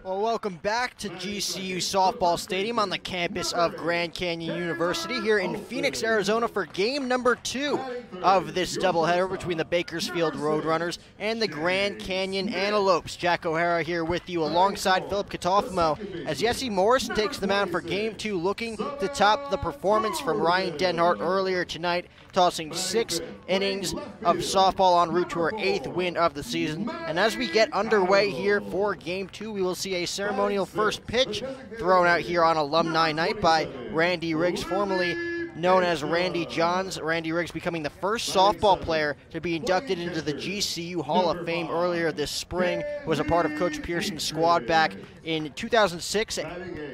Well, welcome back to GCU Softball Stadium on the campus of Grand Canyon University here in Phoenix, Arizona for game number 2 of this doubleheader between the Bakersfield Roadrunners and the Grand Canyon Antelopes. Jack O'Hara here with you alongside Philip Catofimo as Jesse Morrison takes the mound for game 2, looking to top the performance from Ryan Denhart earlier tonight, tossing 6 innings of softball en route to her 8th win of the season. And as we get underway here for game 2, we will see a ceremonial first pitch thrown out here on Alumni Night by Randy Riggs, formerly known as Randy Johns. Randy Riggs becoming the first softball player to be inducted into the GCU Hall of Fame earlier this spring. Was a part of Coach Pearson's squad back in 2006,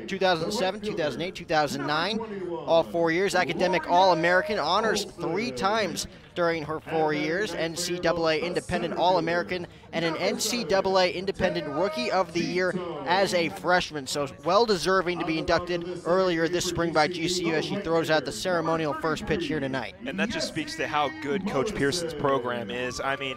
2007, 2008, 2009. All 4 years. Academic All-American, honors 3 times during her 4 years, NCAA Independent All-American, and an NCAA Independent Rookie of the Year as a freshman. So well deserving to be inducted earlier this spring by GCU as she throws out the ceremonial first pitch here tonight. And that just speaks to how good Coach Pearson's program is. I mean,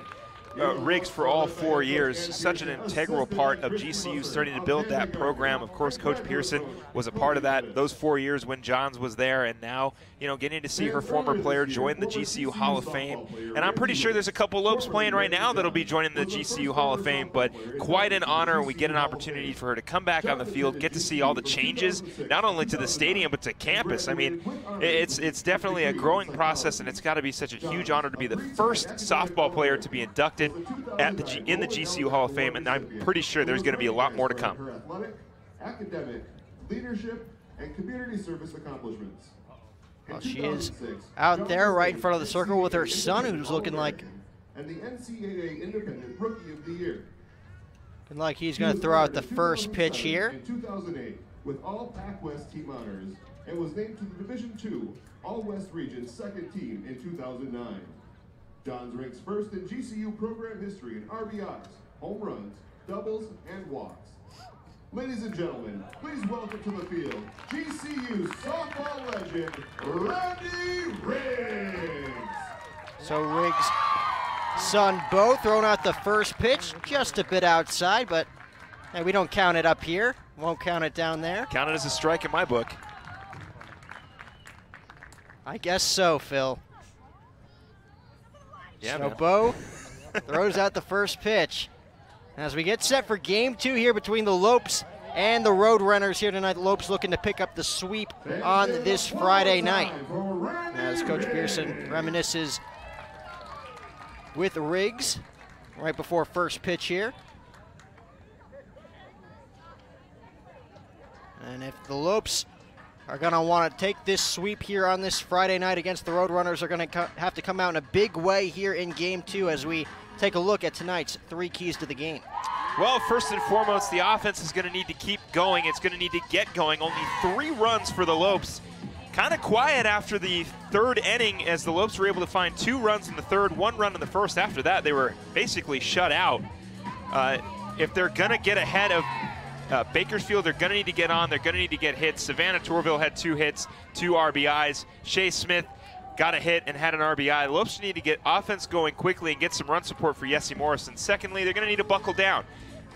Riggs for all 4 years, such an integral part of GCU starting to build that program. Of course, Coach Pearson was a part of that those 4 years when Johns was there, and now, you know, getting to see her former player join the GCU Hall of Fame. And I'm pretty sure there's a couple Lopes playing right now that'll be joining the GCU Hall of Fame, but quite an honor. We get an opportunity for her to come back on the field, get to see all the changes, not only to the stadium, but to campus. I mean, it's definitely a growing process, and it's got to be such a huge honor to be the first softball player to be inducted in the GCU Hall of Fame, and I'm pretty sure there's going to be a lot more to come. Her athletic, academic, leadership, and community service accomplishments. Well, she is out there right in front of the circle with her son, who's looking like and the NCAA Independent Rookie of the Year. Looking like he's going to throw out the first pitch here. In 2008, with all Pac-West team honors, and was named to the Division II All-West Region second team in 2009. Johns ranks first in GCU program history in RBIs, home runs, doubles, and walks. Ladies and gentlemen, please welcome to the field GCU softball legend, Randy Riggs. So Riggs' son, Bo, throwing out the first pitch, just a bit outside, but hey, we don't count it up here. Won't count it down there. Count it as a strike in my book. I guess so, Phil. Yeah, so Bo throws out the first pitch. As we get set for game 2 here between the Lopes and the Roadrunners here tonight, Lopes looking to pick up the sweep on this Friday night. As Coach Pearson reminisces with Riggs right before first pitch here. And if the Lopes are going to want to take this sweep here on this Friday night against the Roadrunners, are going to have to come out in a big way here in game 2 as we take a look at tonight's 3 keys to the game. Well, first and foremost, the offense is going to need to keep going. It's going to need to get going. Only 3 runs for the Lopes. Kind of quiet after the 3rd inning as the Lopes were able to find 2 runs in the 3rd, 1 run in the 1st. After that, they were basically shut out. If they're going to get ahead of Bakersfield, they're going to need to get on. They're going to need to get hits. Savannah Torville had 2 hits, 2 RBIs. Shea Smith got a hit and had an RBI. Lopes need to get offense going quickly and get some run support for Jesse Morrison. Secondly, they're going to need to buckle down.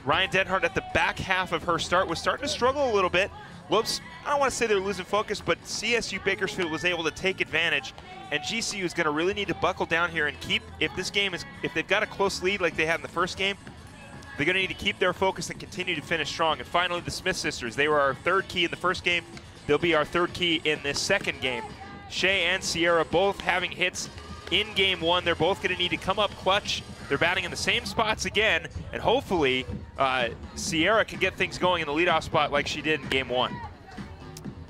Ryan Denhart at the back half of her start was starting to struggle a little bit. Lopes, I don't want to say they're losing focus, but CSU Bakersfield was able to take advantage, and GCU is going to really need to buckle down here and keep, if they've got a close lead like they had in the first game, they're going to need to keep their focus and continue to finish strong. And finally, the Smith sisters. They were our 3rd key in the first game. They'll be our 3rd key in this 2nd game. Shea and Sierra both having hits in game 1. They're both going to need to come up clutch. They're batting in the same spots again, and hopefully Sierra can get things going in the leadoff spot like she did in game 1.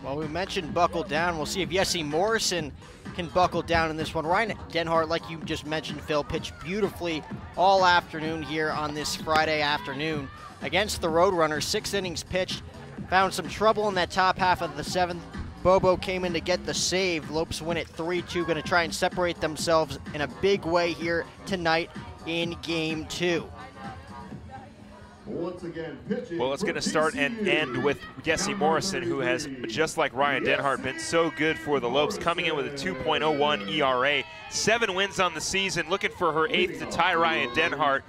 Well, we mentioned buckle down. We'll see if Jesse Morrison can buckle down in this one. Ryan Denhart, like you just mentioned, Phil, pitched beautifully all afternoon here on this Friday afternoon against the Roadrunners. 6 innings pitched, found some trouble in that top half of the 7th. Bobo came in to get the save. Lopes win it 3-2, going to try and separate themselves in a big way here tonight in game 2. Once again, pitching. Well, it's going to start and end with Yessie Morrison, who has, just like Ryan Denhart, been so good for the Lopes, coming in with a 2.01 ERA, 7 wins on the season, looking for her 8th to tie Ryan Denhart.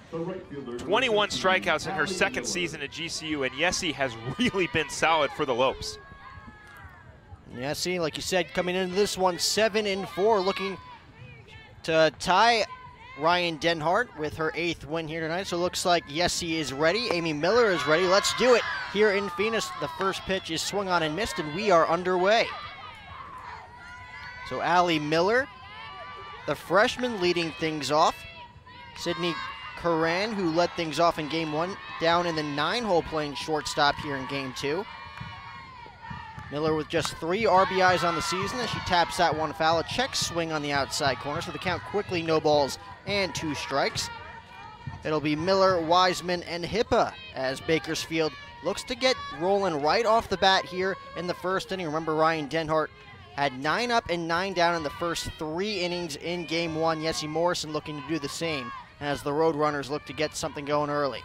21 strikeouts in her 2nd season at GCU, and Yessie has really been solid for the Lopes. Yessie, like you said, coming into this one 7-4, looking to tie Ryan Denhart with her 8th win here tonight. So it looks like Yessie is ready. Amy Miller is ready. Let's do it here in Phoenix. The first pitch is swung on and missed, and we are underway. So Allie Miller, the freshman, leading things off. Sydney Curran, who led things off in game 1, down in the 9-hole playing shortstop here in game 2. Miller with just 3 RBIs on the season as she taps that one foul. A check swing on the outside corner, so the count quickly no balls and 2 strikes. It'll be Miller, Wiseman, and Hippa as Bakersfield looks to get rolling right off the bat here in the first inning. Remember, Ryan Denhart had 9 up and 9 down in the first 3 innings in game 1. Yessie Morrison looking to do the same as the Roadrunners look to get something going early.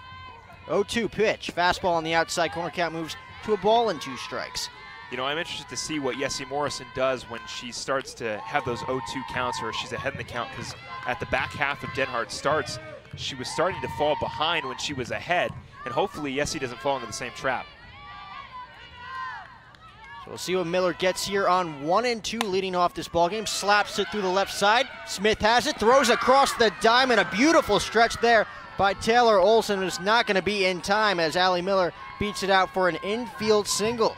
0-2 pitch. Fastball on the outside corner, count moves to a ball and 2 strikes. You know, I'm interested to see what Yessie Morrison does when she starts to have those 0-2 counts or she's ahead in the count, because at the back half of Denhart's starts, she was starting to fall behind when she was ahead, and hopefully Yessie doesn't fall into the same trap. So we'll see what Miller gets here on 1-2 leading off this ballgame. Slaps it through the left side. Smith has it, throws across the diamond. A beautiful stretch there by Taylor Olson, who's not going to be in time as Allie Miller beats it out for an infield single.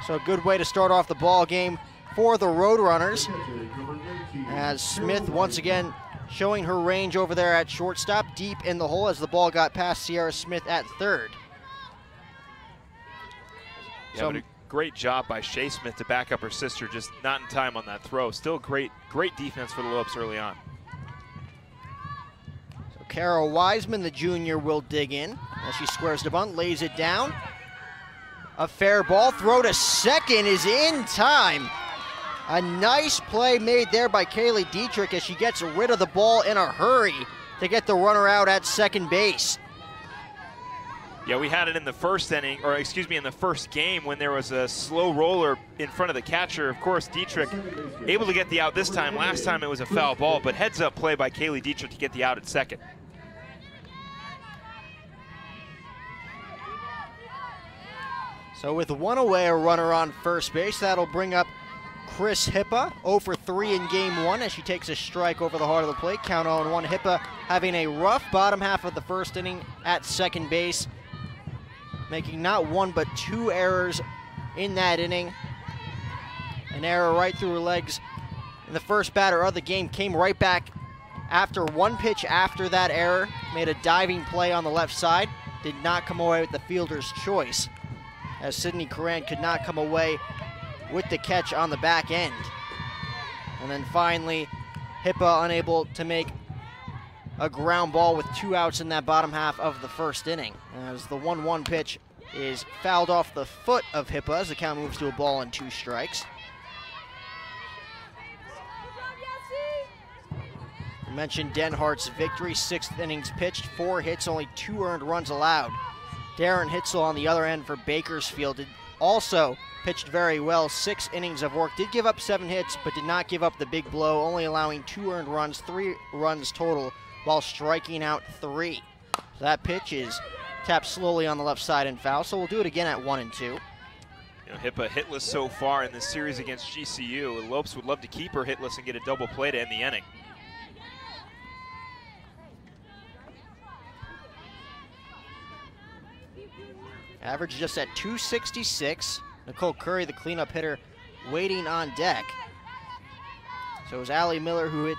So a good way to start off the ball game for the Roadrunners, as Smith once again showing her range over there at shortstop, deep in the hole as the ball got past Sierra Smith at 3rd. Yeah, but a great job by Shea Smith to back up her sister, just not in time on that throw. Still great defense for the Lopes early on. So Kara Wiseman, the junior, will dig in as she squares the bunt, lays it down. A fair ball, throw to second is in time. A nice play made there by Kaylee Dietrich as she gets rid of the ball in a hurry to get the runner out at second base. Yeah, we had it in the first inning, or excuse me, in the first game when there was a slow roller in front of the catcher. Of course, Dietrich able to get the out this time. Last time it was a foul ball, but heads up play by Kaylee Dietrich to get the out at second. So with 1 away, a runner on first base. That'll bring up Chris Hippa, 0 for 3 in game 1 as she takes a strike over the heart of the plate. Count 0-1. Hippa having a rough bottom half of the first inning at second base, making not 1 but 2 errors in that inning. An error right through her legs in the first batter of the game. Came right back after 1 pitch after that error. Made a diving play on the left side. Did not come away with the fielder's choice, as Sydney Curran could not come away with the catch on the back end. And then finally, Hippa unable to make a ground ball with 2 outs in that bottom half of the first inning, as the 1-1 pitch is fouled off the foot of Hippa as the count moves to a ball and 2 strikes. I mentioned Denhart's victory, 6th innings pitched, 4 hits, only 2 earned runs allowed. Darren Hitzel on the other end for Bakersfield also pitched very well, 6 innings of work. Did give up 7 hits, but did not give up the big blow, only allowing 2 earned runs, 3 runs total, while striking out 3. So that pitch is tapped slowly on the left side and foul, so we'll do it again at 1-2. You know, Hippa hitless so far in this series against GCU. The Lopes would love to keep her hitless and get a double play to end the inning. Average just at 266. Nicole Curry, the cleanup hitter, waiting on deck. So it was Allie Miller who hit,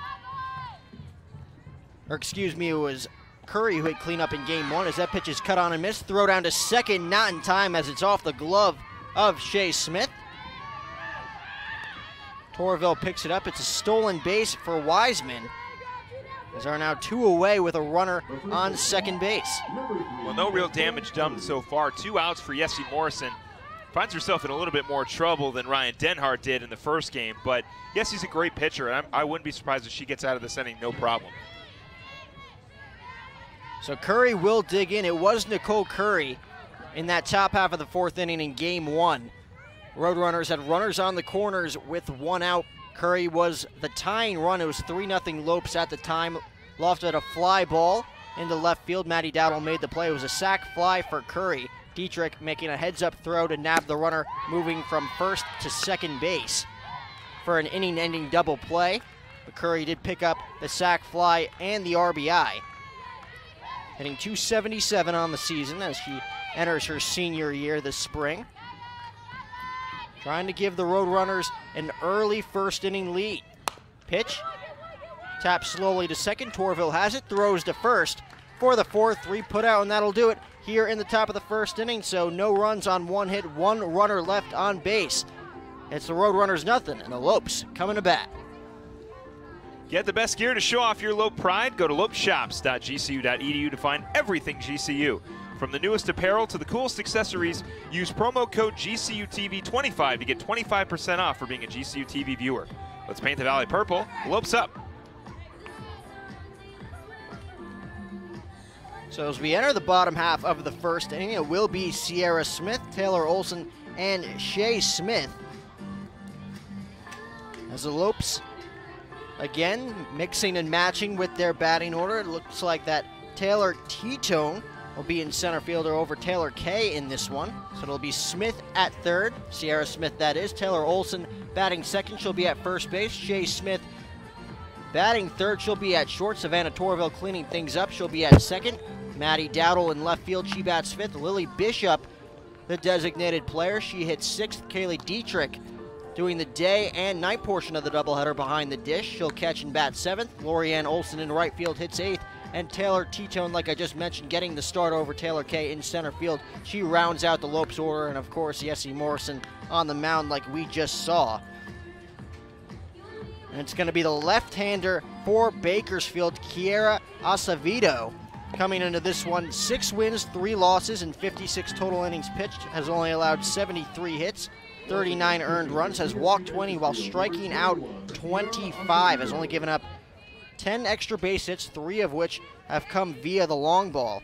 or excuse me, it was Curry who hit cleanup in game 1 as that pitch is cut on and missed. Throw down to second, not in time as it's off the glove of Shea Smith. Torville picks it up. It's a stolen base for Wiseman, as are now 2 away with a runner on second base. Well, no real damage done so far. 2 outs for Yessie Morrison. Finds herself in a little bit more trouble than Ryan Denhart did in the first game, but Yessie's a great pitcher, and I wouldn't be surprised if she gets out of this inning no problem. So Curry will dig in. It was Nicole Curry in that top half of the fourth inning in game one. Roadrunners had runners on the corners with one out. Curry was the tying run. It was 3-0 Lopes at the time. Lofted a fly ball into left field. Maddie Dowdle made the play. It was a sac fly for Curry. Dietrich making a heads-up throw to nab the runner, moving from first to second base for an inning-ending double play. But Curry did pick up the sac fly and the RBI. Hitting .277 on the season as she enters her senior year this spring. Trying to give the Roadrunners an early first inning lead. Pitch, taps slowly to second. Torville has it, throws to first for the 4-3 put out, and that'll do it here in the top of the first inning. So no runs on one hit, one runner left on base. It's the Roadrunners nothing, and the Lopes coming to bat. Get the best gear to show off your Lope pride. Go to lopeshops.gcu.edu to find everything GCU. From the newest apparel to the coolest accessories, use promo code GCUTV25 to get 25% off for being a GCU TV viewer. Let's paint the Valley purple. Lopes up. So as we enter the bottom half of the first inning, it will be Sierra Smith, Taylor Olson, and Shay Smith. As the Lopes, again, mixing and matching with their batting order. It looks like that Taylor T-Tone will be in center fielder over Taylor Kay in this one. So it'll be Smith at third, Sierra Smith that is. Taylor Olson batting second, she'll be at first base. Shay Smith batting third, she'll be at short. Savannah Torville cleaning things up, she'll be at second. Maddie Dowdle in left field, she bats fifth. Lily Bishop, the designated player, she hits sixth. Kaylee Dietrich doing the day and night portion of the doubleheader behind the dish. She'll catch and bat seventh. Lorianne Olson in right field hits eighth. And Taylor T-Tone, like I just mentioned, getting the start over Taylor Kay in center field. She rounds out the Lopes order, and of course, Yessie Morrison on the mound like we just saw. And it's going to be the left-hander for Bakersfield, Kiera Acevedo, coming into this one. 6 wins, 3 losses, and 56 total innings pitched. Has only allowed 73 hits, 39 earned runs, has walked 20 while striking out 25, has only given up 10 extra base hits, 3 of which have come via the long ball.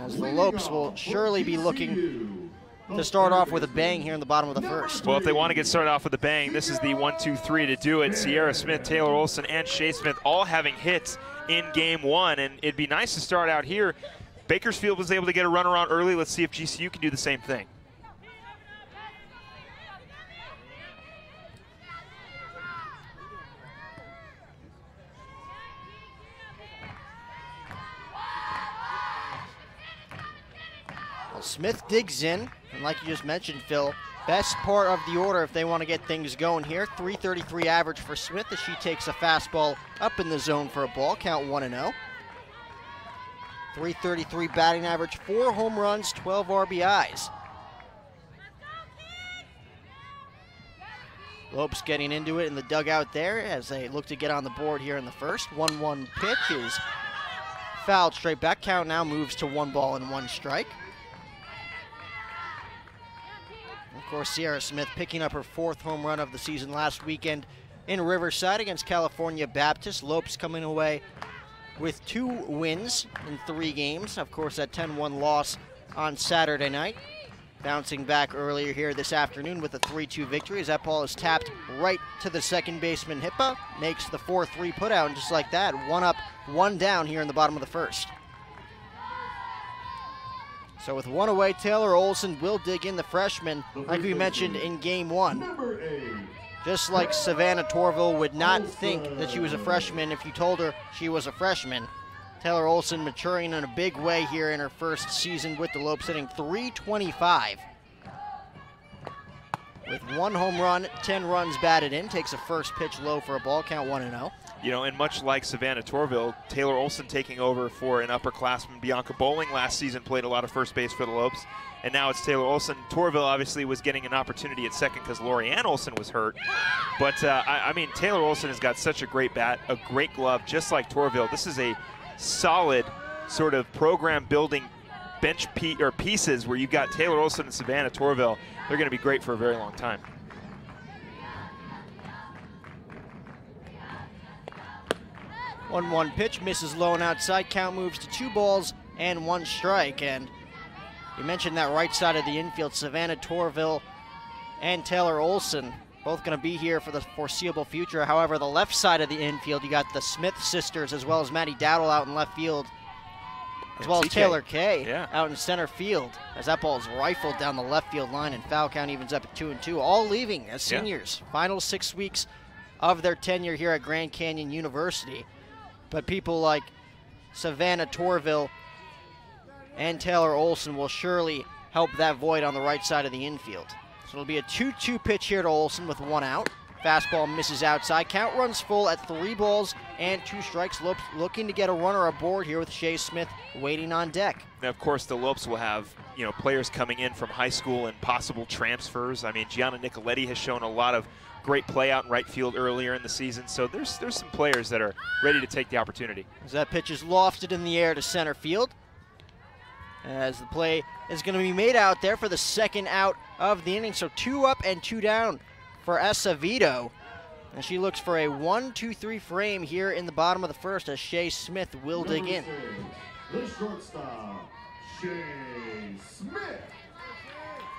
As the Lopes will surely be looking to start off with a bang here in the bottom of the first. Well, if they want to get started off with a bang, this is the 1-2-3 to do it. Sierra Smith, Taylor Olson, and Shay Smith all having hits in game one, and it'd be nice to start out here. Bakersfield was able to get a run around early. Let's see if GCU can do the same thing. Smith digs in, and like you just mentioned, Phil, best part of the order if they want to get things going here. 333 average for Smith as she takes a fastball up in the zone for a ball, count 1-0. 333 batting average, 4 home runs, 12 RBIs. Lopes getting into it in the dugout there as they look to get on the board here in the first. 1-1 pitch is fouled straight back. Count now moves to 1 ball and 1 strike. Of course, Sierra Smith picking up her 4th home run of the season last weekend in Riverside against California Baptist. Lopes coming away with 2 wins in 3 games. Of course, that 10-1 loss on Saturday night. Bouncing back earlier here this afternoon with a 3-2 victory as that ball is tapped right to the second baseman Hippa. Makes the 4-3 put out, and just like that, 1 up, 1 down here in the bottom of the first. So with 1 away, Taylor Olson will dig in, the freshman, like we mentioned in game 1. Just like Savannah Torville would not think that she was a freshman if you told her she was a freshman. Taylor Olson maturing in a big way here in her first season with the Lopes, hitting .325. With 1 home run, 10 runs batted in, takes a first pitch low for a ball, count 1-0. You know, and much like Savannah Torville, Taylor Olson taking over for an upperclassman, Bianca Bowling, last season played a lot of first base for the Lopes, and now it's Taylor Olson. Torville obviously was getting an opportunity at second because Lorianne Olson was hurt. But, I mean, Taylor Olson has got such a great bat, a great glove, just like Torville. This is a solid sort of program-building bench pieces where you've got Taylor Olson and Savannah Torville. They're going to be great for a very long time. One pitch, misses low and outside. Count moves to 2 balls and 1 strike. And you mentioned that right side of the infield, Savannah Torville and Taylor Olson, both going to be here for the foreseeable future. However, the left side of the infield, you got the Smith sisters as well as Maddie Dowdle out in left field, as well as Taylor Kay out in center field, as that ball is rifled down the left field line, and foul count evens up at 2-2, all leaving as seniors. Final 6 weeks of their tenure here at Grand Canyon University. But people like Savannah Torville and Taylor Olson will surely help that void on the right side of the infield. So it'll be a 2-2 pitch here to Olson with 1 out. Fastball misses outside. Count runs full at 3 balls and 2 strikes. Lopes looking to get a runner aboard here with Shea Smith waiting on deck. Now, of course, the Lopes will have, you know, players coming in from high school and possible transfers. I mean, Gianna Nicoletti has shown a lot of great play out in right field earlier in the season. So there's some players that are ready to take the opportunity. As that pitch is lofted in the air to center field, as the play is going to be made out there for the 2nd out of the inning. So 2 up and 2 down for Acevedo. And she looks for a 1-2-3 frame here in the bottom of the 1st as Shea Smith will dig in. The shortstop, Shea Smith.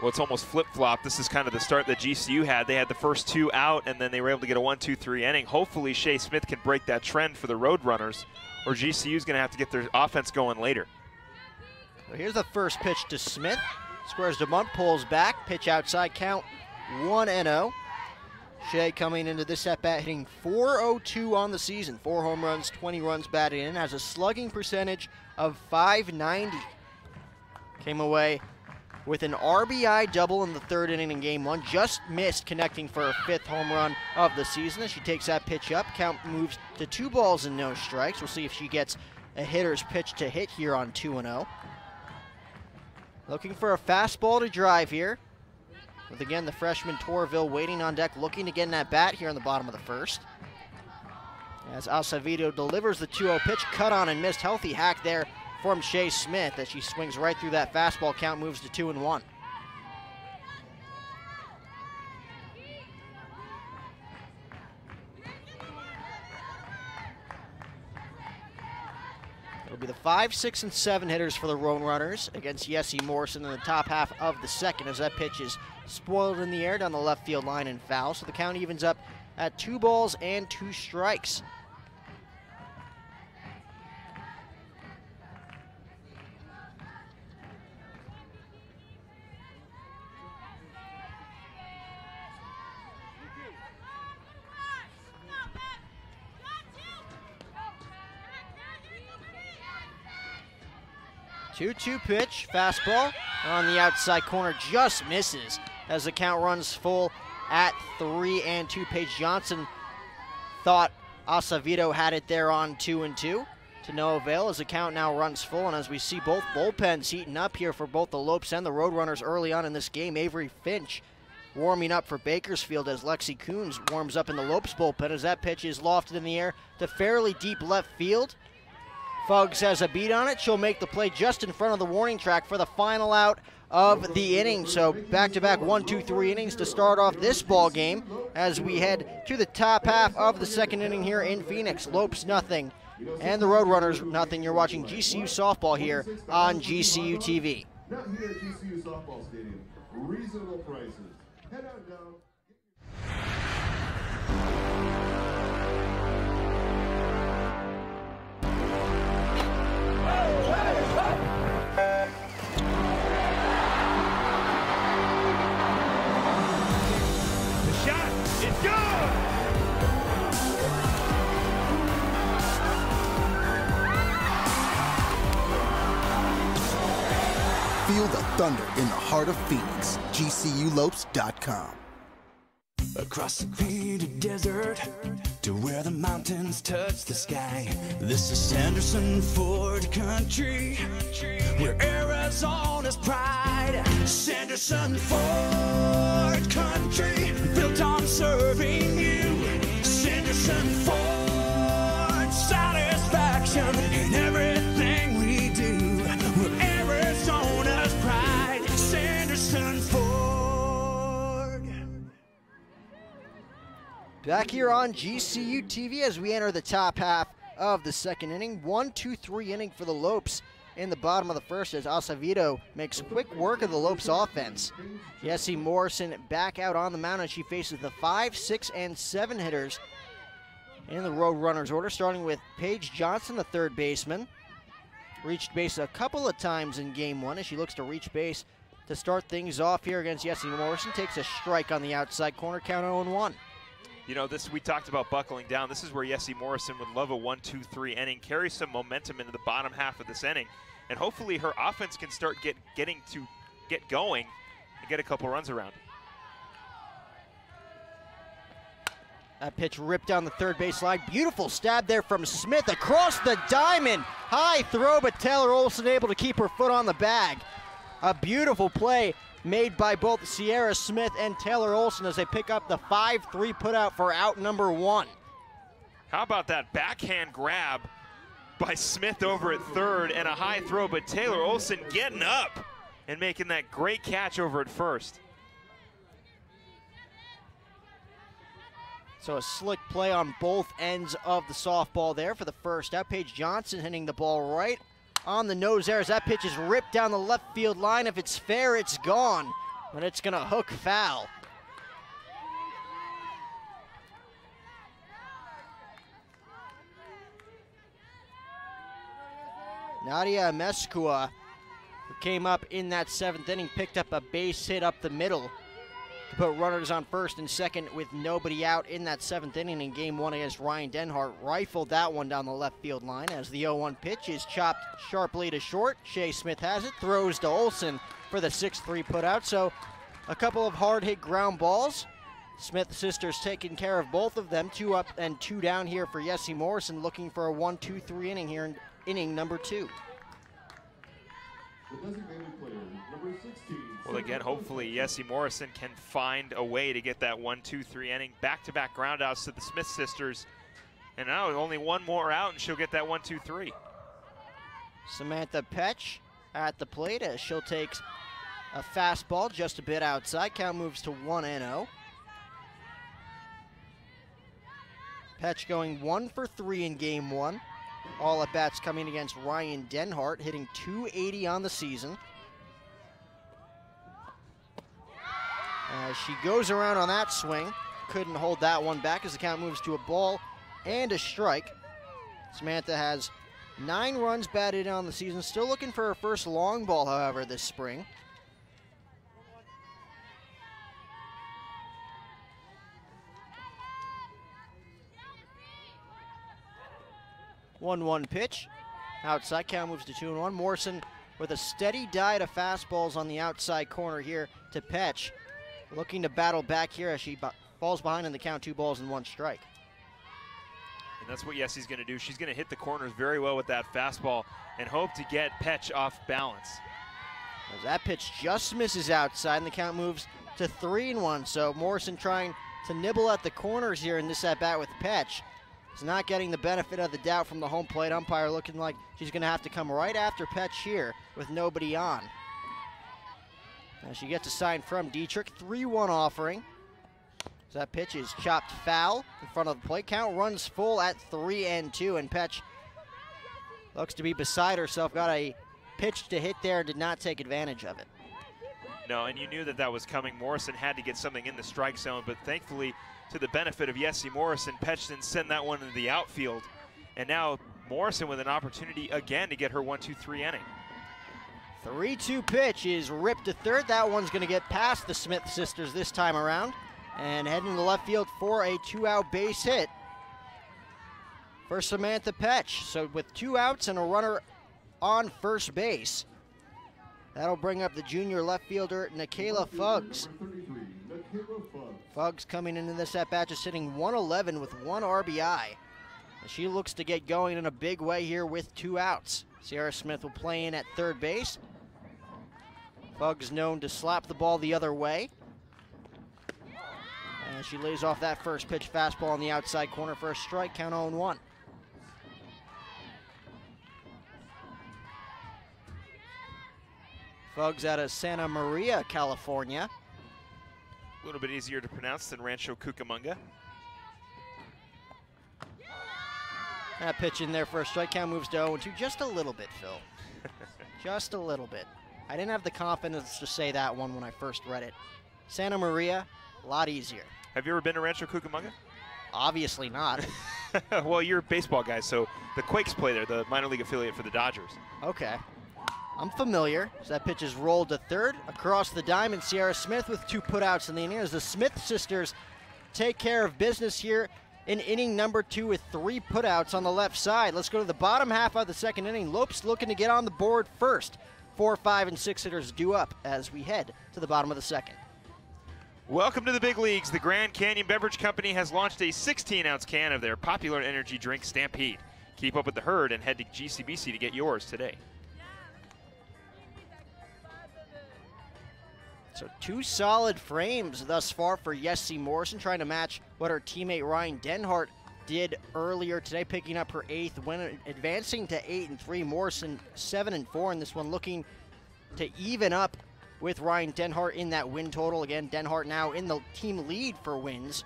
Well, it's almost flip-flop. This is kind of the start that GCU had. They had the first 2 out, and then they were able to get a 1-2-3 inning. Hopefully, Shea Smith can break that trend for the Roadrunners, or GCU is going to have to get their offense going later. So here's the first pitch to Smith. Squares to bunt, pulls back, pitch outside, count 1-0. Shea coming into this at-bat hitting .402 on the season. 4 home runs, 20 runs batted in, has a slugging percentage of .590. Came away with an RBI double in the 3rd inning in game 1. Just missed connecting for her 5th home run of the season as she takes that pitch up. Count moves to 2 balls and no strikes. We'll see if she gets a hitter's pitch to hit here on 2-0. Looking for a fastball to drive here, with again the freshman Torville waiting on deck, looking to get in that bat here in the bottom of the 1st. As Acevedo delivers the 2-0 pitch, cut on and missed. Healthy hack there from Shea Smith as she swings right through that fastball. Count moves to 2-1. It'll be the 5, 6, and 7 hitters for the Roadrunners against Yessie Morrison in the top half of the 2nd, as that pitch is spoiled in the air down the left field line and foul. So the count evens up at 2 balls and 2 strikes. Two-two pitch, fastball on the outside corner, just misses as the count runs full at 3-2. Paige Johnson thought Acevedo had it there on 2-2 to no avail as the count now runs full. And as we see both bullpens heating up here for both the Lopes and the Roadrunners early on in this game, Avery Finch warming up for Bakersfield as Lexi Coons warms up in the Lopes bullpen as that pitch is lofted in the air to fairly deep left field. Fuggs has a beat on it. She'll make the play just in front of the warning track for the final out of the inning. So back-to-back 1-2-3 innings to start off this ball game as we head to the top half of the 2nd inning here in Phoenix. Lopes nothing and the Roadrunners nothing. You're watching GCU softball here on GCU TV. Not here at GCU Softball Stadium. Reasonable prices. Head on down. Feel the thunder in the heart of Phoenix. GCULopes.com. Across the painted desert to where the mountains touch the sky. This is Sanderson Ford country, where Arizona's pride. Sanderson Ford country, built on serving you. Sanderson Ford, satisfaction in everything we do. We're Arizona's pride. Sanderson Ford. Back here on GCU TV as we enter the top half of the 2nd inning. 1-2-3 inning for the Lopes in the bottom of the first as Acevedo makes quick work of the Lopes offense. Jessie Morrison back out on the mound, and she faces the 5, 6, and 7 hitters in the Roadrunners order, starting with Paige Johnson, the third baseman. Reached base a couple of times in game 1 as she looks to reach base to start things off here against Jessie Morrison. Takes a strike on the outside corner, count 0-1. You know, we talked about buckling down. This is where Jessie Morrison would love a 1-2-3 inning, carry some momentum into the bottom half of this inning, and hopefully her offense can start get going and get a couple runs around. That pitch ripped down the third base line. Beautiful stab there from Smith across the diamond. High throw, but Taylor Olson able to keep her foot on the bag. A beautiful play made by both Sierra Smith and Taylor Olson as they pick up the 5-3 putout for out number 1. How about that backhand grab by Smith over at third and a high throw, but Taylor Olson getting up and making that great catch over at first. So a slick play on both ends of the softball there for the first out. Paige Johnson hitting the ball right on the nose there as that pitch is ripped down the left field line. If it's fair, it's gone, but it's going to hook foul. Nadia Mescua, who came up in that 7th inning, picked up a base hit up the middle to put runners on first and second with nobody out in that 7th inning in game 1 against Ryan Denhart. Rifled that one down the left field line as the 0-1 pitch is chopped sharply to short. Shea Smith has it, throws to Olson for the 6-3 putout. So a couple of hard hit ground balls. Smith sisters taking care of both of them. 2 up and 2 down here for Jessie Morrison, looking for a 1-2-3 inning here in inning number 2. The designated player, number 16. Well, again, hopefully Jessie Morrison can find a way to get that 1-2-3 inning. Back-to-back groundouts to the Smith sisters. And now only one more out and she'll get that 1-2-3. Samantha Petch at the plate as she'll take a fastball just a bit outside. Count moves to 1-0. Petch going 1 for 3 in game 1. All at bats coming against Ryan Denhart, hitting .280 on the season. As she goes around on that swing, couldn't hold that one back as the count moves to a ball and a strike. Samantha has 9 runs batted on the season, still looking for her first long ball, however, this spring. One pitch. Outside, count moves to 2-1. Morrison with a steady diet of fastballs on the outside corner here to Petch. Looking to battle back here as she falls behind in the count, 2 balls and 1 strike. And that's what Jessie's going to do. She's going to hit the corners very well with that fastball and hope to get Petch off balance. As that pitch just misses outside and the count moves to 3-1. So Morrison trying to nibble at the corners here in this at-bat with Petch. Is not getting the benefit of the doubt from the home plate umpire, looking like she's going to have to come right after Petch here with nobody on. Now she gets a sign from Dietrich, 3-1 offering. So that pitch is chopped foul in front of the plate. Count runs full at 3-2, and Petch looks to be beside herself. Got a pitch to hit there and did not take advantage of it. No, and you knew that that was coming. Morrison had to get something in the strike zone, but thankfully, to the benefit of Jessie Morrison, Petch didn't send that one into the outfield. And now Morrison with an opportunity again to get her 1-2-3 inning. 3-2 pitch is ripped to third. That one's going to get past the Smith sisters this time around and heading to left field for a 2-out base hit for Samantha Petch. So with 2 outs and a runner on first base, that'll bring up the junior left fielder, Nikayla Fuggs. Fuggs coming into this at-bat just hitting 111 with 1 RBI. She looks to get going in a big way here with 2 outs. Sierra Smith will play in at third base. Fuggs known to slap the ball the other way. And she lays off that first pitch fastball on the outside corner for a strike, count 0-1. Fuggs out of Santa Maria, California. A little bit easier to pronounce than Rancho Cucamonga. That pitch in there for a strike, count moves to 0-2, just a little bit, Phil. Just a little bit. I didn't have the confidence to say that one when I first read it. Santa Maria, a lot easier. Have you ever been to Rancho Cucamonga? Obviously not. Well, you're a baseball guy, so the Quakes play there, the minor league affiliate for the Dodgers. Okay. I'm familiar. So that pitch is rolled to third. Across the diamond, Sierra Smith with 2 putouts in the inning as the Smith sisters take care of business here in inning number 2 with 3 putouts on the left side. Let's go to the bottom half of the second inning. Lopes looking to get on the board first. 4, 5, and 6 hitters due up as we head to the bottom of the second. Welcome to the big leagues. The Grand Canyon Beverage Company has launched a 16-ounce can of their popular energy drink, Stampede. Keep up with the herd and head to GCBC to get yours today. So 2 solid frames thus far for Yessie Morrison, trying to match what her teammate Ryan Denhart did earlier today, picking up her 8th win, advancing to 8-3. Morrison 7-4 in this one, looking to even up with Ryan Denhart in that win total. Again, Denhart now in the team lead for wins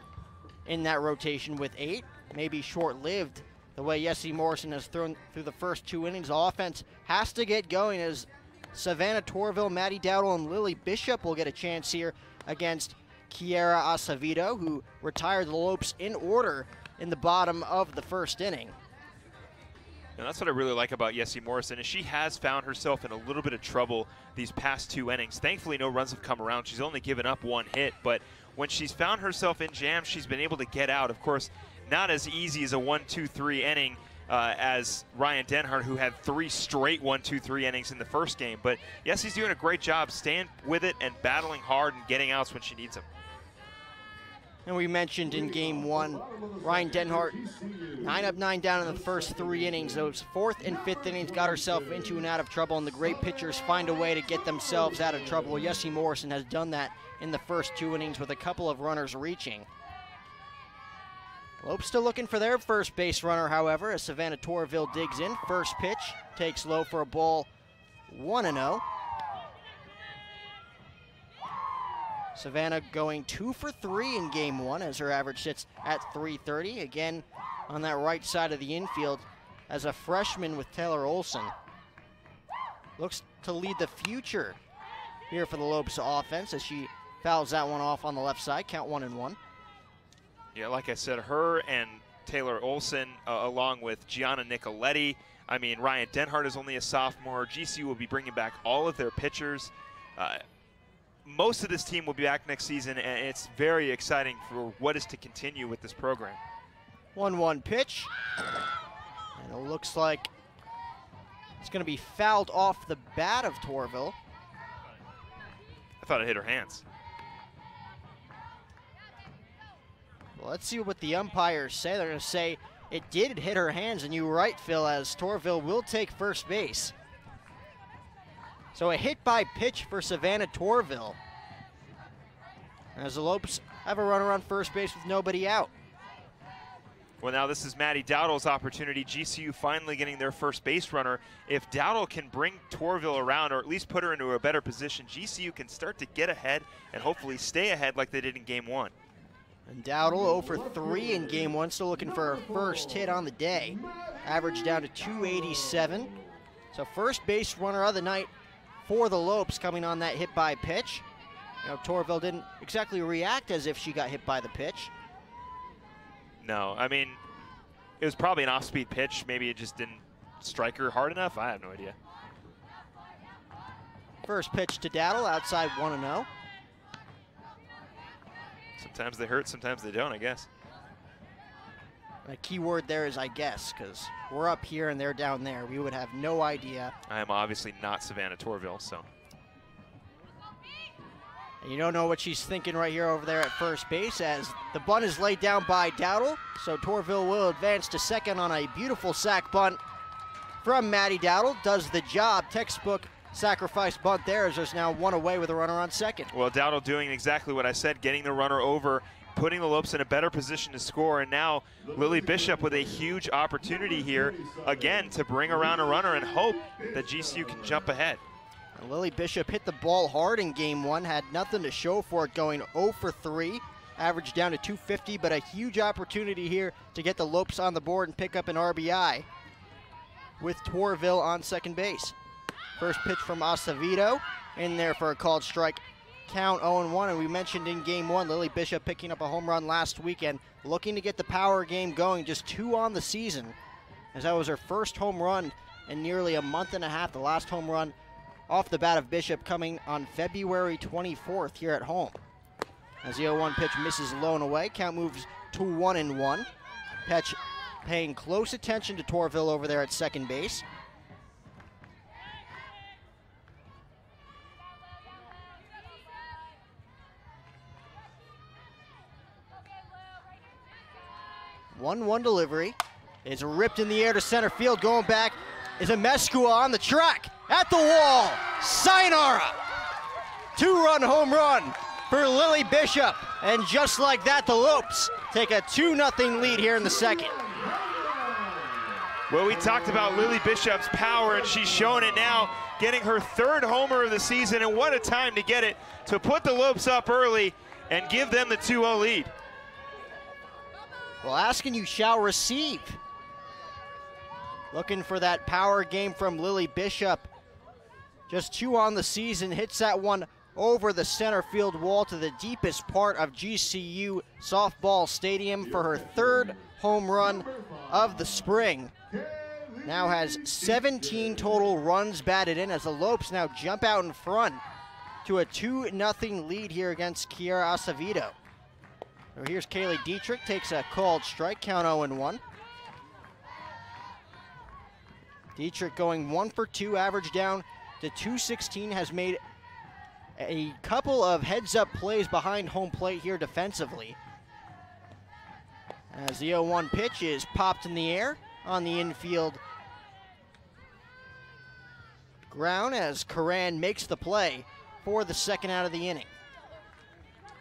in that rotation with 8. Maybe short-lived the way Yessie Morrison has thrown through the first 2 innings. Offense has to get going as Savannah Torville, Maddie Dowdle, and Lily Bishop will get a chance here against Kiera Acevedo, who retired the Lopes in order in the bottom of the first inning. And that's what I really like about Yessie Morrison, is she has found herself in a little bit of trouble these past 2 innings. Thankfully, no runs have come around. She's only given up 1 hit, but when she's found herself in jams, she's been able to get out. Of course, not as easy as a 1-2-3 inning as Ryan Denhart, who had 3 straight 1-2-3 innings in the first game. But Yessie's doing a great job staying with it and battling hard and getting outs when she needs them. And we mentioned in game 1, Ryan Denhart, 9 up, 9 down in the first 3 innings. Those 4th and 5th innings got herself into and out of trouble, and the great pitchers find a way to get themselves out of trouble. Yessie Morrison has done that in the first 2 innings with a couple of runners reaching. Lopes still looking for their first base runner, however, as Savannah Torville digs in. First pitch, takes low for a ball, 1-0. Savannah going 2 for 3 in game 1 as her average sits at .330. Again, on that right side of the infield as a freshman with Taylor Olson. Looks to lead the future here for the Lopes offense as she fouls that one off on the left side. Count 1-1. Yeah, like I said, her and Taylor Olson, along with Gianna Nicoletti. I mean, Ryan Denhart is only a sophomore. GCU will be bringing back all of their pitchers. Most of this team will be back next season, and it's very exciting for what is to continue with this program. 1-1 pitch, and it looks like it's going to be fouled off the bat of Torville. I thought it hit her hands. Well, let's see what the umpires say. They're going to say it did hit her hands, and you were right, Phil, as Torville will take first base. So a hit by pitch for Savannah Torville, as the Lopes have a runner on first base with nobody out. Well, now this is Maddie Dowdle's opportunity. GCU finally getting their first base runner. If Dowdle can bring Torville around, or at least put her into a better position, GCU can start to get ahead and hopefully stay ahead like they did in game 1. And Dowdle 0 for 3 in game 1, still looking for her first hit on the day. Average down to .287. So first base runner of the night for the Lopes coming on that hit by pitch. You know, Torville didn't exactly react as if she got hit by the pitch. No, I mean, it was probably an off-speed pitch. Maybe it just didn't strike her hard enough. I have no idea. First pitch to Dowdle, outside 1-0. Sometimes they hurt, sometimes they don't, I guess. A key word there is I guess, because we're up here and they're down there. We would have no idea. I am obviously not Savannah Torville, so. And you don't know what she's thinking right here over there at first base as the bunt is laid down by Dowdle. So Torville will advance to second on a beautiful sac bunt from Maddie Dowdle. Does the job. Textbook sacrifice bunt there as there's now 1 away with a runner on second. Well, Dowdle doing exactly what I said, getting the runner over, putting the Lopes in a better position to score, and now Lily Bishop with a huge opportunity here, again, to bring around a runner and hope that GCU can jump ahead. Lily Bishop hit the ball hard in game 1, had nothing to show for it, going 0 for 3, average down to .250, but a huge opportunity here to get the Lopes on the board and pick up an RBI with Torville on second base. First pitch from Acevedo in there for a called strike. Count 0-1, and we mentioned in game one, Lily Bishop picking up a home run last weekend, looking to get the power game going, just 2 on the season, as that was her first home run in nearly a month and a half. The last home run off the bat of Bishop coming on February 24th here at home. As the 0-1 pitch misses low and away, count moves to 1-1. Petch paying close attention to Torville over there at second base. One delivery is ripped in the air to center field. Going back is a Meskua on the track at the wall. Sayonara! 2-run home run for Lily Bishop. And just like that, the Lopes take a 2-0 lead here in the second. Well, we talked about Lily Bishop's power, and she's shown it now, getting her 3rd homer of the season, and what a time to get it, to put the Lopes up early and give them the 2-0 lead. Well, asking you shall receive. Looking for that power game from Lily Bishop. Just 2 on the season, hits that one over the center field wall to the deepest part of GCU softball stadium for her 3rd home run of the spring. Now has 17 total runs batted in as the Lopes now jump out in front to a 2-0 lead here against Kiara Acevedo. So here's Kaylee Dietrich, takes a called strike, count 0-1. Dietrich going 1 for 2, average down to 216, has made a couple of heads-up plays behind home plate here defensively. As the 0-1 pitch is popped in the air on the infield ground as Karan makes the play for the 2nd out of the inning.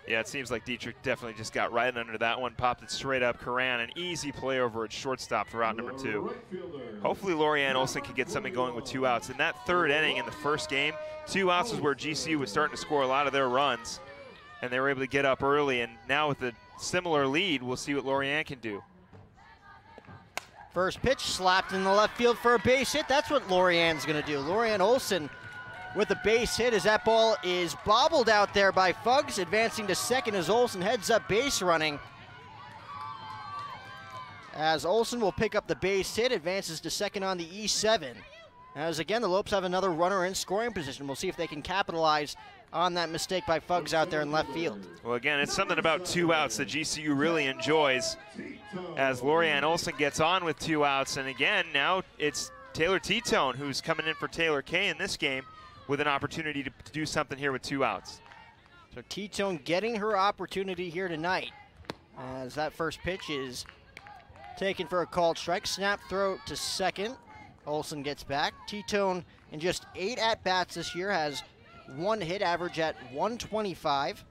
Yeah, it seems like Dietrich definitely just got right under that one, popped it straight up. Karan, an easy play over at shortstop for out number 2. Hopefully Lorianne Olson can get something going with 2 outs. In that 3rd inning in the first game, 2 outs is where GCU was starting to score a lot of their runs, and they were able to get up early, and now with a similar lead, we'll see what Lorianne can do. First pitch slapped in the left field for a base hit. That's what Lorianne's going to do. Lorianne Olson with a base hit as that ball is bobbled out there by Fuggs, advancing to second as Olson heads up base running. As Olson will pick up the base hit, advances to second on the E7. As again, the Lopes have another runner in scoring position. We'll see if they can capitalize on that mistake by Fuggs out there in left field. Well, again, it's something about 2 outs that GCU really enjoys as Lorianne Olson gets on with 2 outs. And again, now it's Taylor T-Tone who's coming in for Taylor Kay in this game, with an opportunity to do something here with 2 outs. So T-Tone getting her opportunity here tonight as that first pitch is taken for a called strike. Snap throw to second. Olson gets back. T-Tone in just 8 at-bats this year has 1 hit, average at 125.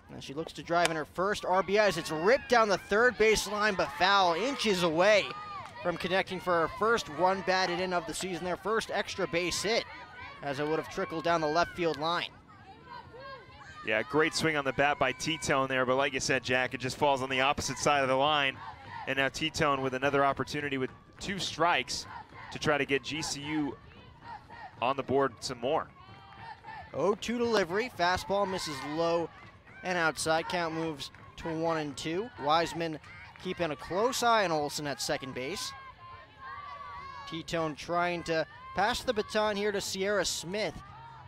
Now she looks to drive in her first RBI as it's ripped down the 3rd base line, but foul, inches away from connecting for her first run batted in of the season, their first extra base hit, as it would have trickled down the left field line. Yeah, great swing on the bat by T-Tone there, but like you said, Jack, it just falls on the opposite side of the line. And now T-Tone with another opportunity with 2 strikes to try to get GCU on the board some more. 0-2 delivery, fastball misses low and outside, count moves to 1-2. Wiseman keeping a close eye on Olson at second base. T-Tone trying to pass the baton here to Sierra Smith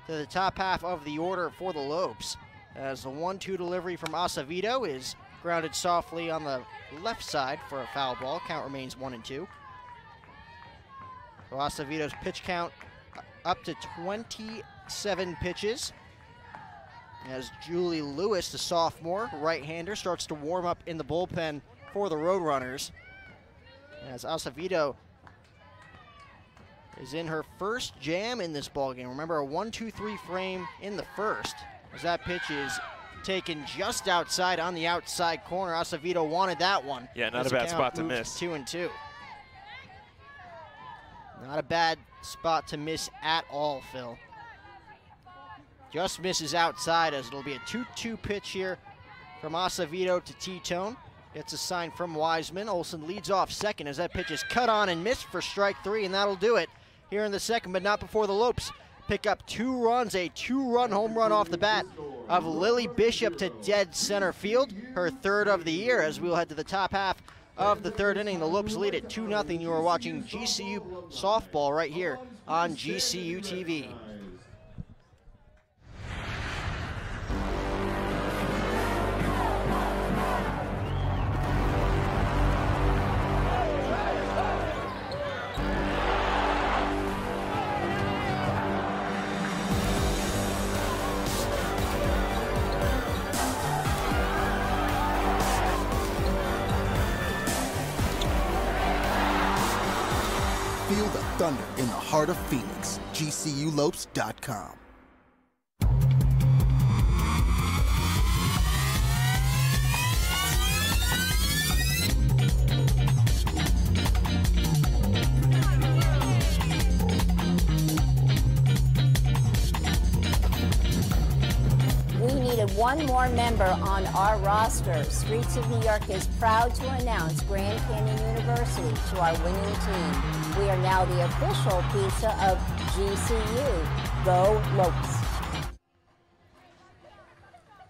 to the top half of the order for the Lopes. As the 1-2 delivery from Acevedo is grounded softly on the left side for a foul ball. Count remains 1-2. So Acevedo's pitch count up to 27 pitches. As Julie Lewis, the sophomore right-hander, starts to warm up in the bullpen for the Roadrunners. As Acevedo is in her first jam in this ballgame. Remember, a 1-2-3 frame in the first. As that pitch is taken just outside on the outside corner. Acevedo wanted that one. Yeah, not a bad spot to miss. 2-2. Not a bad spot to miss at all, Phil. Just misses outside as it'll be a 2-2 pitch here from Acevedo to T-Tone. Gets a sign from Wiseman. Olsen leads off second as that pitch is cut on and missed for strike 3, and that'll do it here in the second, but not before the Lopes pick up 2 runs, a 2-run home run off the bat of Lily Bishop to dead center field, her 3rd of the year. As we'll head to the top half of the 3rd inning, the Lopes lead at 2-0. You are watching GCU softball right here on GCU TV. Feel the thunder in the heart of Phoenix. GCULopes.com. We needed one more member on our roster. Streets of New York is proud to announce Grand Canyon University to our winning team. We are now the official pizza of GCU. Go Lopes.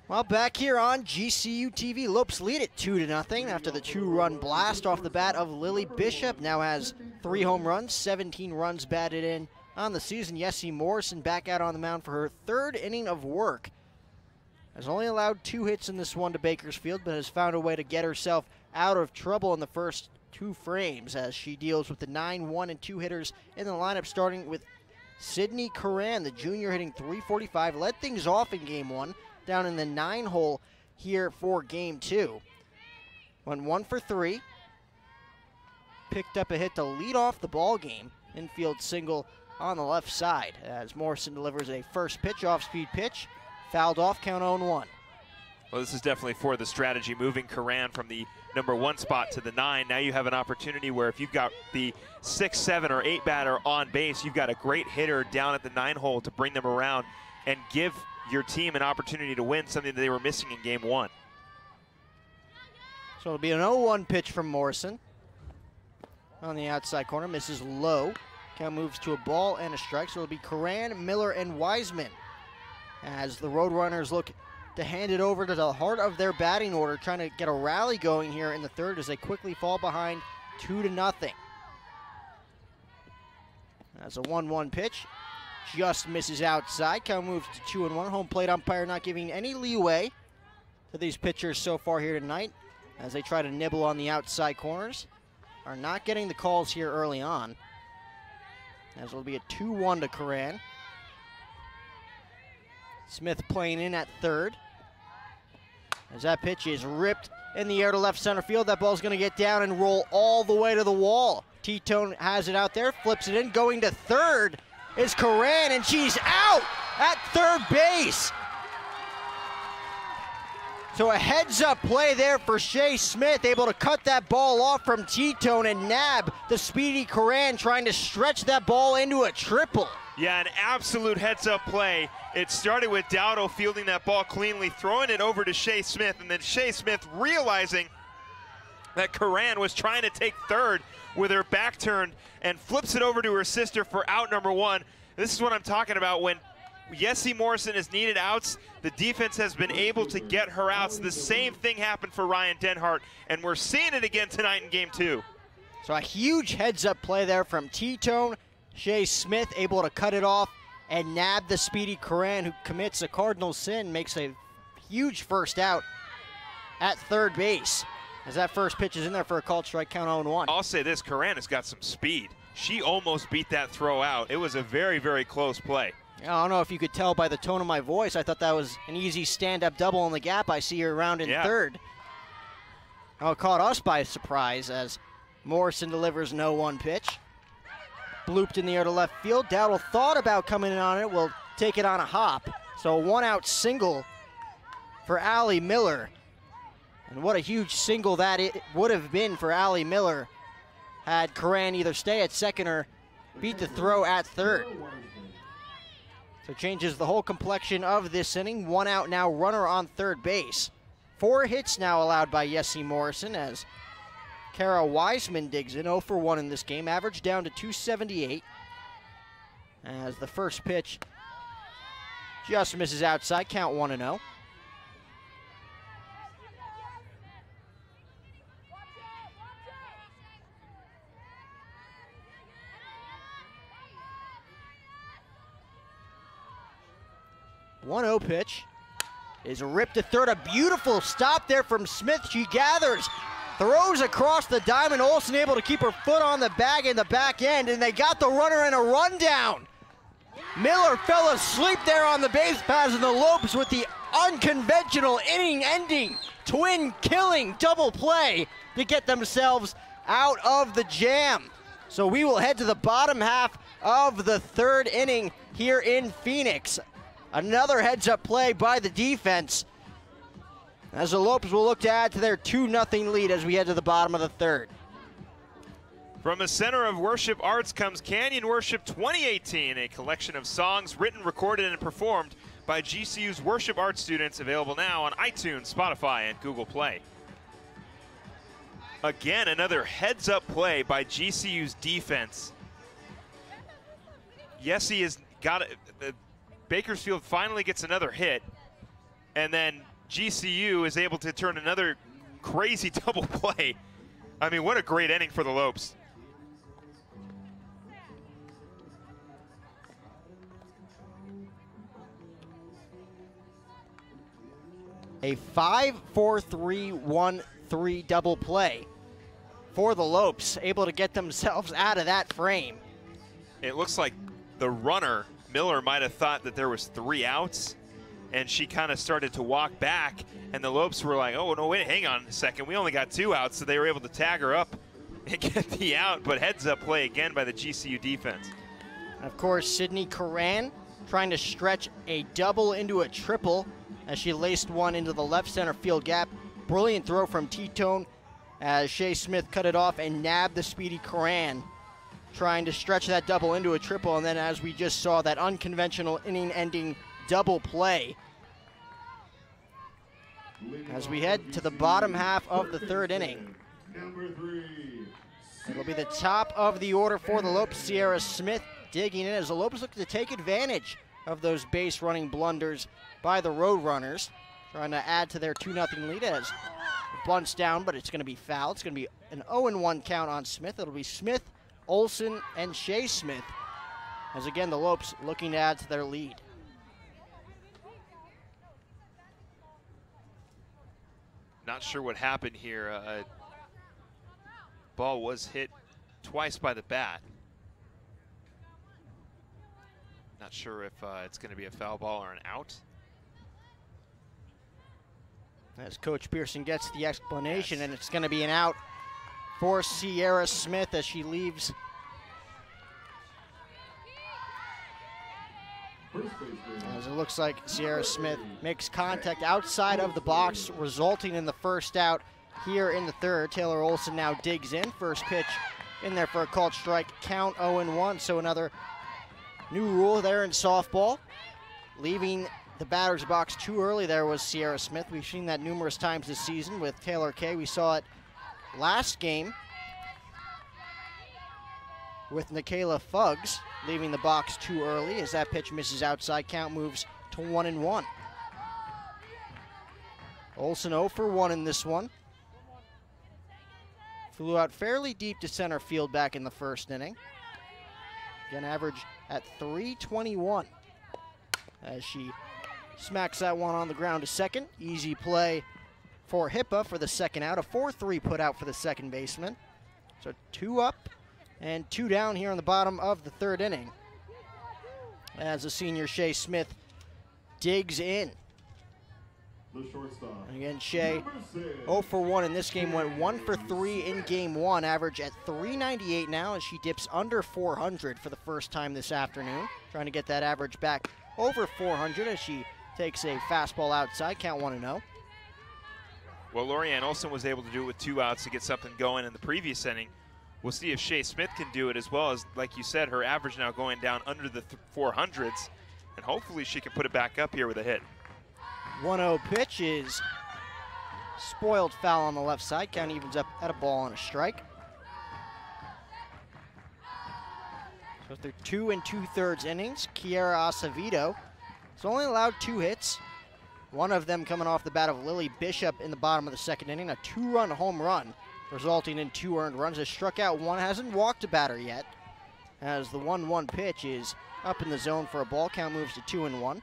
Well, back here on GCU TV, Lopes lead it 2-0 after the 2-run blast off the bat of Lily Bishop. Now has 3 home runs, 17 runs batted in on the season. Yessie Morrison back out on the mound for her 3rd inning of work. Has only allowed 2 hits in this one to Bakersfield, but has found a way to get herself out of trouble in the first 2 frames as she deals with the 9, 1, and 2 hitters in the lineup, starting with Sydney Coran, the junior, hitting .345. Led things off in Game 1, down in the 9 hole here for Game 2. Went 1 for 3. Picked up a hit to lead off the ball game. Infield single on the left side as Morrison delivers a first pitch, off-speed pitch. Fouled off, count 0-1. Well, this is definitely for the strategy, moving Coran from the number 1 spot to the 9. Now you have an opportunity where if you've got the 6, 7, or 8 batter on base, you've got a great hitter down at the 9 hole to bring them around and give your team an opportunity to win, something that they were missing in Game 1. So it'll be an 0-1 pitch from Morrison. On the outside corner, misses low. Count moves to a ball and a strike, so it'll be Coran, Miller, and Wiseman as the Roadrunners look to hand it over to the heart of their batting order, trying to get a rally going here in the 3rd as they quickly fall behind 2-0. That's a 1-1 pitch. Just misses outside. Count moves to 2-1. Home plate umpire not giving any leeway to these pitchers so far here tonight as they try to nibble on the outside corners. Are not getting the calls here early on, as it'll be a 2-1 to Coran. Smith playing in at 3rd. As that pitch is ripped in the air to left center field, that ball's going to get down and roll all the way to the wall. T-Tone has it out there, flips it in, going to 3rd is Coran, and she's out at 3rd base. So a heads-up play there for Shea Smith, able to cut that ball off from T-Tone and nab the speedy Coran, trying to stretch that ball into a triple. Yeah, an absolute heads-up play. It started with Dowdle fielding that ball cleanly, throwing it over to Shea Smith, and then Shea Smith realizing that Coran was trying to take 3rd with her back turned and flips it over to her sister for out number 1. This is what I'm talking about. When Yessie Morrison has needed outs, the defense has been able to get her outs. The same thing happened for Ryan Denhart, and we're seeing it again tonight in Game 2. So a huge heads-up play there from T-Tone. Shea Smith able to cut it off and nab the speedy Coran, who commits a cardinal sin, makes a huge first out at 3rd base. As that first pitch is in there for a called strike, count 0-1. I'll say this, Coran has got some speed. She almost beat that throw out. It was a very, very close play. I don't know if you could tell by the tone of my voice. I thought that was an easy stand-up double in the gap. I see her around in 3rd. Oh, it caught us by surprise as Morrison delivers an 0-1 pitch. Blooped in the air to left field. Dowdle thought about coming in on it. Will take it on a hop. So a 1-out single for Allie Miller. And what a huge single that it would have been for Allie Miller had Coran either stay at 2nd or beat the throw at 3rd. So changes the whole complexion of this inning. 1 out now, runner on 3rd base. 4 hits now allowed by Yessie Morrison as Kara Wiseman digs in. 0 for 1 in this game, average down to 278. As the first pitch just misses outside, count 1-0. Pitch is ripped to third. A beautiful stop there from Smith. She gathers, throws across the diamond. Olsen able to keep her foot on the bag in the back end, and they got the runner in a rundown. Miller fell asleep there on the base paths, and the Lopes with the unconventional inning-ending, twin-killing double play to get themselves out of the jam. So we will head to the bottom half of the 3rd inning here in Phoenix. Another heads-up play by the defense, as the Lopes will look to add to their 2-0 lead as we head to the bottom of the 3rd. From the Center of Worship Arts comes Canyon Worship 2018, a collection of songs written, recorded, and performed by GCU's Worship Arts students, available now on iTunes, Spotify, and Google Play. Again, another heads-up play by GCU's defense. Yessie has got it. Bakersfield finally gets another hit, and then GCU is able to turn another crazy double play. I mean, what a great inning for the Lopes. A 5-4-3-1-3 double play for the Lopes, able to get themselves out of that frame. It looks like the runner, Miller, might have thought that there was 3 outs, and she kind of started to walk back, and the Lopes were like, oh, no, wait, hang on a second. We only got 2 outs, so they were able to tag her up and get the out, but heads-up play again by the GCU defense. Of course, Sydney Coran trying to stretch a double into a triple as she laced one into the left center field gap. Brilliant throw from T-Tone as Shea Smith cut it off and nabbed the speedy Coran, trying to stretch that double into a triple, and then as we just saw, that unconventional inning-ending double play. As we head to the bottom half of the 3rd inning, it'll be the top of the order for the Lopes. Sierra Smith digging in as the Lopes look to take advantage of those base running blunders by the Roadrunners, trying to add to their 2-0 lead as bunts down, but it's going to be foul. It's going to be an 0-1 count on Smith. It'll be Smith, Olsen, and Shea Smith, as again the Lopes looking to add to their lead. Not sure what happened here. Ball was hit twice by the bat. Not sure if it's going to be a foul ball or an out. As Coach Pearson gets the explanation, and it's going to be an out for Sierra Smith as she leaves. As it looks like Sierra Smith makes contact outside of the box, resulting in the first out here in the 3rd. Taylor Olsen now digs in. First pitch in there for a called strike. Count 0-1, so another new rule there in softball. Leaving the batter's box too early there was Sierra Smith. We've seen that numerous times this season with Taylor Kay. We saw it last game with Nikayla Fuggs leaving the box too early as that pitch misses outside. Count moves to 1-1. Olsen 0 for 1 in this one. Flew out fairly deep to center field back in the 1st inning. Again, average at 321 as she smacks that one on the ground to second. Easy play for Hippa for the 2nd out. A 4-3 put out for the second baseman. So 2 up and 2 down here on the bottom of the 3rd inning as the senior Shea Smith digs in. The shortstop. Again, Shea 0 for 1 in this game, went 1 for 3 in game 1, average at 398 now as she dips under 400 for the first time this afternoon. Trying to get that average back over 400 as she takes a fastball outside, count 1-0. Well, Lorianne Olsen was able to do it with 2 outs to get something going in the previous inning. We'll see if Shea Smith can do it as well, as, like you said, her average now going down under the 400s, and hopefully she can put it back up here with a hit. 1-0 pitch is Spoiled foul on the left side. Count evens up at a ball and a strike. So through 2 2/3 innings, Kiera Acevedo has only allowed 2 hits. One of them coming off the bat of Lily Bishop in the bottom of the second inning, a 2-run home run, resulting in 2 earned runs. Has struck out 1, hasn't walked a batter yet, as the 1-1 pitch is up in the zone for a ball. Count moves to 2-1.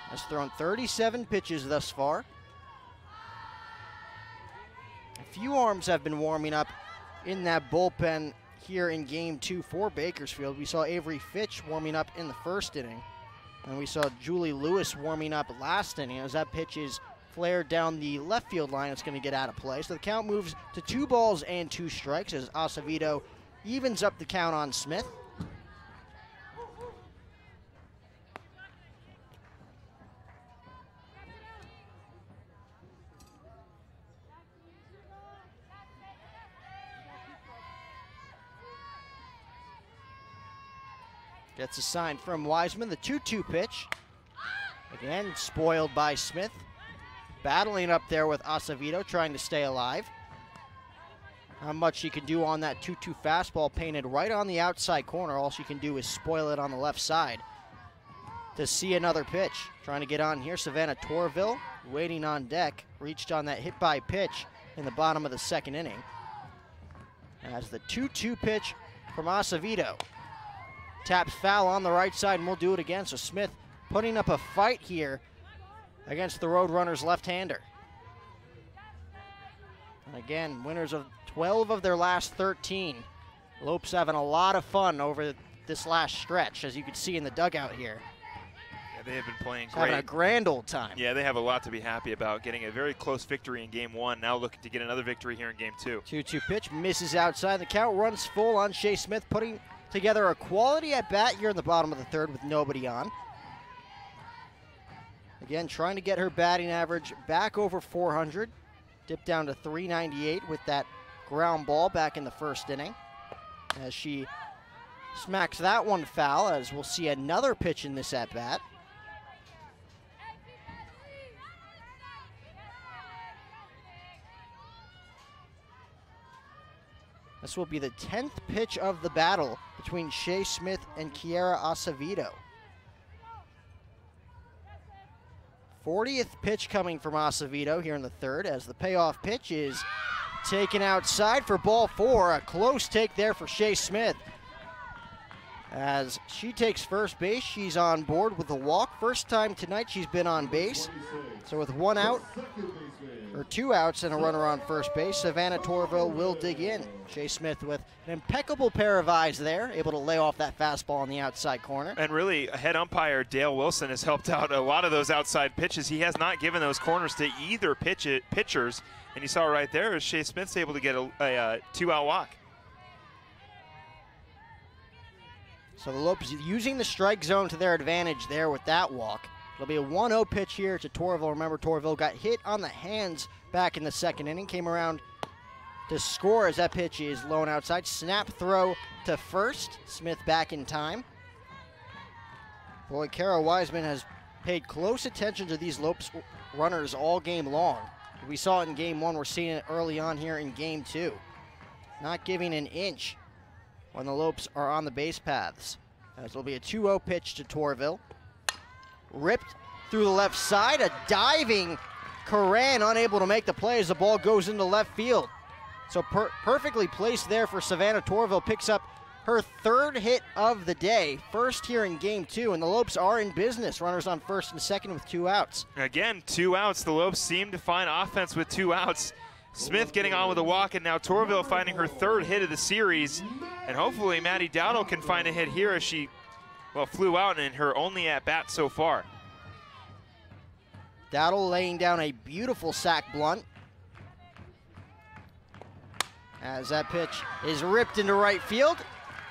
Has thrown 37 pitches thus far. A few arms have been warming up in that bullpen here in Game 2 for Bakersfield. We saw Avery Fitch warming up in the first inning, and we saw Julie Lewis warming up last inning. As that pitch is flared down the left field line, it's going to get out of play. So the count moves to 2 balls and 2 strikes as Acevedo evens up the count on Smith. Gets a sign from Wiseman, the 2-2 pitch. Again, spoiled by Smith. Battling up there with Acevedo, trying to stay alive. Not much she can do on that 2-2 fastball painted right on the outside corner. All she can do is spoil it on the left side. To see another pitch. Trying to get on here, Savannah Torville, waiting on deck. Reached on that hit by pitch in the bottom of the second inning. As the 2-2 pitch from Acevedo. Taps foul on the right side, and we'll do it again. So Smith putting up a fight here against the Roadrunners left-hander. And again, winners of 12 of their last 13. Lopes having a lot of fun over this last stretch, as you can see in the dugout here. Yeah, they have been playing great. Having a grand old time. Yeah, they have a lot to be happy about. Getting a very close victory in Game 1, now looking to get another victory here in Game 2. 2-2 pitch, misses outside. The count runs full on Shea Smith, putting together a quality at bat here in the bottom of the third with nobody on. Again, trying to get her batting average back over 400. Dipped down to 398 with that ground ball back in the first inning. As she smacks that one foul, as we'll see another pitch in this at bat. This will be the 10th pitch of the battle between Shea Smith and Kiera Acevedo. 40th pitch coming from Acevedo here in the third, as the payoff pitch is taken outside for ball 4. A close take there for Shea Smith. As she takes first base, she's on board with a walk. First time tonight she's been on base. So with 1 out, or 2 outs and a runner on first base, Savannah Torville will dig in. Shea Smith with an impeccable pair of eyes there, able to lay off that fastball on the outside corner. And really, head umpire Dale Wilson has helped out a lot of those outside pitches. He has not given those corners to either pitchers. And you saw right there, as Shea Smith's able to get a 2-out walk. So the Lopes using the strike zone to their advantage there with that walk. It'll be a 1-0 pitch here to Torville. Remember, Torville got hit on the hands back in the second inning. Came around to score as that pitch is low and outside. Snap throw to first. Smith back in time. Boy, Kara Wiseman has paid close attention to these Lopes runners all game long. We saw it in Game 1. We're seeing it early on here in Game 2. Not giving an inch when the Lopes are on the base paths. As it'll be a 2-0 pitch to Torville. Ripped through the left side, a diving Coran unable to make the play as the ball goes into left field. So perfectly placed there for Savannah Torville, picks up her 3rd hit of the day, first here in Game 2, and the Lopes are in business. Runners on first and second with 2 outs. Again, 2 outs. The Lopes seem to find offense with 2 outs. Smith getting on with a walk, and now Torville finding her 3rd hit of the series. And hopefully Maddie Dowdle can find a hit here as she, well, flew out in her only at-bat so far. Dowdle laying down a beautiful sac blunt. As that pitch is ripped into right field.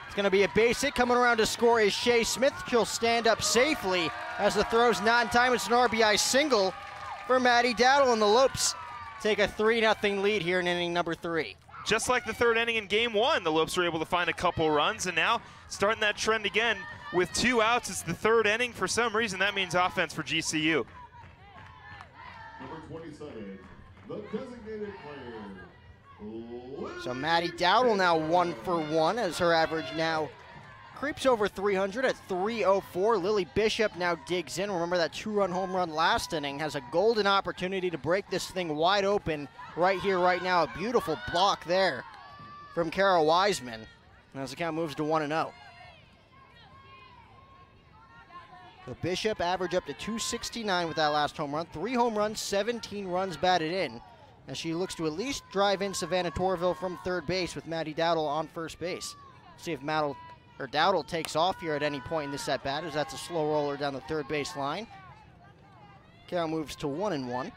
It's going to be a base hit. Coming around to score is Shea Smith. She'll stand up safely as the throw's not in time. It's an RBI single for Maddie Dowdle, and the Lopes take a 3-0 lead here in inning number 3. Just like the 3rd inning in Game 1, the Lopes were able to find a couple runs, and now starting that trend again with 2 outs. It's the 3rd inning. For some reason, that means offense for GCU. Number 27. the designated player. So Maddie Dowdle now 1 for 1 as her average now creeps over 300 at 304. Lily Bishop now digs in. Remember that 2-run home run last inning. Has a golden opportunity to break this thing wide open right here, right now. A beautiful block there from Kara Wiseman as the count moves to 1-0. So Bishop averaged up to 269 with that last home run. 3 home runs, 17 runs batted in, as she looks to at least drive in Savannah Torville from third base with Maddie Dowdle on first base. See if Dowdle takes off here at any point in this at-bat, as that's a slow roller down the third base line. Count moves to 1-1.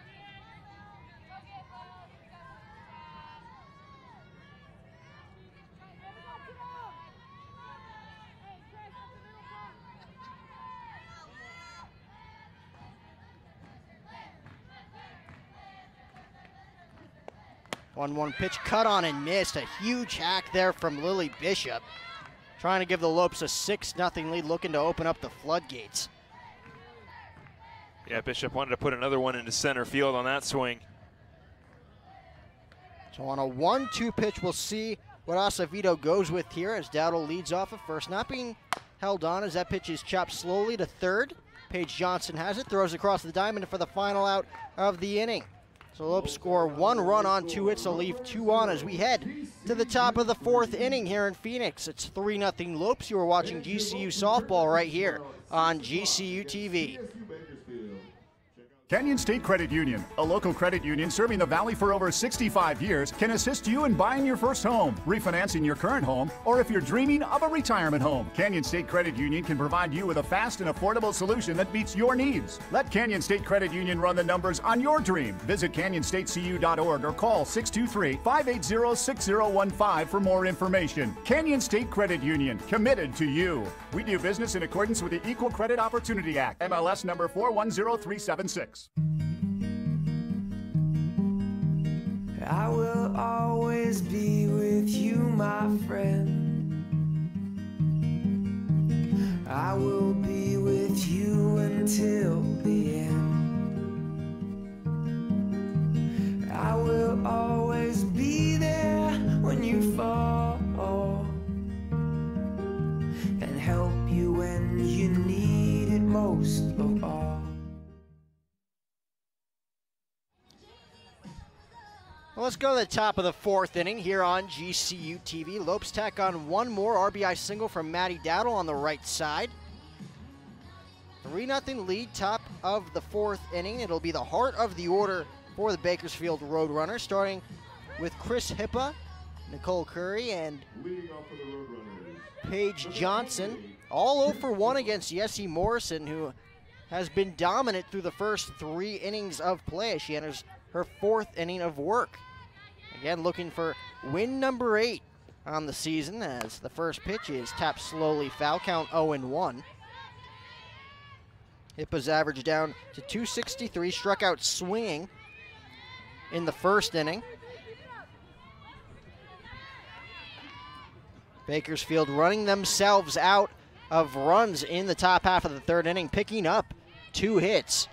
One pitch cut on and missed. A huge hack there from Lily Bishop. Trying to give the Lopes a 6-0 lead, looking to open up the floodgates. Yeah, Bishop wanted to put another one into center field on that swing. So on a 1-2 pitch, we'll see what Acevedo goes with here as Dowdle leads off at first. Not being held on as that pitch is chopped slowly to third. Paige Johnson has it, throws across the diamond for the final out of the inning. So Lopes score 1 run on 2 hits, they'll leave 2 on as we head to the top of the 4th inning here in Phoenix. It's 3-0 Lopes. You are watching GCU softball right here on GCU TV. Canyon State Credit Union, a local credit union serving the Valley for over 65 years, can assist you in buying your first home, refinancing your current home, or if you're dreaming of a retirement home. Canyon State Credit Union can provide you with a fast and affordable solution that meets your needs. Let Canyon State Credit Union run the numbers on your dream. Visit canyonstatecu.org or call 623-580-6015 for more information. Canyon State Credit Union, committed to you. We do business in accordance with the Equal Credit Opportunity Act, MLS number 410376. I will always be with you, my friend. I will be with you until the end. I will always be there when you fall and help you when you need it most of all. Well, let's go to the top of the 4th inning here on GCU TV. Lopes tack on 1 more RBI single from Maddie Dowdle on the right side. 3-0 lead, top of the 4th inning. It'll be the heart of the order for the Bakersfield Roadrunners, starting with Chris Hippa, Nicole Curry, and Paige Johnson. All 0 for 1 against Yessie Morrison, who has been dominant through the first 3 innings of play as she enters her 4th inning of work. Again, looking for win number 8 on the season as the first pitch is tapped slowly foul, count 0-1. Hippa's average down to 263, struck out swinging in the first inning. Bakersfield running themselves out of runs in the top half of the 3rd inning, picking up 2 hits.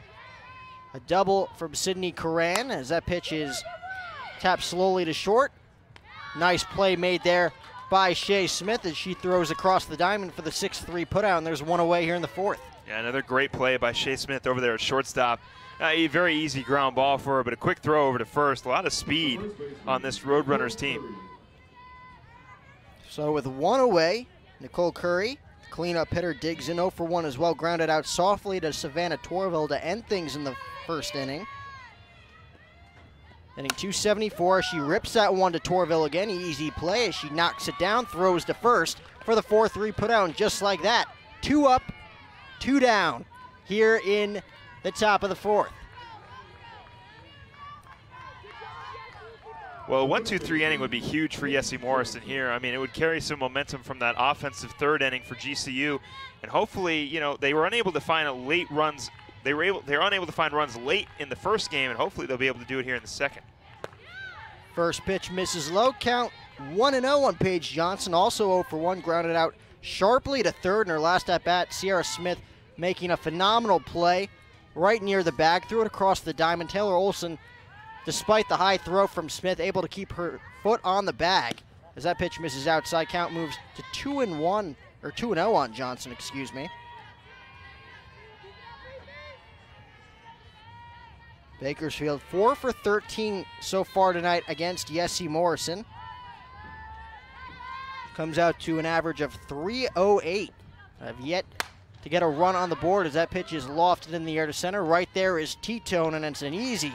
A double from Sydney Coran as that pitch is tapped slowly to short. Nice play made there by Shea Smith as she throws across the diamond for the 6-3 putout, and there's 1 away here in the 4th. Yeah, another great play by Shea Smith over there at shortstop. A very easy ground ball for her, but a quick throw over to first. A lot of speed on this Roadrunners team. So with 1 away, Nicole Curry, cleanup hitter, digs in 0 for 1 as well, grounded out softly to Savannah Torville to end things in the first inning. Inning 274, she rips that one to Torville again. Easy play as she knocks it down, throws to first for the 4-3 putout, and just like that, 2 up, 2 down here in the top of the 4th. Well, a 1-2-3 inning would be huge for Yessie Morrison here. I mean, it would carry some momentum from that offensive 3rd inning for GCU, and hopefully, you know, they were unable to find a late runs. They were unable to find runs late in the first game, and hopefully they'll be able to do it here in the 2nd. First pitch misses low, count 1-0 on Paige Johnson, also 0 for 1, grounded out sharply to third in her last at-bat. Sierra Smith making a phenomenal play right near the bag, threw it across the diamond. Taylor Olson despite the high throw from Smith, able to keep her foot on the bag. As that pitch misses outside, count moves to 2-1, or 2-0 on Johnson, excuse me. Bakersfield 4 for 13 so far tonight against Yessie Morrison. Comes out to an average of 308. Have yet to get a run on the board as that pitch is lofted in the air to center. Right there is T-Tone, and it's an easy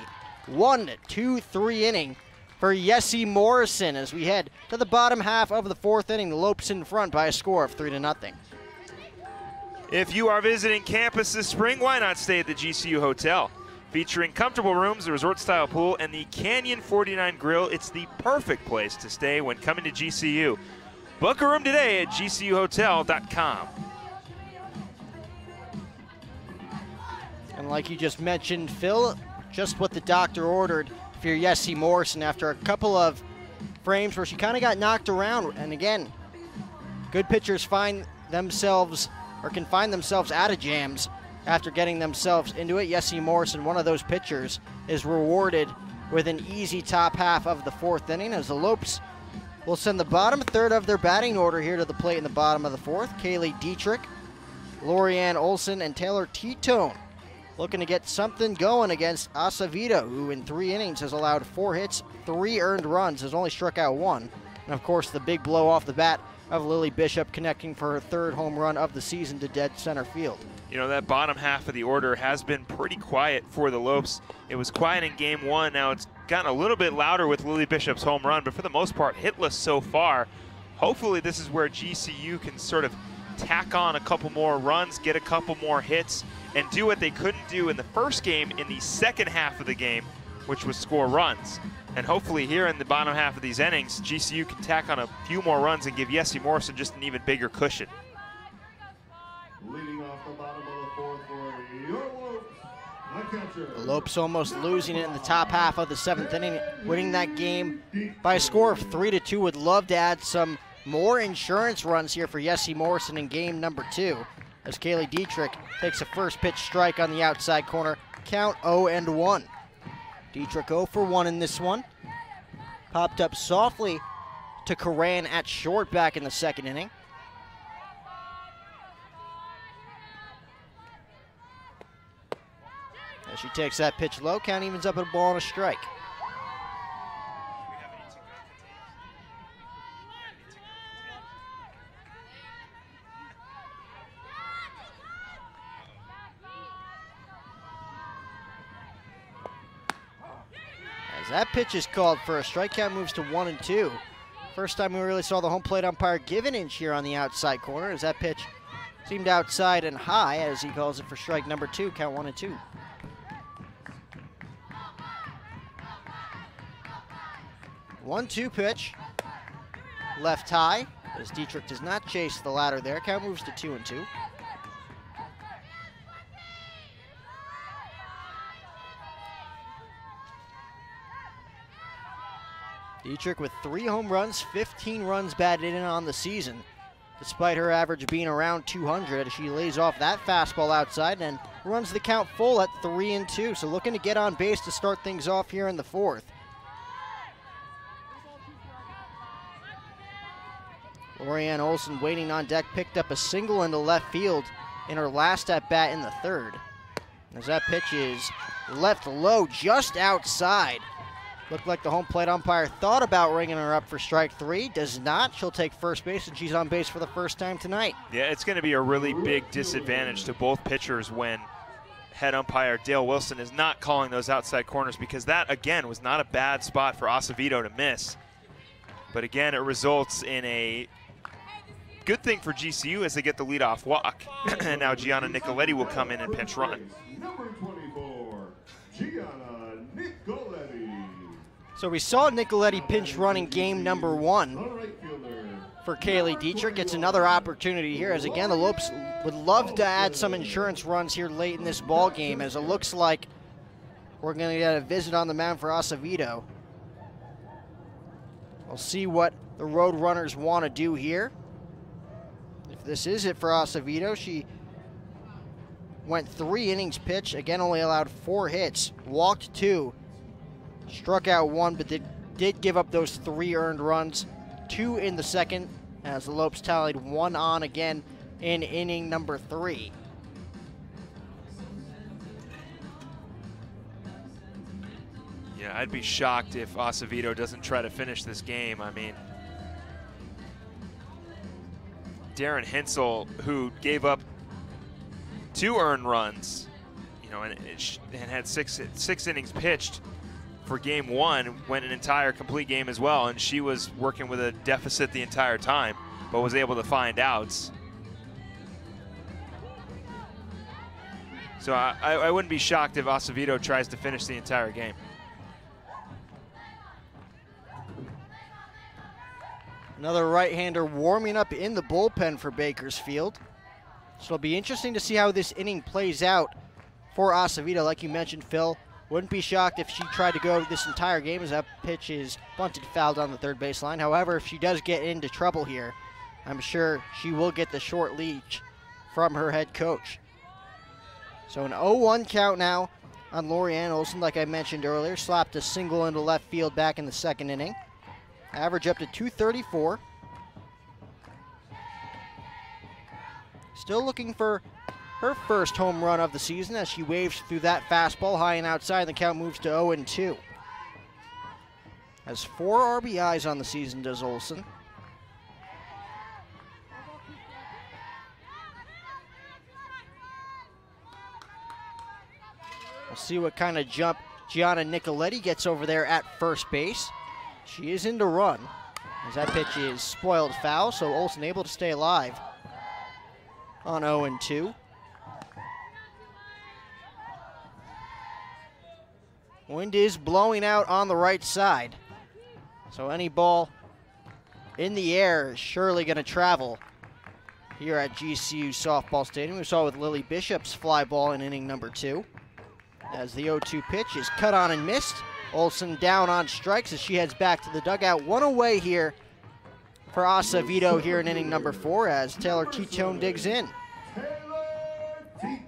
1-2-3 inning for Yessie Morrison as we head to the bottom half of the fourth inning. The Lopes in front by a score of 3-0. If you are visiting campus this spring, why not stay at the GCU Hotel? Featuring comfortable rooms, a resort-style pool, and the Canyon 49 Grill, it's the perfect place to stay when coming to GCU. Book a room today at gcuhotel.com. And like you just mentioned, Phil, just what the doctor ordered for Yessie Morrison after a couple of frames where she kind of got knocked around. And again, good pitchers find themselves or can find themselves out of jams after getting themselves into it. Yessie Morrison, one of those pitchers, is rewarded with an easy top half of the fourth inning as the Lopes will send the bottom third of their batting order here to the plate in the bottom of the fourth. Kaylee Dietrich, Lorianne Olson, and Taylor T-Tone looking to get something going against Acevedo, who in 3 innings has allowed 4 hits, 3 earned runs, has only struck out 1. And of course, the big blow off the bat of Lily Bishop connecting for her 3rd home run of the season to dead center field. You know, that bottom half of the order has been pretty quiet for the Lopes. It was quiet in game 1. Now it's gotten a little bit louder with Lily Bishop's home run, but for the most part, hitless so far. Hopefully this is where GCU can sort of tack on a couple more runs, get a couple more hits, and do what they couldn't do in the first game in the second half of the game, which was score runs. And hopefully here in the bottom half of these innings, GCU can tack on a few more runs and give Yessie Morrison just an even bigger cushion. Leading off the bottom of the fourth for your Lopes, the catcher. The Lopes almost losing it in the top half of the 7th inning, winning that game by a score of 3-2. Would love to add some more insurance runs here for Yessie Morrison in game number 2. As Kaylee Dietrich takes a first pitch strike on the outside corner, count 0-1. Dietrich 0 for 1 in this one. Popped up softly to Coran at short back in the 2nd inning. As she takes that pitch low, count evens up at a ball and a strike. As that pitch is called for a strike, count moves to 1-2. First time we really saw the home plate umpire give an inch here on the outside corner as that pitch seemed outside and high as he calls it for strike number 2, count 1-2. One-two pitch, left high, as Dietrich does not chase the ladder there. Count moves to 2-2. Dietrich with 3 home runs, 15 runs batted in on the season. Despite her average being around 200, she lays off that fastball outside and runs the count full at 3-2. So looking to get on base to start things off here in the 4th. Lorianne Olson waiting on deck, picked up a single into left field in her last at-bat in the 3rd. As that pitch is left low just outside. Looked like the home plate umpire thought about ringing her up for strike 3. Does not. She'll take first base, and she's on base for the first time tonight. Yeah, it's going to be a really big disadvantage to both pitchers when head umpire Dale Wilson is not calling those outside corners, because that, again, was not a bad spot for Acevedo to miss. But again, it results in a good thing for GCU as they get the leadoff walk. And now Gianna Nicoletti will come in and pinch run. Number 24, Gianna Nicoletti. So we saw Nicoletti pinch run in game number 1 The right fielder. for Kaylee Dietrich. It's another opportunity here as, again, the Lopes would love to add some insurance runs here late in this ball game, as it looks like we're going to get a visit on the mound for Acevedo. We'll see what the Roadrunners want to do here. If this is it for Acevedo, she went 3 innings pitched, again only allowed 4 hits, walked 2, Struck out 1, but did give up those 3 earned runs, 2 in the second, as the Lopes tallied 1 on again in inning number 3. Yeah, I'd be shocked if Acevedo doesn't try to finish this game. I mean, Darren Hinsel, who gave up 2 earned runs, you know, and had six innings pitched for game 1, went an entire complete game as well, and she was working with a deficit the entire time, but was able to find outs. So I wouldn't be shocked if Acevedo tries to finish the entire game. Another right-hander warming up in the bullpen for Bakersfield. So it'll be interesting to see how this inning plays out for Acevedo. Like you mentioned, Phil, wouldn't be shocked if she tried to go this entire game, as that pitch is bunted foul down the third baseline. However, if she does get into trouble here, I'm sure she will get the short leash from her head coach. So an 0-1 count now on Lorianne Olson, like I mentioned earlier. Slapped a single into left field back in the second inning. Average up to 234. Still looking for her first home run of the season as she waves through that fastball high and outside. The count moves to 0-2. Has 4 RBIs on the season, does Olson. We'll see what kind of jump Gianna Nicoletti gets over there at first base. She is in to run, as that pitch is spoiled foul, so Olson able to stay alive on 0-2. Wind is blowing out on the right side, so any ball in the air is surely going to travel here at GCU Softball Stadium. We saw with Lily Bishop's fly ball in inning number 2. As the 0-2 pitch is cut on and missed. Olson down on strikes as she heads back to the dugout. 1 away here for Acevedo here in inning number 4 as Taylor Titone digs in. And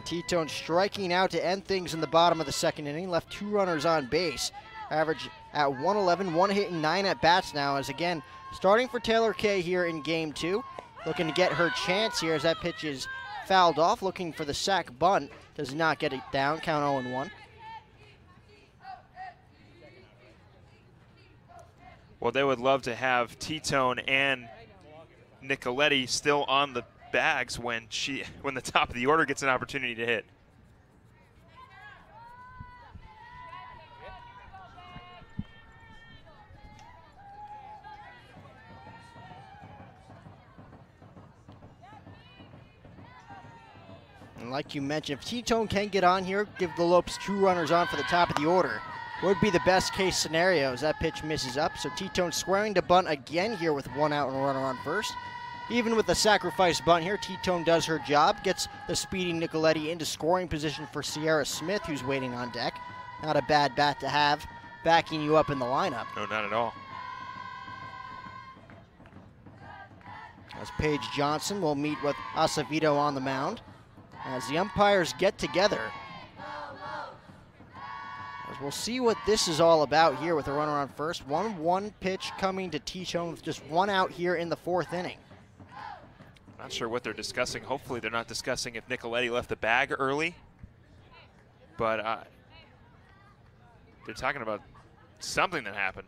Titone striking out to end things in the bottom of the second inning. Left 2 runners on base. Average at 111, 1 hit and 9 at bats now, as again starting for Taylor Kay here in game 2. Looking to get her chance here as that pitch is fouled off. Looking for the sac bunt. Does not get it down. Count 0-1. Well, they would love to have Titone and Nicoletti still on the bags when the top of the order gets an opportunity to hit. And like you mentioned, if Titone can get on here, give the Lopes 2 runners on for the top of the order, would be the best case scenario as that pitch misses up. So Titone squaring to bunt again here with 1 out and a runner on first. Even with the sacrifice bunt here, Titone does her job, gets the speedy Nicoletti into scoring position for Sierra Smith, who's waiting on deck. Not a bad bat to have, backing you up in the lineup. No, not at all. As Paige Johnson will meet with Acevedo on the mound as the umpires get together. As we'll see what this is all about here with a runner on first. 1-1 pitch coming to Titone with just 1 out here in the 4th inning. Not sure what they're discussing. Hopefully they're not discussing if Nicoletti left the bag early. But they're talking about something that happened.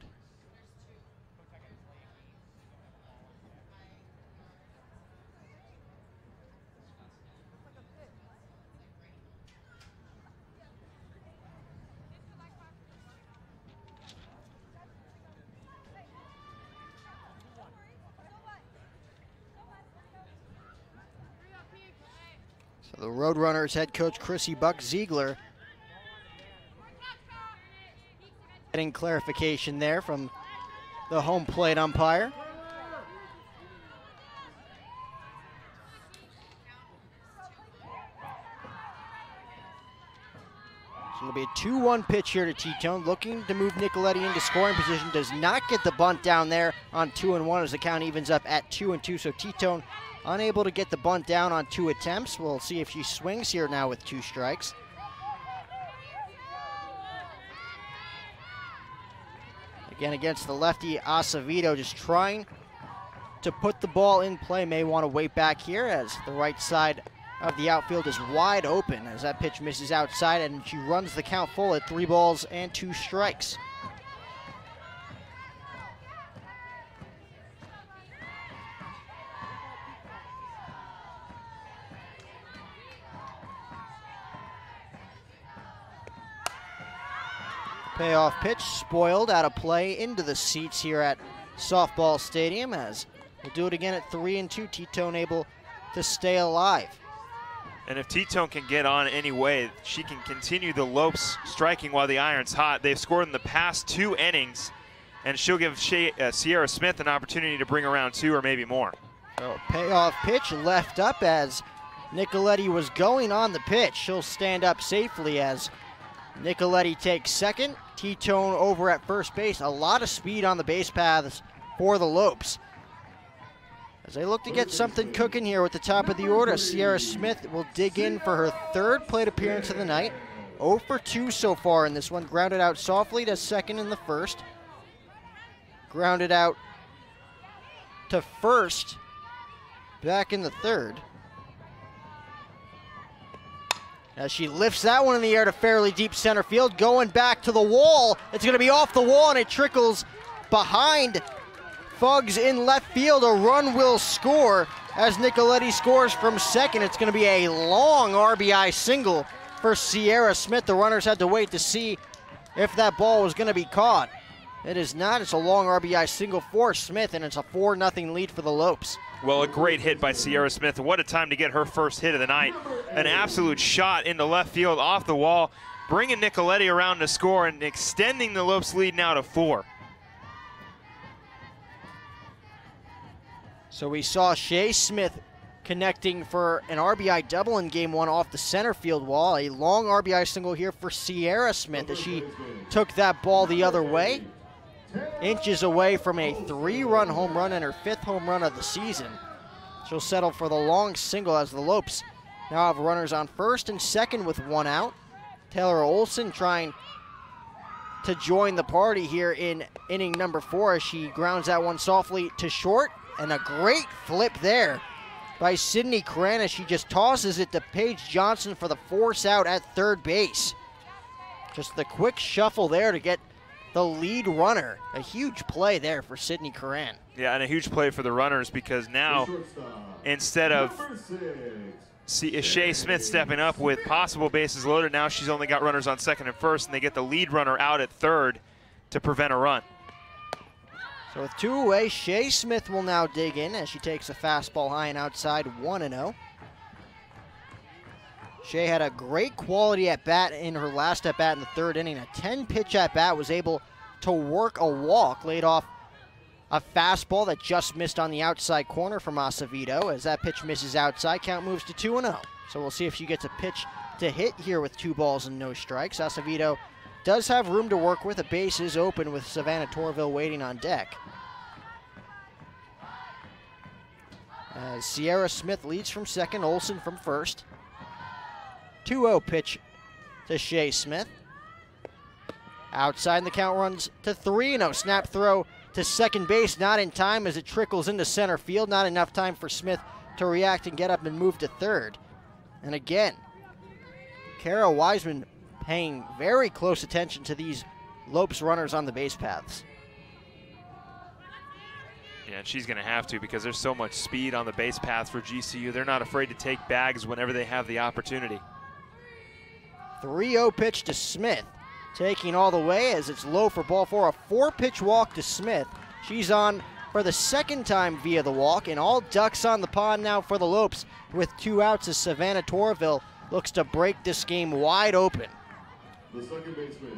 So the Roadrunners head coach Chrissy Buck Ziegler getting clarification there from the home plate umpire. So it'll be a 2-1 pitch here to Titone, looking to move Nicoletti into scoring position. Does not get the bunt down there on 2-1 as the count evens up at 2-2. So Titone unable to get the bunt down on 2 attempts. We'll see if she swings here now with 2 strikes. Again, against the lefty Acevedo, just trying to put the ball in play. May want to wait back here as the right side of the outfield is wide open as that pitch misses outside, and she runs the count full at 3 balls and 2 strikes. Payoff pitch spoiled out of play into the seats here at Softball Stadium, as we'll do it again at 3-2. T-Tone able to stay alive. And if T-Tone can get on anyway, she can continue the Lopes striking while the iron's hot. They've scored in the past 2 innings, and she'll give Sierra Smith an opportunity to bring around 2 or maybe more. So payoff pitch left up as Nicoletti was going on the pitch. She'll stand up safely as Nicoletti takes second. T-Tone over at first base. A lot of speed on the base paths for the Lopes, as they look to get something cooking here with the top of the order. Sierra Smith will dig in for her 3rd plate appearance of the night. 0 for 2 so far in this one. Grounded out softly to second in the first. Grounded out to first back in the third. As she lifts that one in the air to fairly deep center field, going back to the wall. It's going to be off the wall, and it trickles behind Fuggs in left field. A run will score as Nicoletti scores from second. It's going to be a long RBI single for Sierra Smith. The runners had to wait to see if that ball was going to be caught. It is not. It's a long RBI single for Smith, and it's a 4-0 lead for the Lopes. Well, a great hit by Sierra Smith. What a time to get her first hit of the night. An absolute shot into left field off the wall, bringing Nicoletti around to score and extending the Lopes lead now to 4. So we saw Shea Smith connecting for an RBI double in game 1 off the center field wall. A long RBI single here for Sierra Smith as she took that ball the other way. Inches away from a 3-run home run and her 5th home run of the season. She'll settle for the long single as the Lopes now have runners on first and second with 1 out. Taylor Olson trying to join the party here in inning number 4 as she grounds that one softly to short. And a great flip there by Sydney Coran as she just tosses it to Paige Johnson for the force out at third base. Just the quick shuffle there to get the lead runner. A huge play there for Sydney Coran. Yeah, and a huge play for the runners, because now instead of Shea Smith stepping up with possible bases loaded, now she's only got runners on second and first, and they get the lead runner out at third to prevent a run. So with 2 away, Shea Smith will now dig in as she takes a fastball high and outside, 1-0. Shea had a great quality at-bat in her last at-bat in the 3rd inning. A 10-pitch at-bat, was able to work a walk, laid off a fastball that just missed on the outside corner from Acevedo. As that pitch misses outside, count moves to 2-0. So we'll see if she gets a pitch to hit here with 2 balls and no strikes. Acevedo does have room to work with. A base is open with Savannah Torville waiting on deck. As Sierra Smith leads from second, Olson from first. 2-0 pitch to Shea Smith. Outside, and the count runs to 3-0. Snap throw to second base, not in time as it trickles into center field. Not enough time for Smith to react and get up and move to third. And again, Kara Wiseman paying very close attention to these Lopes runners on the base paths. Yeah, and she's going to have to, because there's so much speed on the base paths for GCU. They're not afraid to take bags whenever they have the opportunity. 3-0 pitch to Smith. Taking all the way as it's low for ball 4. A 4-pitch walk to Smith. She's on for the 2nd time via the walk, and all ducks on the pond now for the Lopes with 2 outs as Savannah Torville looks to break this game wide open.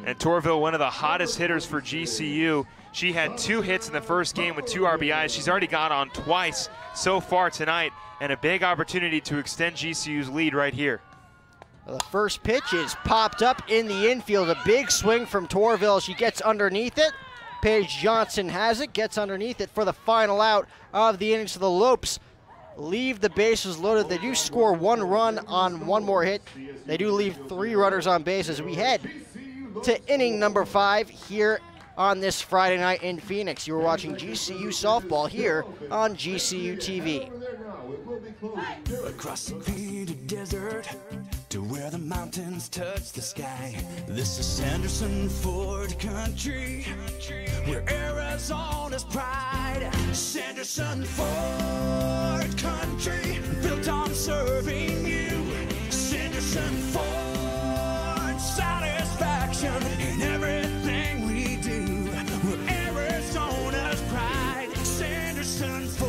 And Torville, one of the hottest hitters for GCU. She had 2 hits in the first game with 2 RBIs. She's already got on twice so far tonight, and a big opportunity to extend GCU's lead right here. Well, the first pitch is popped up in the infield. A big swing from Torville. She gets underneath it. Paige Johnson has it, gets underneath it for the final out of the innings. So the Lopes leave the bases loaded. They do score 1 run on 1 more hit. They do leave 3 runners on base as we head to inning number 5 here on this Friday night in Phoenix. You're watching GCU softball here on GCU TV. Across the great desert to where the mountains touch the sky. This is Sanderson Ford country, where Arizona's pride. Sanderson Ford country, built on serving you. Sanderson Ford, satisfaction in everything we do. We're Arizona's pride. Sanderson Ford.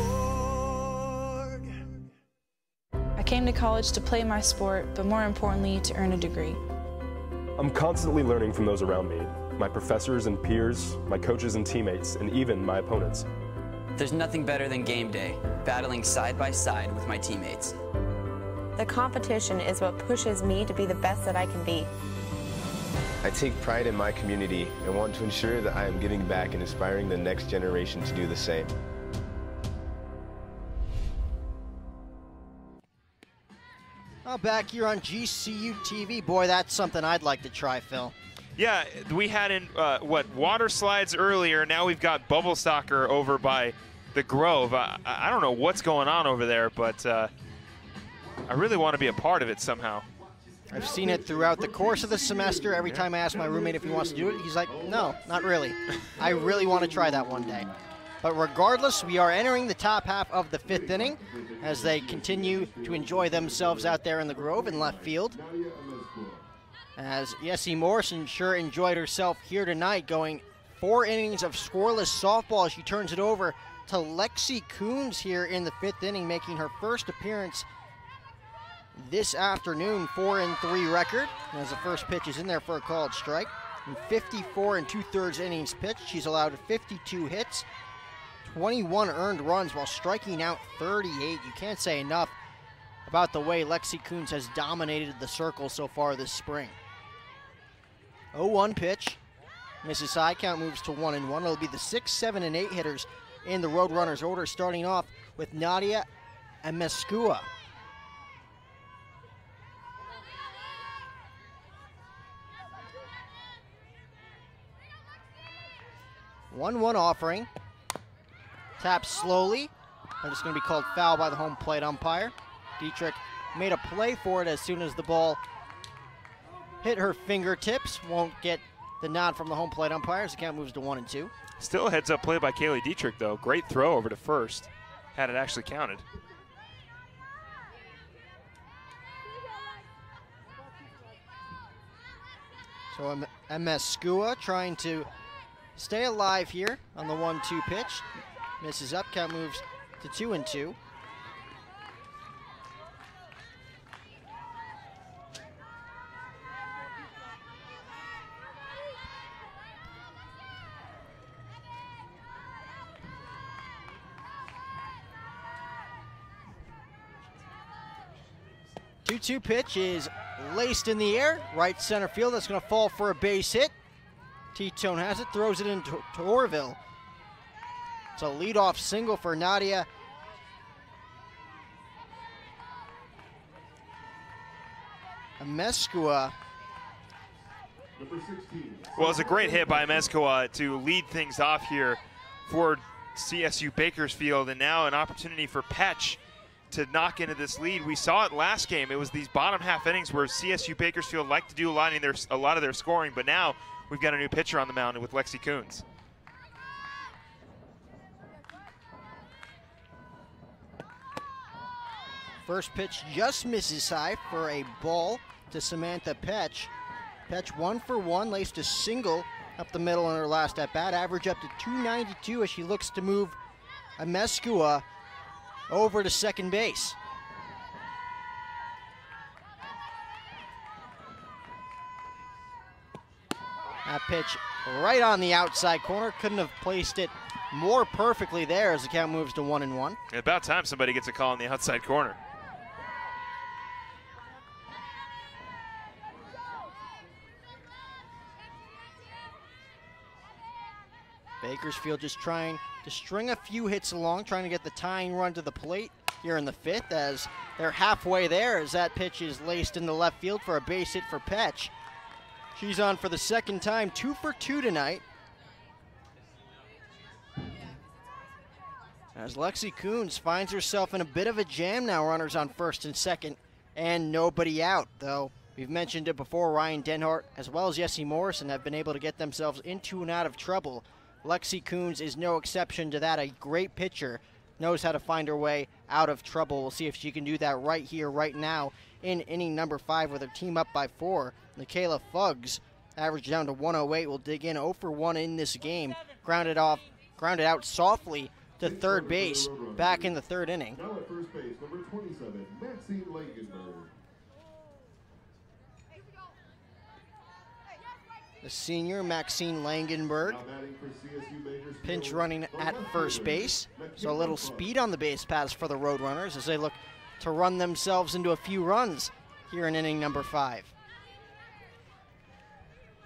I came to college to play my sport, but more importantly, to earn a degree. I'm constantly learning from those around me, my professors and peers, my coaches and teammates, and even my opponents. There's nothing better than game day, battling side by side with my teammates. The competition is what pushes me to be the best that I can be. I take pride in my community and want to ensure that I am giving back and inspiring the next generation to do the same. Well, back here on GCU TV, boy, that's something I'd like to try, Phil. Yeah, we had in, water slides earlier. Now we've got bubble soccer over by the Grove. I don't know what's going on over there, but I really want to be a part of it somehow. I've seen it throughout the course of the semester. Every time I ask my roommate if he wants to do it, he's like, no, not really. I really want to try that one day. But regardless, we are entering the top half of the 5th inning as they continue to enjoy themselves out there in the Grove in left field. As Yessie Morrison sure enjoyed herself here tonight, going 4 innings of scoreless softball. She turns it over to Lexi Coons here in the 5th inning, making her first appearance this afternoon. 4-3 record. As the first pitch is in there for a called strike. In 54 2/3 innings pitched, she's allowed 52 hits, 21 earned runs while striking out 38. You can't say enough about the way Lexi Coons has dominated the circle so far this spring. 0-1 pitch. Misses high, count moves to 1-1. It'll be the 6, 7, and 8 hitters in the Roadrunners order, starting off with Nadia Ameskua. One offering. Taps slowly. And it's going to be called foul by the home plate umpire. Dietrich made a play for it as soon as the ball hit her fingertips. Won't get the nod from the home plate umpire as the count moves to 1-2. Still a heads-up play by Kaylee Dietrich, though. Great throw over to first. Had it actually counted. So Ameskua trying to stay alive here on the 1-2 pitch. Misses up, count moves to 2-2. Two pitch is laced in the air, right center field. That's going to fall for a base hit. T-Tone has it, throws it into Orville. It's a leadoff single for Nadia Ameskua. Well, it's a great hit by Ameskua to lead things off here for CSU Bakersfield, and now an opportunity for Petch to knock into this lead. We saw it last game. It was these bottom half innings where CSU Bakersfield liked to do a lot of their scoring, but now we've got a new pitcher on the mound with Lexi Coons. First pitch just misses high for a ball to Samantha Petch. Petch 1 for 1, laced a single up the middle in her last at bat. Average up to 292 as she looks to move Ameskua over to second base. That pitch right on the outside corner. Couldn't have placed it more perfectly there as the count moves to 1-1. About time somebody gets a call on the outside corner. Bakersfield just trying to string a few hits along, trying to get the tying run to the plate here in the 5th as they're halfway there as that pitch is laced into left field for a base hit for Petch. She's on for the second time, 2 for 2 tonight. As Lexi Coons finds herself in a bit of a jam now, runners on first and second, and nobody out, though. We've mentioned it before, Ryan Denhart as well as Jessie Morrison have been able to get themselves into and out of trouble. Lexi Coons is no exception to that. A great pitcher, knows how to find her way out of trouble. We'll see if she can do that right here, right now, in inning number 5 with her team up by 4. Nikayla Fuggs, average down to 108, will dig in 0 for 1 in this game. Grounded out softly to third base, back in the third inning. Now at first base, number 27, Maxine Langenberg. The senior, Maxine Langenberg, pinch running at first base. So a little speed on the base paths for the Roadrunners as they look to run themselves into a few runs here in inning number 5.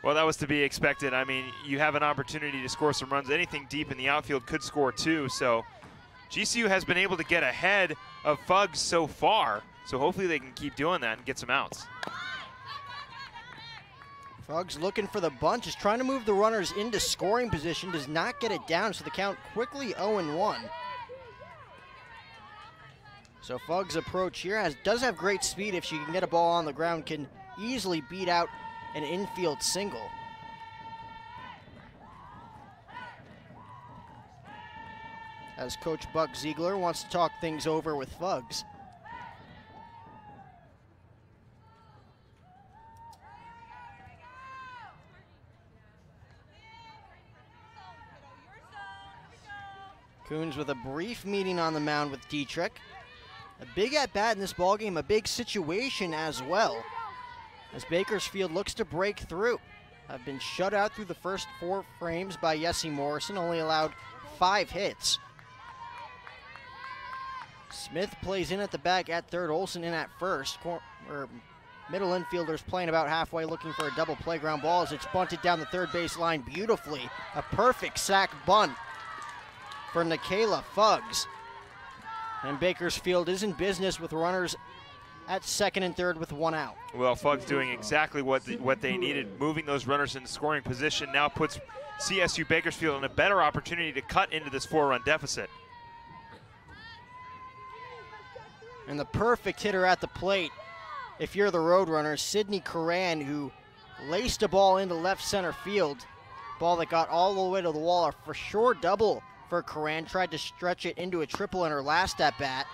Well, that was to be expected. I mean, you have an opportunity to score some runs. Anything deep in the outfield could score too. So GCU has been able to get ahead of Fuggs so far. So hopefully they can keep doing that and get some outs. Fuggs looking for the bunt, is trying to move the runners into scoring position, does not get it down, so the count quickly 0-1. So Fuggs' approach here does have great speed. If she can get a ball on the ground, can easily beat out an infield single. As Coach Buck Ziegler wants to talk things over with Fuggs. Coons with a brief meeting on the mound with Dietrich. A big at-bat in this ballgame, a big situation as well, as Bakersfield looks to break through. Have been shut out through the first 4 frames by Jessie Morrison, only allowed 5 hits. Smith plays in at the back at third, Olsen in at first. Middle infielders playing about halfway, looking for a double play ground ball as it's bunted down the third base line beautifully. A perfect sac bunt for Nikayla Fuggs. And Bakersfield is in business with runners at second and third with 1 out. Well, Fuggs doing exactly what they needed, moving those runners into scoring position, now puts CSU Bakersfield in a better opportunity to cut into this 4-run deficit. And the perfect hitter at the plate, if you're the Roadrunners, Sydney Coran, who laced a ball into left center field. Ball that got all the way to the wall, a for sure double for Coran. Tried to stretch it into a triple in her last at-bat.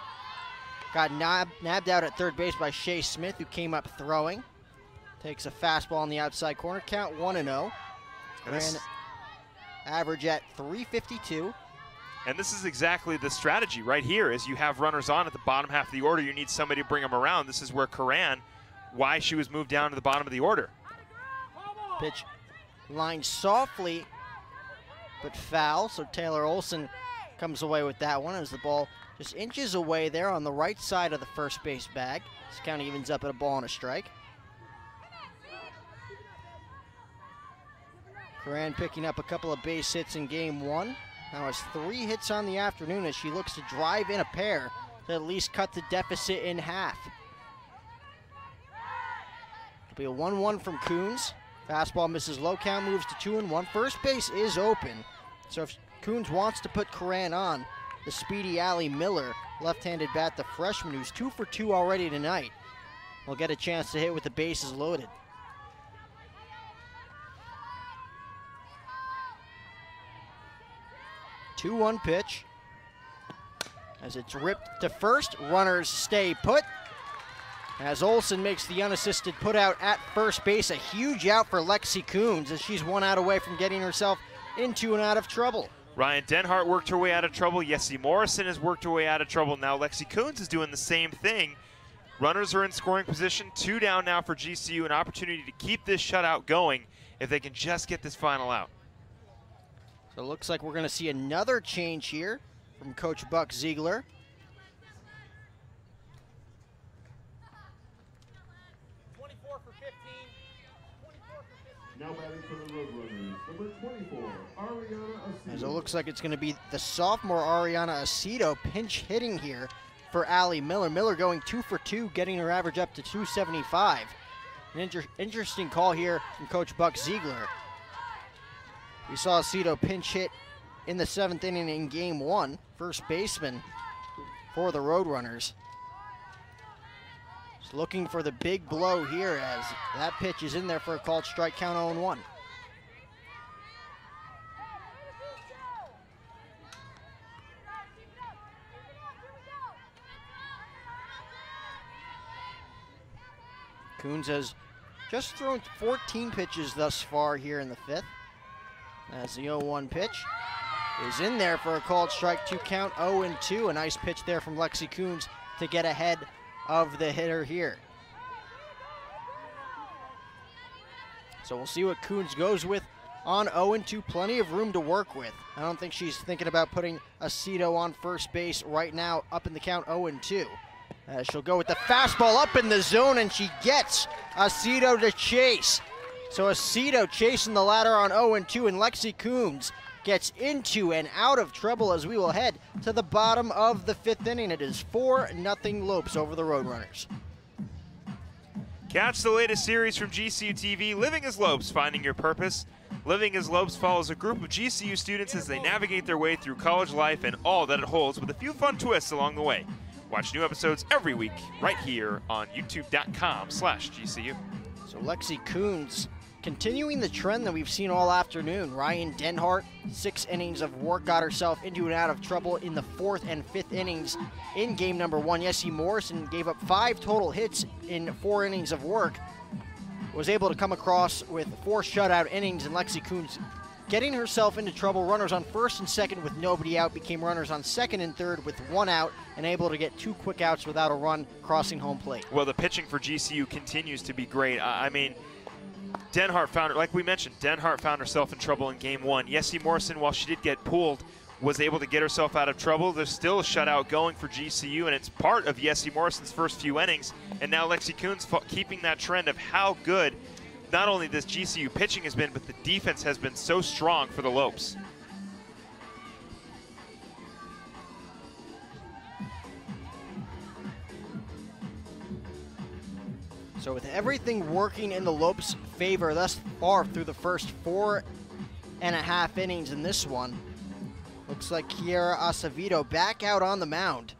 Got nabbed out at third base by Shea Smith, who came up throwing. Takes a fastball on the outside corner, count 1-0. Coran average at 352. And this is exactly the strategy right here, is you have runners on at the bottom half of the order. You need somebody to bring them around. This is where Coran, why she was moved down to the bottom of the order. Pitch lined softly, but foul. So Taylor Olsen comes away with that one as the ball just inches away there on the right side of the first base bag. This count evens up at a ball and a strike. Coran picking up a couple of base hits in game 1. Now has 3 hits on the afternoon as she looks to drive in a pair to at least cut the deficit in half. It'll be a 1-1 from Coons. Fastball misses low, count moves to 2-1. First base is open. So if Coons wants to put Coran on, the speedy Allie Miller, left-handed bat, the freshman who's 2 for 2 already tonight, will get a chance to hit with the bases loaded. Two-1 pitch. As it's ripped to first, runners stay put. As Olsen makes the unassisted put out at first base, a huge out for Lexi Coons as she's 1 out away from getting herself into and out of trouble. Ryan Denhart worked her way out of trouble. Jessie Morrison has worked her way out of trouble. Now Lexi Coons is doing the same thing. Runners are in scoring position. 2 down now for GCU, an opportunity to keep this shutout going if they can just get this final out. So it looks like we're going to see another change here from Coach Buck Ziegler. Now batting for the Roadrunners, number 24, Ariana Aceto. As it looks like it's going to be the sophomore Ariana Aceto pinch hitting here for Allie Miller. Miller going 2 for 2, getting her average up to 275. An interesting call here from Coach Buck Ziegler. We saw Aceto pinch hit in the 7th inning in game 1 first baseman for the Roadrunners. Just looking for the big blow here as that pitch is in there for a called strike, count 0-1. Coons has just thrown 14 pitches thus far here in the fifth. As the 0-1 pitch is in there for a called strike, to count 0-2. A nice pitch there from Lexi Coons to get ahead of the hitter here. So we'll see what Coons goes with on 0-2. Plenty of room to work with. I don't think she's thinking about putting Aceto on first base right now, up in the count 0-2. She'll go with the fastball up in the zone, and she gets Aceto to chase. So Aceto chasing the ladder on 0-2, and Lexi Coons gets into and out of trouble as we will head to the bottom of the fifth inning. It is 4-0 Lopes over the Roadrunners. Catch the latest series from GCU TV, Living as Lopes, Finding Your Purpose. Living as Lopes follows a group of GCU students as they navigate their way through college life and all that it holds, with a few fun twists along the way. Watch new episodes every week right here on youtube.com/GCU. So Lexi Coons continuing the trend that we've seen all afternoon. Ryan Denhart, 6 innings of work, got herself into and out of trouble in the 4th and 5th innings in game number 1. Yessie Morrison gave up 5 total hits in 4 innings of work. Was able to come across with 4 shutout innings, and Lexi Coons getting herself into trouble. Runners on first and second with nobody out became runners on second and third with 1 out, and able to get 2 quick outs without a run crossing home plate. Well, the pitching for GCU continues to be great. I mean, Denhart found, like we mentioned, Denhart found herself in trouble in game 1. Yessie Morrison, while she did get pulled, was able to get herself out of trouble. There's still a shutout going for GCU, and it's part of Yessie Morrison's first few innings. And now Lexi Coons keeping that trend of how good not only this GCU pitching has been, but the defense has been so strong for the Lopes. So with everything working in the Lopes' favor thus far through the first 4.5 innings in this one, looks like Kiera Acevedo back out on the mound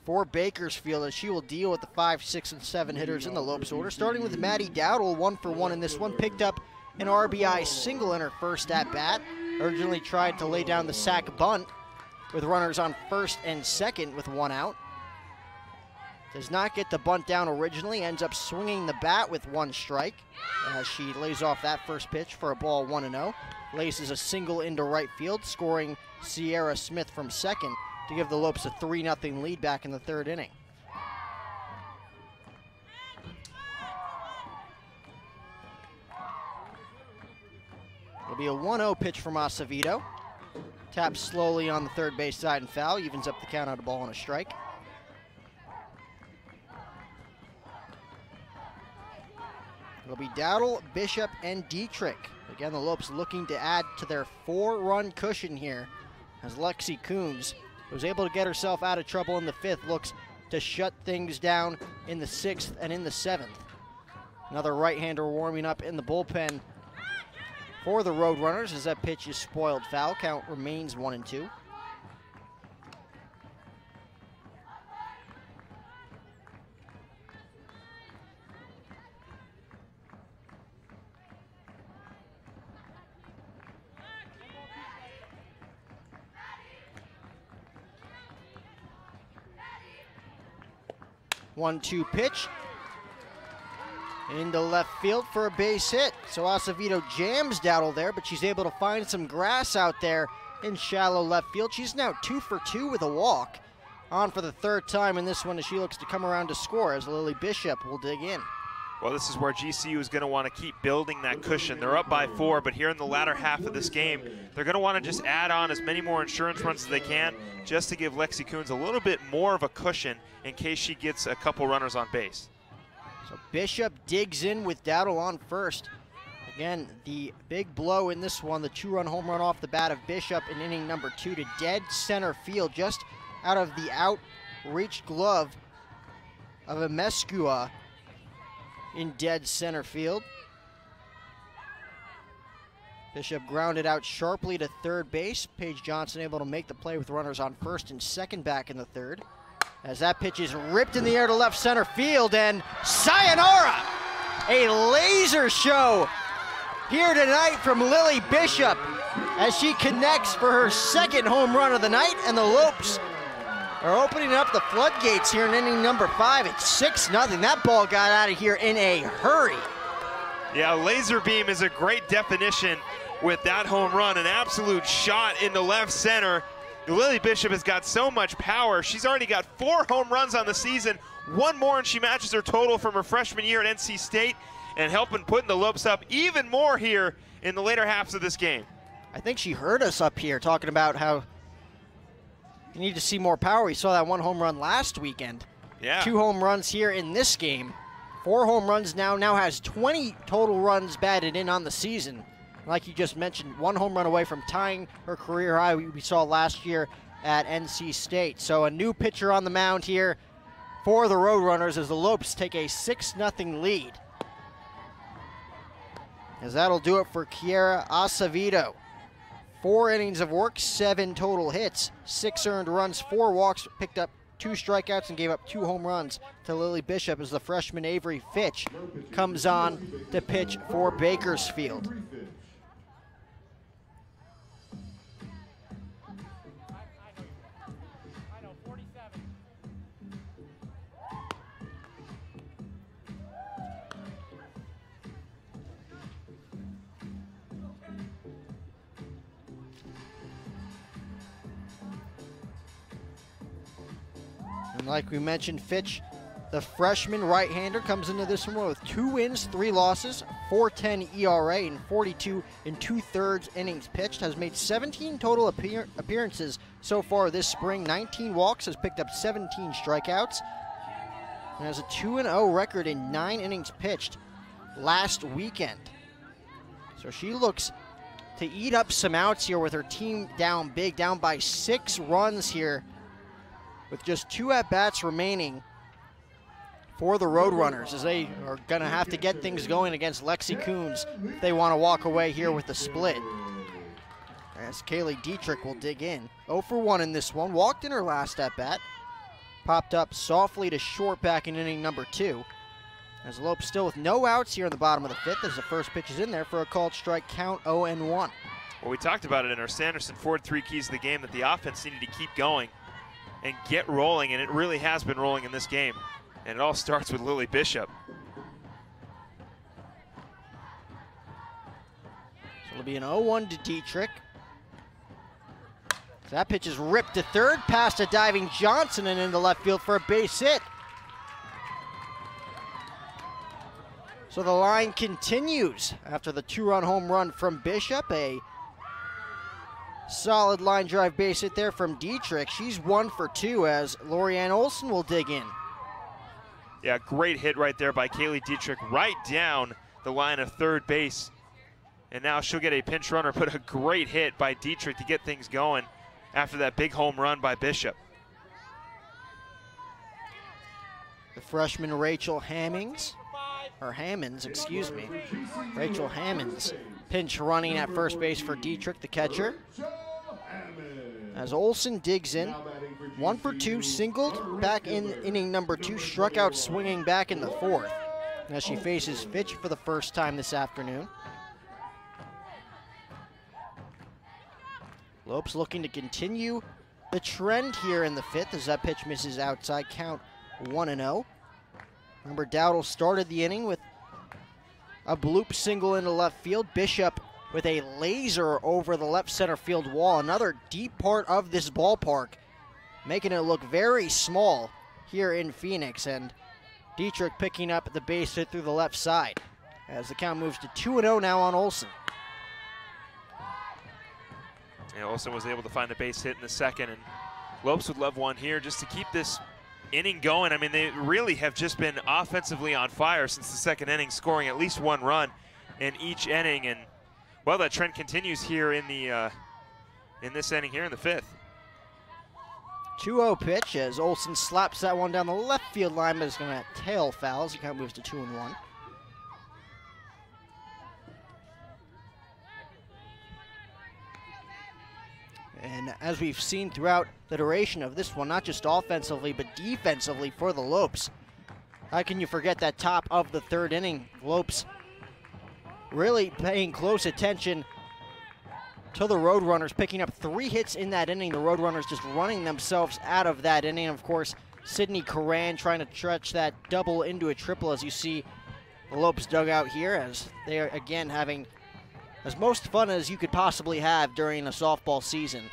for Bakersfield, as she will deal with the 5, 6, and 7 hitters in the Lopes order. Starting with Maddie Dowdle, 1 for 1 in this one. Picked up an RBI single in her first at-bat. Originally tried to lay down the sac bunt with runners on first and second with 1 out. Does not get the bunt down originally, ends up swinging the bat with 1 strike as she lays off that first pitch for a ball 1-0. Laces a single into right field, scoring Sierra Smith from second to give the Lopes a 3-0 lead back in the 3rd inning. It'll be a 1-0 pitch from Acevedo. Taps slowly on the third base side and foul, evens up the count on a ball and a strike. It'll be Dowdle, Bishop, and Dietrich. Again, the Lopes looking to add to their 4-run cushion here, as Lexi Coons was able to get herself out of trouble in the 5th, looks to shut things down in the 6th and in the 7th. Another right-hander warming up in the bullpen for the Roadrunners as that pitch is spoiled foul. Count remains 1-2. One-two pitch into left field for a base hit. So Acevedo jams Dowdle there, but she's able to find some grass out there in shallow left field. She's now 2 for 2 with a walk. On for the 3rd time in this one as she looks to come around to score, as Lily Bishop will dig in. Well, this is where GCU is going to want to keep building that cushion. They're up by 4, but here in the latter half of this game, they're going to want to just add on as many more insurance runs as they can, just to give Lexi Coons a little bit more of a cushion in case she gets a couple runners on base. So Bishop digs in with Dowdle on first. Again, the big blow in this one, the 2-run home run off the bat of Bishop in inning number 2 to dead center field, just out of the outreached glove of in dead center field. Bishop grounded out sharply to third base. Paige Johnson able to make the play with runners on first and second back in the third. As that pitch is ripped in the air to left center field, and sayonara! A laser show here tonight from Lily Bishop as she connects for her second home run of the night, and the Lopes are opening up the floodgates here in inning number 5. It's 6-0. That ball got out of here in a hurry. Yeah, laser beam is a great definition with that home run, an absolute shot into left center. Lily Bishop has got so much power. She's already got 4 home runs on the season, 1 more, and she matches her total from her freshman year at NC State, and helping putting the Lopes up even more here in the later halves of this game. I think she heard us up here talking about how you need to see more power. We saw that 1 home run last weekend. Yeah. 2 home runs here in this game. 4 home runs now has 20 total runs batted in on the season. Like you just mentioned, 1 home run away from tying her career high we saw last year at NC State. So a new pitcher on the mound here for the Roadrunners as the Lopes take a 6-0 lead. As that'll do it for Kiera Acevedo. 4 innings of work, 7 total hits, 6 earned runs, 4 walks, picked up 2 strikeouts and gave up 2 home runs to Lily Bishop as the freshman Avery Fitch comes on to pitch for Bakersfield. And like we mentioned, Fitch, the freshman right-hander, comes into this one with 2 wins, 3 losses, 4.10 ERA, and 42 2/3 innings pitched. Has made 17 total appearances so far this spring, 19 walks, has picked up 17 strikeouts, and has a 2-0 record in 9 innings pitched last weekend. So she looks to eat up some outs here with her team down big, down by 6 runs here, with just 2 at-bats remaining for the Roadrunners, as they are going to have to get things going against Lexi Coons if they want to walk away here with the split. As Kaylee Dietrich will dig in. 0 for 1 in this one. Walked in her last at-bat. Popped up softly to short back in inning number 2. As Lopes still with no outs here in the bottom of the 5th as the first pitch is in there for a called strike count, 0-1. Well, we talked about it in our Sanderson Ford 3 keys of the game that the offense needed to keep going and get rolling, and it really has been rolling in this game. And it all starts with Lily Bishop. So it'll be an 0-1 to Dietrich. So that pitch is ripped to third, past a diving Johnson and into left field for a base hit. So the line continues after the 2-run home run from Bishop. A solid line drive base hit there from Dietrich. She's 1 for 2 as Lorianne Olson will dig in. Yeah, great hit right there by Kaylee Dietrich right down the line of third base. And now she'll get a pinch runner, but a great hit by Dietrich to get things going after that big home run by Bishop. The freshman Rachel Hammonds, excuse me. Rachel Hammonds pinch running at first base for Dietrich, the catcher. As Olson digs in, 1 for 2, singled back in inning number 2, struck out swinging back in the 4th as she faces Fitch for the first time this afternoon. Lopes looking to continue the trend here in the 5th as that pitch misses outside, count 1-0. Remember, Dowdle started the inning with a bloop single into left field. Bishop with a laser over the left center field wall. Another deep part of this ballpark, making it look very small here in Phoenix. And Dietrich picking up the base hit through the left side as the count moves to 2-0 now on Olson. Yeah, Olson was able to find the base hit in the second, and Lopes would love one here just to keep this inning going. I mean, they really have just been offensively on fire since the second inning, scoring at least 1 run in each inning. And well, that trend continues here in the in this inning here in the 5th. 2-0 pitch as Olson slaps that one down the left field line, but it's going to tail foul as the count moves to 2-1. And as we've seen throughout the duration of this one, not just offensively, but defensively for the Lopes. How can you forget that top of the third inning? Lopes really paying close attention to the Roadrunners, picking up 3 hits in that inning. The Roadrunners just running themselves out of that inning. Of course, Sidney Coran trying to stretch that double into a triple, as you see the Lopes dugout here, as they are again having as most fun as you could possibly have during a softball season,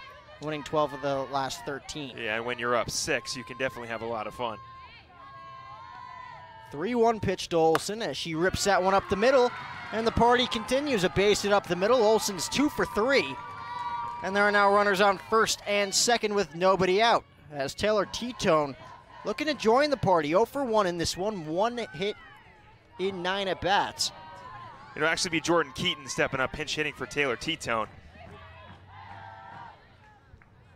winning 12 of the last 13. Yeah, and when you're up 6, you can definitely have a lot of fun. 3-1 pitch to Olsen as she rips that one up the middle, and the party continues. A base hit up the middle. Olsen's 2 for 3, and there are now runners on first and second with nobody out, as Taylor T-Tone looking to join the party. 0 for 1 in this one, 1 hit in 9 at-bats. It'll actually be Jordan Keaton stepping up, pinch hitting for Taylor T-Tone.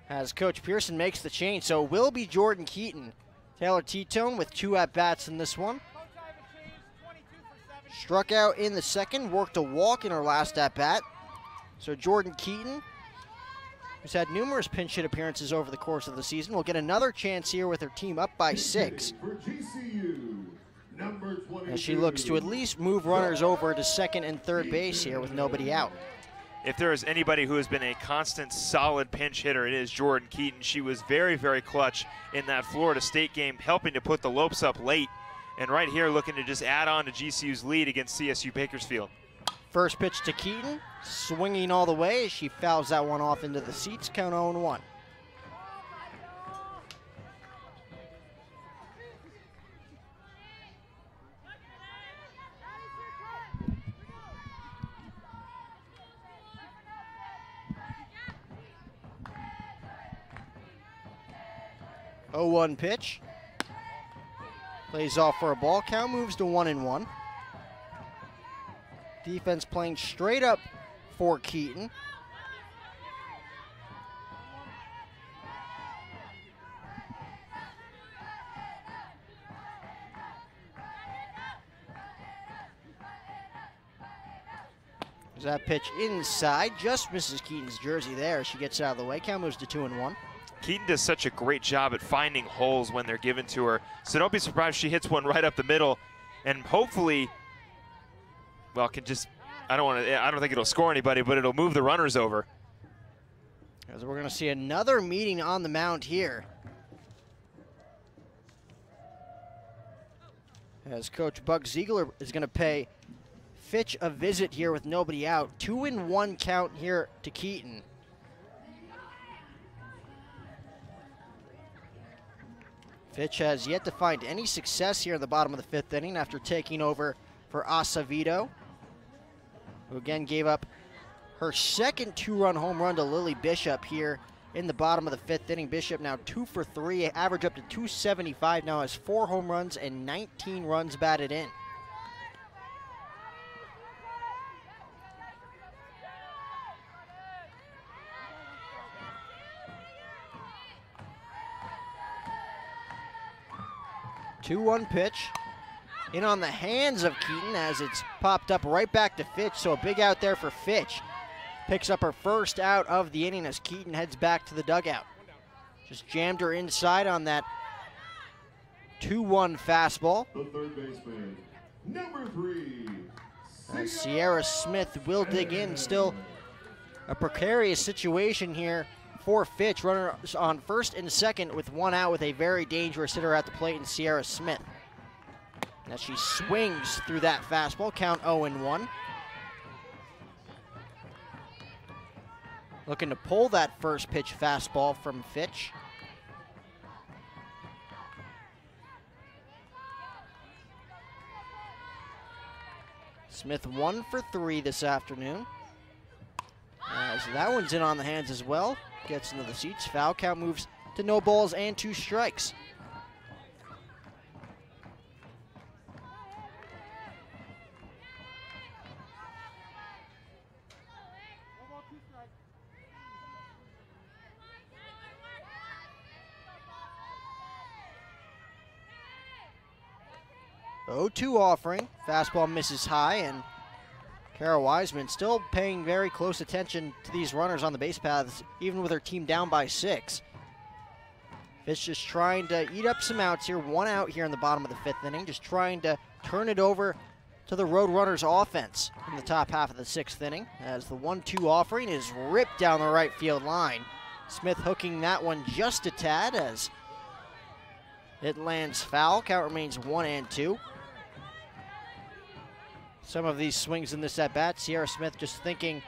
As Coach Pearson makes the change, so it will be Jordan Keaton. Taylor T-Tone with 2 at-bats in this one. Struck out in the second, worked a walk in her last at-bat. So Jordan Keaton, who's had numerous pinch hit appearances over the course of the season, will get another chance here with her team up by 6. For GCU, number 22. As she looks to at least move runners over to second and third base here with nobody out. If there is anybody who has been a constant, solid pinch hitter, it is Jordan Keaton. She was very, very clutch in that Florida State game, helping to put the Lopes up late. And right here looking to just add on to GCU's lead against CSU Bakersfield. First pitch to Keaton, swinging all the way as she fouls that one off into the seats, count 0-1. Oh, 1 pitch. Plays off for a ball. Count moves to 1-1. Defense playing straight up for Keaton. There's that pitch inside. Just misses Keaton's jersey there. She gets out of the way. Count moves to 2-1. Keaton does such a great job at finding holes when they're given to her. So don't be surprised if she hits one right up the middle, and hopefully, well, I don't think it'll score anybody, but it'll move the runners over. As we're going to see another meeting on the mound here. As Coach Buck Ziegler is going to pay Fitch a visit here with nobody out. 2-1 count here to Keaton. Fitch has yet to find any success here in the bottom of the 5th inning after taking over for Acevedo, who again gave up her second 2-run home run to Lily Bishop here in the bottom of the 5th inning. Bishop now 2 for 3, average up to 275, now has 4 home runs and 19 runs batted in. Two-1 pitch in on the hands of Keaton as it's popped up right back to Fitch, so a big out there for Fitch. Picks up her first out of the inning as Keaton heads back to the dugout. Just jammed her inside on that 2-1 fastball. The third baseman, number 3. As Sierra Smith will dig in. Still a precarious situation here for Fitch. Runners on first and second with 1 out with a very dangerous hitter at the plate in Sierra Smith. As she swings through that fastball, count 0-1. Looking to pull that first pitch fastball from Fitch. Smith 1 for 3 this afternoon. As that one's in on the hands as well. Gets into the seats. Foul count moves to no balls and 2 strikes. Oh, 2 offering. Fastball misses high, and Kara Wiseman still paying very close attention to these runners on the base paths, even with her team down by 6. Fitch just trying to eat up some outs here. 1 out here in the bottom of the 5th inning, just trying to turn it over to the Roadrunners offense in the top half of the 6th inning, as the 1-2 offering is ripped down the right field line. Smith hooking that one just a tad as it lands foul. Count remains 1-2. Some of these swings in this at-bat, Sierra Smith just thinking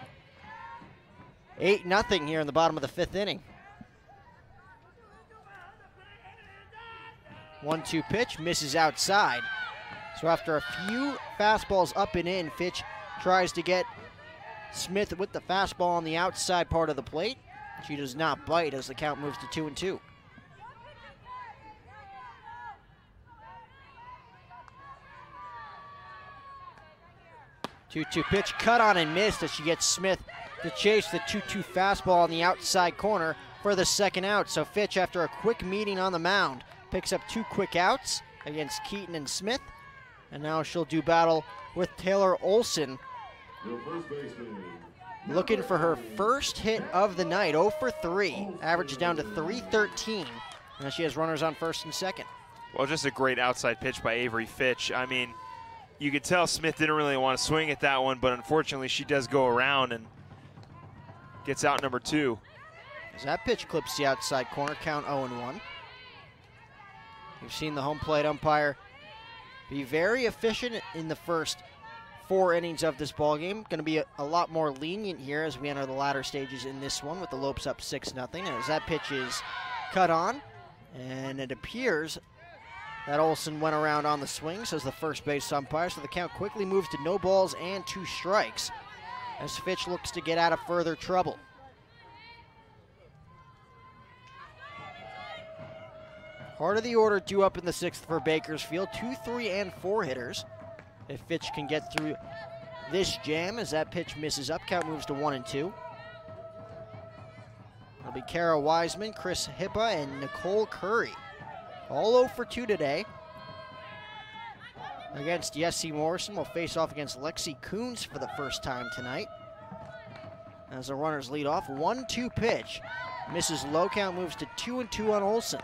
8-0 here in the bottom of the 5th inning. 1-2 pitch, misses outside. So after a few fastballs up and in, Fitch tries to get Smith with the fastball on the outside part of the plate. She does not bite as the count moves to 2-2. Two-two pitch, cut on and missed as she gets Smith to chase the 2-2 fastball on the outside corner for the 2nd out. So Fitch, after a quick meeting on the mound, picks up 2 quick outs against Keaton and Smith. And now she'll do battle with Taylor Olson, looking for her first hit of the night. 0 for 3, average down to 313. Now she has runners on 1st and 2nd. Well, just a great outside pitch by Avery Fitch. I mean, you could tell Smith didn't really want to swing at that one, but unfortunately she does go around and gets out number 2. As that pitch clips the outside corner, count 0-1. We've seen the home plate umpire be very efficient in the first 4 innings of this ballgame. Going to be a lot more lenient here as we enter the latter stages in this one with the Lopes up 6-0. As that pitch is cut on, and it appears that Olson went around on the swing, says the first base umpire, so the count quickly moves to no balls and 2 strikes as Fitch looks to get out of further trouble. Part of the order due up in the 6th for Bakersfield. 2, 3, and 4 hitters. If Fitch can get through this jam as that pitch misses up, count moves to 1-2. It'll be Kara Wiseman, Chris Hippa, and Nicole Curry. All 0 for 2 today. Against Yessie Morrison, will face off against Lexi Coons for the first time tonight. As the runners lead off, 1-2 pitch. Misses low, count moves to 2-2 on Olson.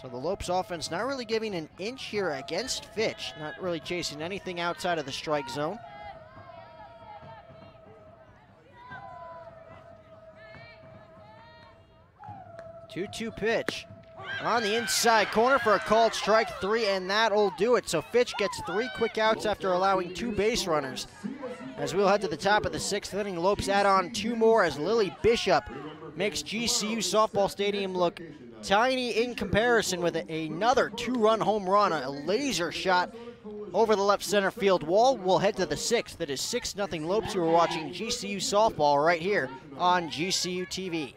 So the Lopes offense not really giving an inch here against Fitch. Not really chasing anything outside of the strike zone. Two-two pitch on the inside corner for a called strike 3, and that'll do it. So Fitch gets 3 quick outs after allowing 2 base runners. As we'll head to the top of the 6th inning, Lopes add on 2 more as Lily Bishop makes GCU Softball Stadium look tiny in comparison with another 2-run home run, a laser shot over the left center field wall. We'll head to the 6th. That is 6-0 Lopes. You are watching GCU Softball right here on GCU TV.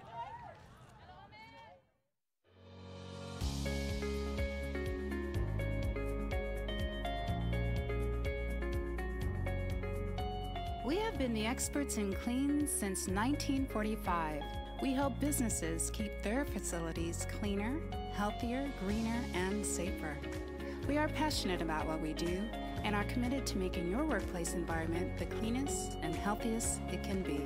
We have been the experts in clean since 1945. We help businesses keep their facilities cleaner, healthier, greener, and safer. We are passionate about what we do and are committed to making your workplace environment the cleanest and healthiest it can be.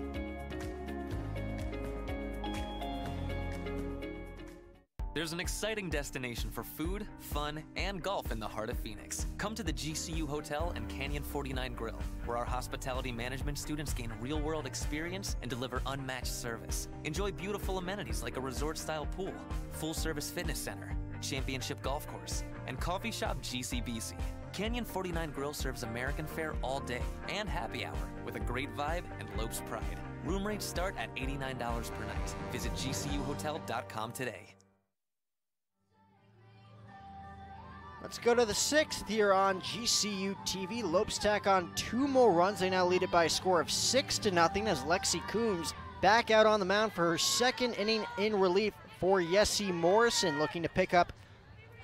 There's an exciting destination for food, fun, and golf in the heart of Phoenix. Come to the GCU Hotel and Canyon 49 Grill, where our hospitality management students gain real-world experience and deliver unmatched service. Enjoy beautiful amenities like a resort-style pool, full-service fitness center, championship golf course, and coffee shop GCBC. Canyon 49 Grill serves American fare all day and happy hour with a great vibe and Lopes pride. Room rates start at $89 per night. Visit GCUHotel.com today. Let's go to the 6th here on GCU TV. Lopes tack on 2 more runs. They now lead it by a score of 6-0 as Lexi Coombs back out on the mound for her 2nd inning in relief for Yessie Morrison, looking to pick up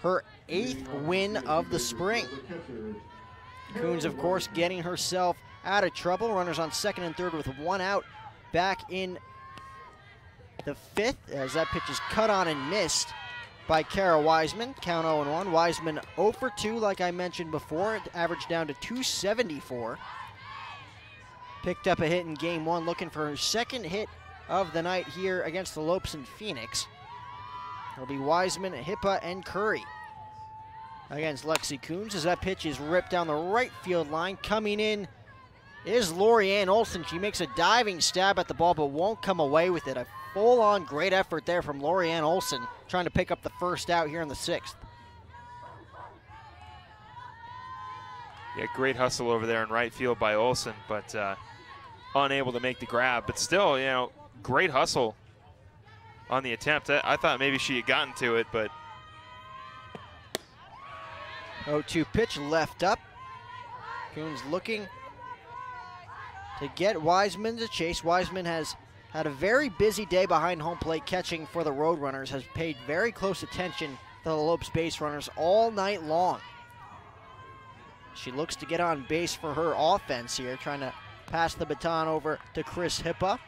her 8th win of the spring. Coombs, of course, getting herself out of trouble. Runners on 2nd and 3rd with 1 out back in the 5th as that pitch is cut on and missed. by Kara Wiseman. Count 0-1. Wiseman 0 for 2, like I mentioned before. It averaged down to 274. Picked up a hit in game 1, looking for her second hit of the night here against the Lopes in Phoenix. It'll be Wiseman, Hippa, and Curry against Lexi Coons as that pitch is ripped down the right field line. Coming in is Lorianne Olson. She makes a diving stab at the ball but won't come away with it. A full-on great effort there from Lorianne Olson, trying to pick up the first out here in the 6th. Yeah, great hustle over there in right field by Olson, but unable to make the grab. But still, you know, great hustle on the attempt. I thought maybe she had gotten to it, but 0-2 pitch left up. Coons looking to get Wiseman to chase. Wiseman has had a very busy day behind home plate catching for the Roadrunners, has paid very close attention to the Lopes base runners all night long. She looks to get on base for her offense here, trying to pass the baton over to Chris Hippa,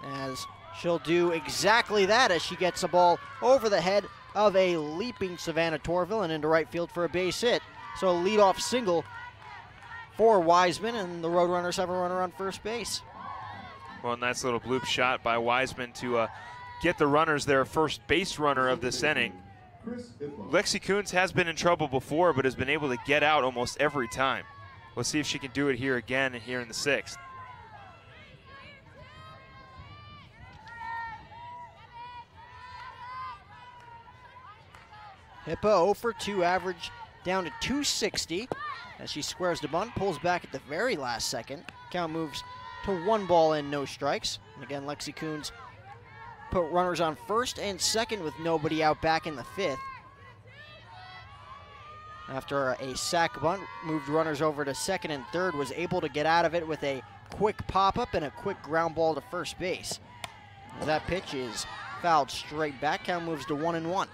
as she'll do exactly that as she gets the ball over the head of a leaping Savannah Torville and into right field for a base hit. So a leadoff single for Wiseman, and the Roadrunners have a runner on first base. Well, nice little bloop shot by Wiseman to get the runners their first base runner of this inning. Lexi Coons has been in trouble before, but has been able to get out almost every time. We'll see if she can do it here again and here in the 6th. Hippa 0 for 2, average down to 260 as she squares the bunt, pulls back at the very last second. Count moves to 1 ball and no strikes. And again, Lexi Coons put runners on first and second with nobody out back in the 5th. After a sac bunt, moved runners over to second and third, was able to get out of it with a quick pop-up and a quick ground ball to first base. That pitch is fouled straight back. Count moves to 1-1.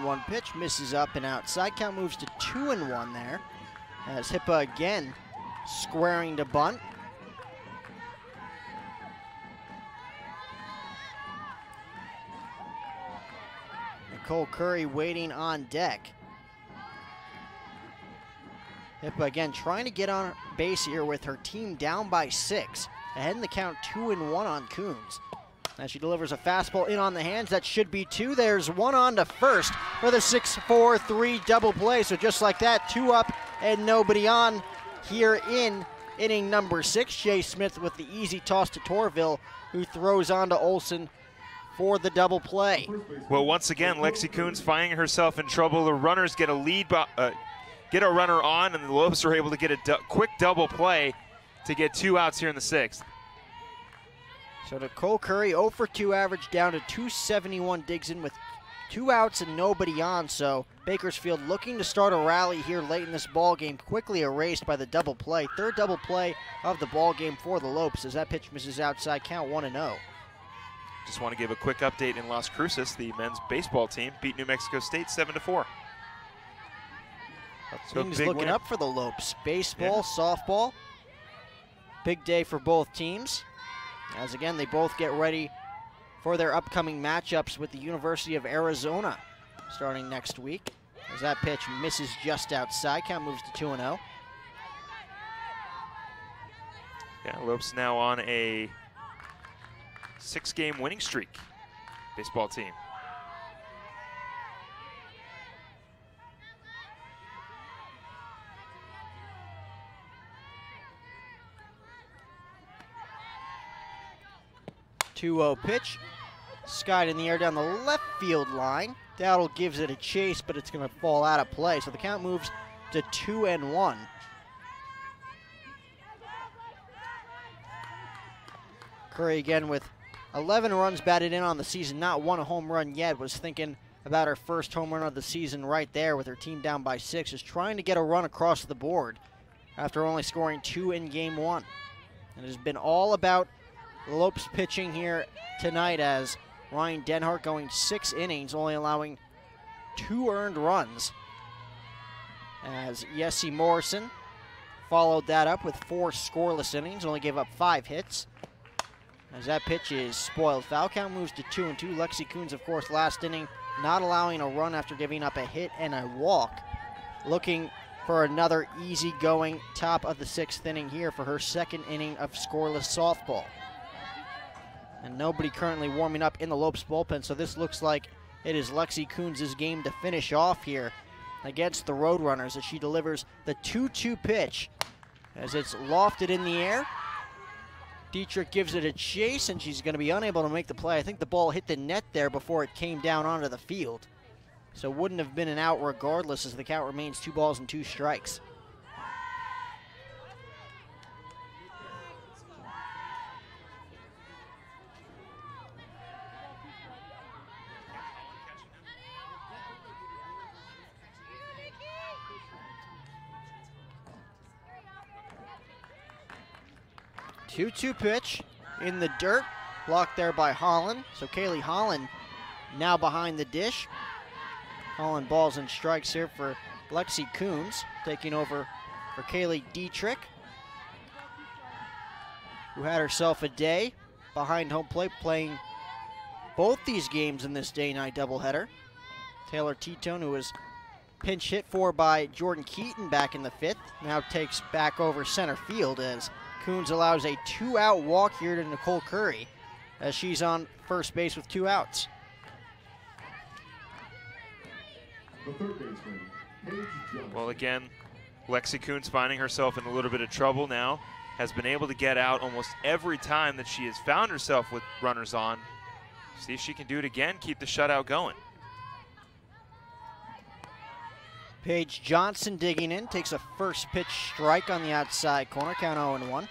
One pitch misses up and outside. Count moves to 2-1 there as Hippa again squaring to bunt. Nicole Curry waiting on deck. Hippa again trying to get on base here with her team down by 6. Ahead in the count 2-1 on Coons. As she delivers a fastball in on the hands, that should be 2. There's 1 on to first for the 6-4-3 double play. So just like that, 2 up and nobody on here in inning number 6. Shea Smith with the easy toss to Torville, who throws on to Olson for the double play. Well, once again, Lexi Coons finding herself in trouble. The runners get a lead, get a runner on, and the Lopes are able to get a quick double play to get 2 outs here in the 6th. So Nicole Curry 0 for 2, average down to 271, digs in with 2 outs and nobody on. So Bakersfield looking to start a rally here late in this ball game, quickly erased by the double play. 3rd double play of the ball game for the Lopes as that pitch misses outside. Count 1-0. Just want to give a quick update in Las Cruces. The men's baseball team beat New Mexico State 7-4. So things looking win up for the Lopes. Baseball, softball, big day for both teams. As again, they both get ready for their upcoming matchups with the University of Arizona starting next week. As that pitch misses just outside, count moves to 2-0. Yeah, Lopes now on a 6-game winning streak, baseball team. Pitch, skied in the air down the left field line. Dowdle gives it a chase, but it's going to fall out of play. So the count moves to 2-1. Curry again with 11 runs batted in on the season, not one home run yet. Was thinking about her first home run of the season right there with her team down by 6. Is trying to get a run across the board after only scoring 2 in game 1. And it has been all about Lopes pitching here tonight, as Ryan Denhart going 6 innings, only allowing 2 earned runs. As Yessie Morrison followed that up with 4 scoreless innings, only gave up 5 hits. As that pitch is spoiled. Foul count moves to 2-2. Lexi Coons, of course, last inning, not allowing a run after giving up a hit and a walk. Looking for another easy-going top of the 6th inning here for her 2nd inning of scoreless softball. And nobody currently warming up in the Lopes bullpen, so this looks like it is Lexi Coons' game to finish off here against the Roadrunners, as she delivers the 2-2 pitch as it's lofted in the air. Dietrich gives it a chase, and she's going to be unable to make the play. I think the ball hit the net there before it came down onto the field. So wouldn't have been an out regardless, as the count remains 2 balls and 2 strikes. Two-2 pitch in the dirt, blocked there by Holland. So Kaylee Holland now behind the dish. Holland balls and strikes here for Lexi Coons, taking over for Kaylee Dietrich, who had herself a day behind home plate, playing both these games in this day-night doubleheader. Taylor Tetone, who was pinch hit for by Jordan Keaton back in the 5th, now takes back over center field, as Coons allows a 2-out walk here to Nicole Curry, as she's on first base with 2 outs. The third baseman, Paige Johnson. Well, again, Lexi Coons finding herself in a little bit of trouble now. Has been able to get out almost every time that she has found herself with runners on. See if she can do it again, keep the shutout going. Paige Johnson digging in, takes a first pitch strike on the outside corner, count 0-1.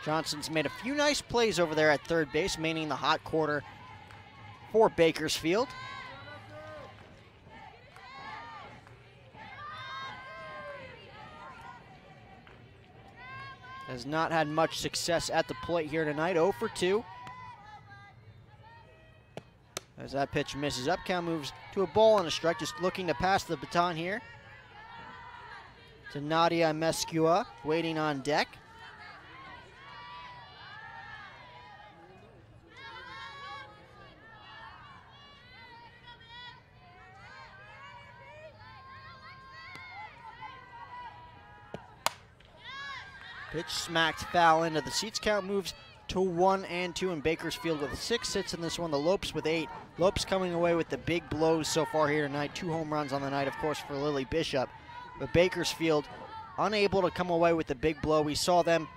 Johnson's made a few nice plays over there at third base, meaning the hot quarter for Bakersfield. Has not had much success at the plate here tonight, 0 for 2. As that pitch misses up, count moves to a ball and a strike, just looking to pass the baton here to Nadia Mescua, waiting on deck. Pitch smacked foul into the seats. Count moves to 1-2 in Bakersfield with 6 hits in this one. The Lopes with 8. Lopes coming away with the big blows so far here tonight. 2 home runs on the night, of course, for Lily Bishop. But Bakersfield unable to come away with the big blow. We saw them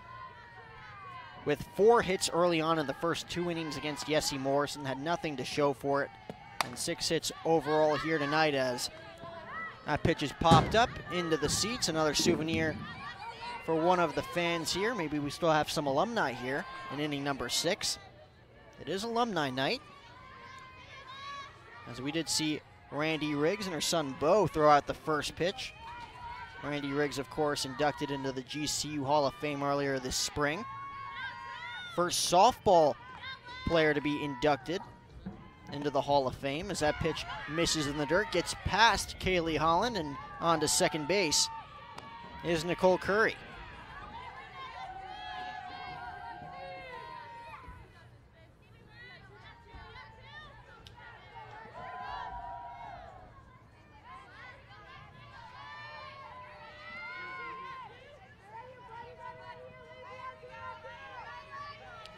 with 4 hits early on in the first 2 innings against Yessie Morrison. Had nothing to show for it. And 6 hits overall here tonight, as that pitch is popped up into the seats. Another souvenir for one of the fans here. Maybe we still have some alumni here in inning number 6. It is alumni night, as we did see Randy Riggs and her son Bo throw out the first pitch. Randy Riggs, of course, inducted into the GCU Hall of Fame earlier this spring. First softball player to be inducted into the Hall of Fame, as that pitch misses in the dirt, gets past Kaylee Holland, and on to second base is Nicole Curry.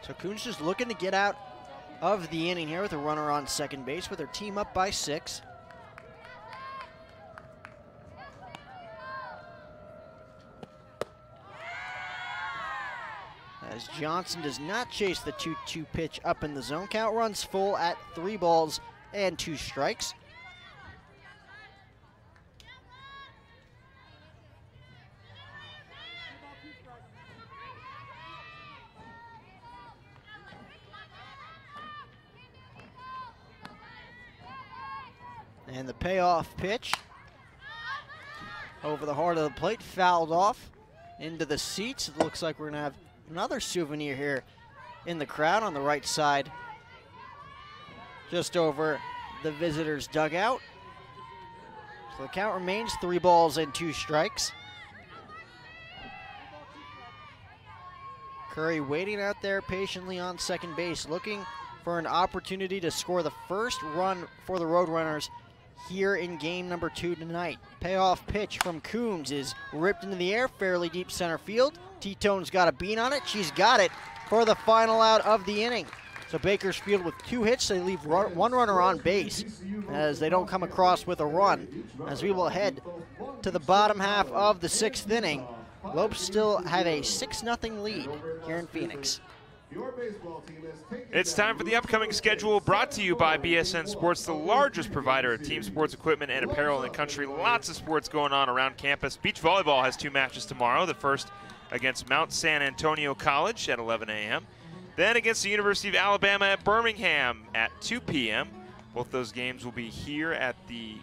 So Coons just looking to get out of the inning here with a runner on second base, with her team up by 6. As Johnson does not chase the 2-2 pitch up in the zone. Count runs full at 3 balls and 2 strikes. And the payoff pitch over the heart of the plate, fouled off into the seats. It looks like we're going to have another souvenir here in the crowd on the right side, just over the visitors' dugout. So the count remains 3 balls and 2 strikes. Curry waiting out there patiently on second base, looking for an opportunity to score the first run for the Roadrunners here in game number 2 tonight. Payoff pitch from Coombs is ripped into the air, fairly deep center field. T-Tone's got a bean on it. She's got it for the final out of the inning. So Bakersfield with 2 hits, they leave one runner on base as they don't come across with a run. As we will head to the bottom half of the 6th inning, Lopes still have a 6-0 lead here in Phoenix. It's time for the upcoming schedule, brought to you by BSN Sports, the largest provider of team sports equipment and apparel in the country. Lots of sports going on around campus. Beach volleyball has 2 matches tomorrow. The first against Mount San Antonio College at 11 a.m. Then against the University of Alabama at Birmingham at 2 p.m. Both those games will be here at the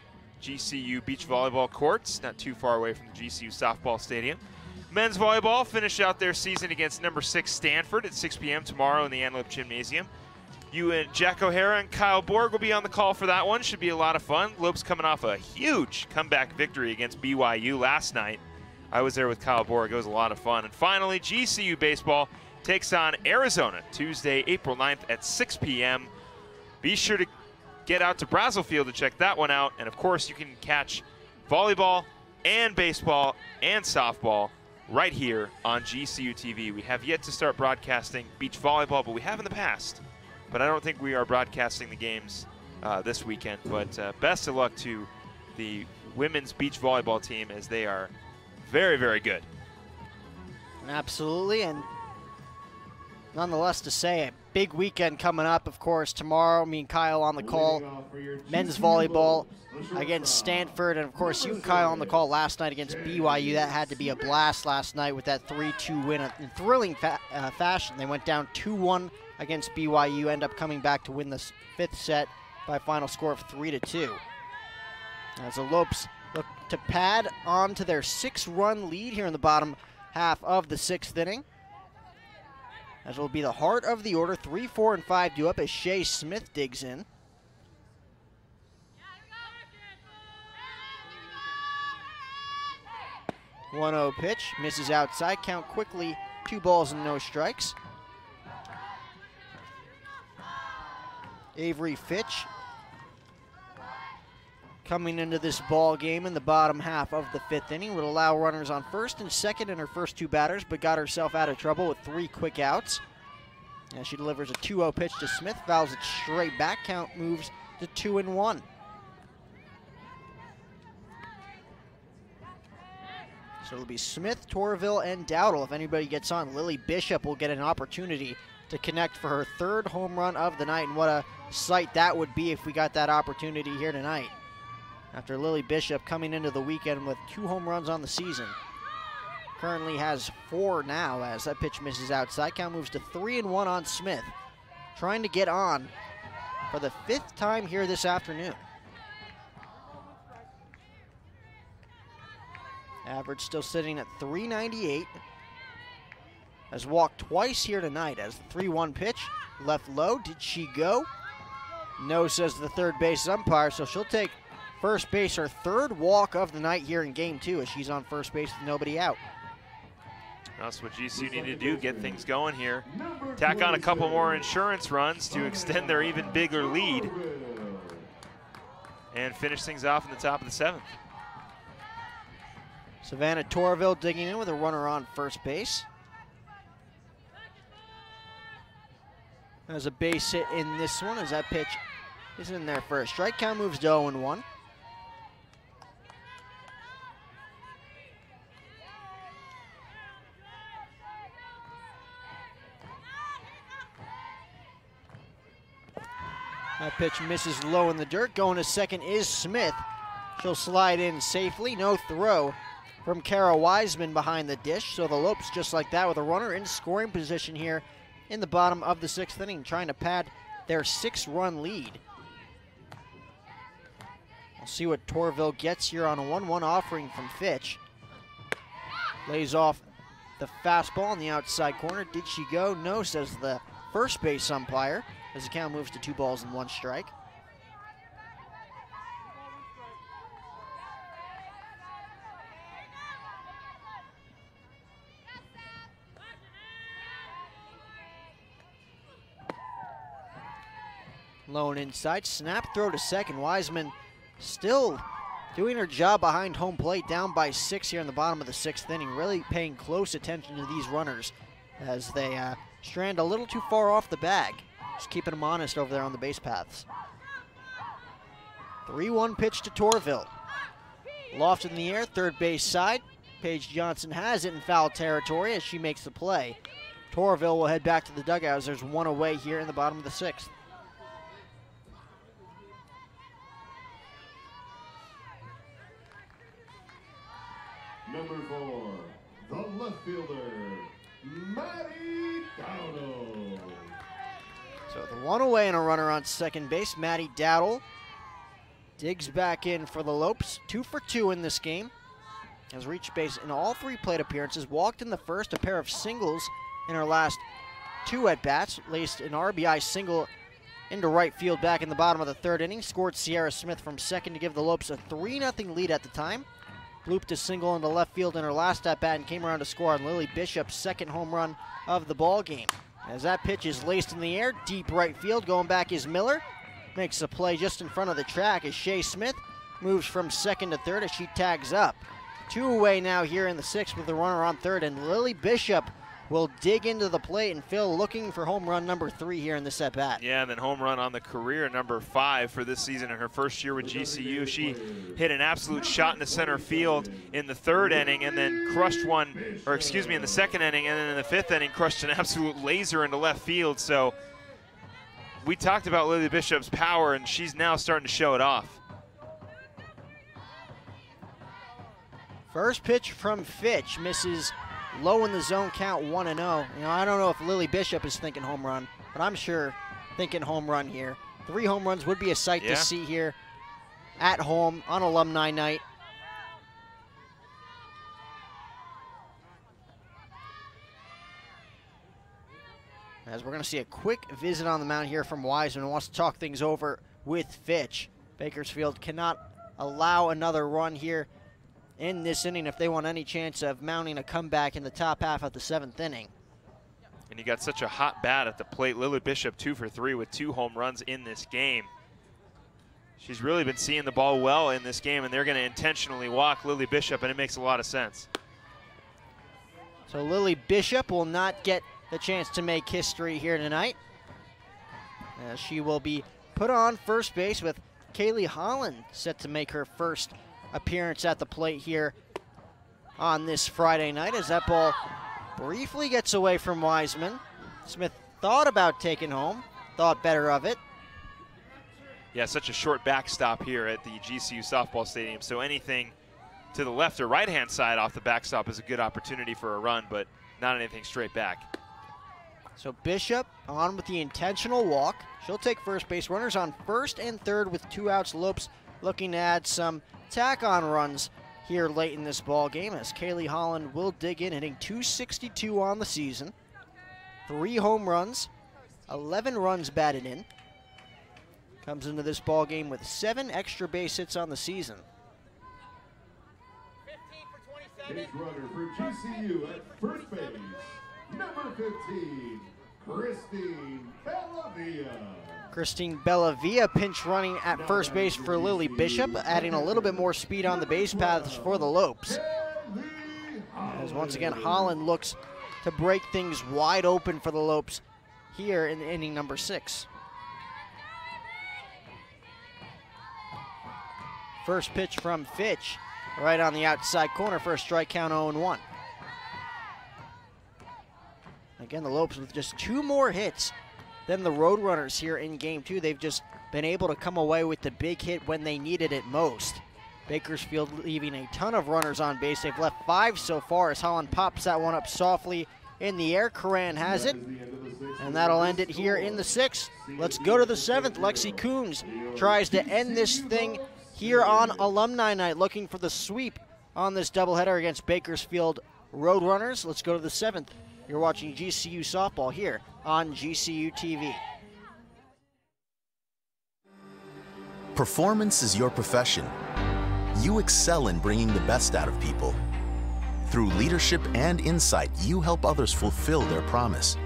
GCU beach volleyball courts, not too far away from the GCU softball stadium. Men's volleyball finish out their season against number 6 Stanford at 6 p.m. tomorrow in the Antelope Gymnasium. You and Jack O'Hara and Kyle Borg will be on the call for that one. Should be a lot of fun. Lopes coming off a huge comeback victory against BYU last night. I was there with Kyle Borg. It was a lot of fun. And finally, GCU baseball takes on Arizona Tuesday, April 9th at 6 p.m. Be sure to get out to Brazelfield to check that one out. And, of course, you can catch volleyball and baseball and softball right here on GCU TV. We have yet to start broadcasting beach volleyball, but we have in the past. But I don't think we are broadcasting the games this weekend. But best of luck to the women's beach volleyball team, as they are very, very good. Absolutely, and nonetheless to say, a big weekend coming up, of course. Tomorrow, me and Kyle on the call. Men's volleyball against Stanford, and of course you and Kyle on the call last night against BYU. That had to be a blast last night with that 3-2 win in thrilling fashion. They went down 2-1 against BYU, end up coming back to win the 5th set by a final score of 3-2. As the Lopes look to pad on to their 6-run lead here in the bottom half of the 6th inning. As will be the heart of the order, 3, 4, and 5 due up as Shea Smith digs in. 1-0 pitch, misses outside, count quickly, 2 balls and no strikes. Avery Fitch coming into this ball game in the bottom half of the 5th inning would allow runners on first and second in her first 2 batters, but got herself out of trouble with 3 quick outs. As she delivers a 2-0 pitch to Smith, fouls it straight back, count moves to 2-1. So it'll be Smith, Torville, and Dowdle. If anybody gets on, Lily Bishop will get an opportunity to connect for her 3rd home run of the night, and what a sight that would be if we got that opportunity here tonight. After Lily Bishop coming into the weekend with 2 home runs on the season. Currently has 4 now as that pitch misses outside. Count moves to 3-1 on Smith. Trying to get on for the 5th time here this afternoon. Average still sitting at 398. Has walked twice here tonight as the 3-1 pitch. Left low, did she go? No, says the third base umpire, so she'll take first base, her 3rd walk of the night here in game 2 as she's on first base with nobody out. That's what GCU need to do, get things going here. Tack on a couple more insurance runs to extend their even bigger lead. And finish things off in the top of the 7th. Savannah Torville digging in with a runner on first base. There's a base hit in this one as that pitch is in there for a strike. Count moves to 0-1. That pitch misses low in the dirt. Going to second is Smith. She'll slide in safely. No throw from Kara Wiseman behind the dish. So the Lopes just like that with a runner in scoring position here in the bottom of the 6th inning, trying to pad their 6-run lead. We'll see what Torville gets here on a 1-1 offering from Fitch. Lays off the fastball on the outside corner. Did she go? No, says the first base umpire, as the count moves to 2 balls and 1 strike. Lone inside, snap throw to second. Wiseman still doing her job behind home plate, down by 6 here in the bottom of the 6th inning. Really paying close attention to these runners as they strand a little too far off the bag. Just keeping them honest over there on the base paths. 3-1 pitch to Torville. Lofted in the air, third base side. Paige Johnson has it in foul territory as she makes the play. Torville will head back to the dugout as there's 1 away here in the bottom of the 6th. Number 4, the left fielder, Maddie Dowdle. So the 1 away and a runner on second base. Maddie Dowdle digs back in for the Lopes. 2 for 2 in this game. Has reached base in all 3 plate appearances. Walked in the first, a pair of singles in her last 2 at-bats. Laced an RBI single into right field back in the bottom of the 3rd inning. Scored Sierra Smith from second to give the Lopes a 3-0 lead at the time. Looped a single into left field in her last at-bat and came around to score on Lily Bishop's 2nd home run of the ball game. As that pitch is laced in the air, deep right field, going back is Miller. Makes a play just in front of the track as Shea Smith moves from second to third as she tags up. 2 away now here in the 6th with the runner on third, and Lily Bishop will dig into the plate, and Phil looking for home run number 3 here in this at-bat. Yeah, and then home run on the career number 5 for this season in her first year with GCU. She hit an absolute shot into center field in the 3rd inning and then crushed one, or excuse me, in the 2nd inning, and then in the 5th inning crushed an absolute laser into left field. So we talked about Lily Bishop's power, and she's now starting to show it off. First pitch from Fitch misses low in the zone, count 1-0. You know, I don't know if Lily Bishop is thinking home run, but I'm sure thinking home run here. 3 home runs would be a sight to see here at home on alumni night. As we're going to see a quick visit on the mound here from Wiseman, who wants to talk things over with Fitch. Bakersfield cannot allow another run here in this inning if they want any chance of mounting a comeback in the top half of the 7th inning. And you got such a hot bat at the plate. Lily Bishop 2 for 3 with 2 home runs in this game. She's really been seeing the ball well in this game, and they're going to intentionally walk Lily Bishop, and it makes a lot of sense. So Lily Bishop will not get the chance to make history here tonight, as she will be put on first base with Kaylee Holland set to make her first appearance at the plate here on this Friday night, as that ball briefly gets away from Wiseman. Smith thought about taking home, thought better of it. Yeah, such a short backstop here at the GCU softball stadium, so anything to the left or right-hand side off the backstop is a good opportunity for a run, but not anything straight back. So Bishop on with the intentional walk. She'll take first base. Runners on first and third with 2 outs. Lopes looking to add some tack-on runs here late in this ball game, as Kaylee Holland will dig in, hitting .262 on the season. 3 home runs, 11 runs batted in. Comes into this ball game with 7 extra base hits on the season. Base runner for GCU at first base, number 15, Christine Bellavia. Christine Bellavia pinch running at first base for Lily Bishop, adding a little bit more speed on the base paths for the Lopes. As once again, Holland looks to break things wide open for the Lopes here in inning number 6. First pitch from Fitch, right on the outside corner for a strike count 0-1. Again, the Lopes with just 2 more hits than the Roadrunners here in game 2. They've just been able to come away with the big hit when they needed it most. Bakersfield leaving a ton of runners on base. They've left 5 so far as Holland pops that one up softly in the air. Coran has it, and that'll end it here in the 6th. Let's go to the 7th. Lexi Coons tries to end this thing here on Alumni Night, looking for the sweep on this doubleheader against Bakersfield Roadrunners. Let's go to the 7th. You're watching GCU softball here on GCU TV. Performance is your profession. You excel in bringing the best out of people. Through leadership and insight, you help others fulfill their promise.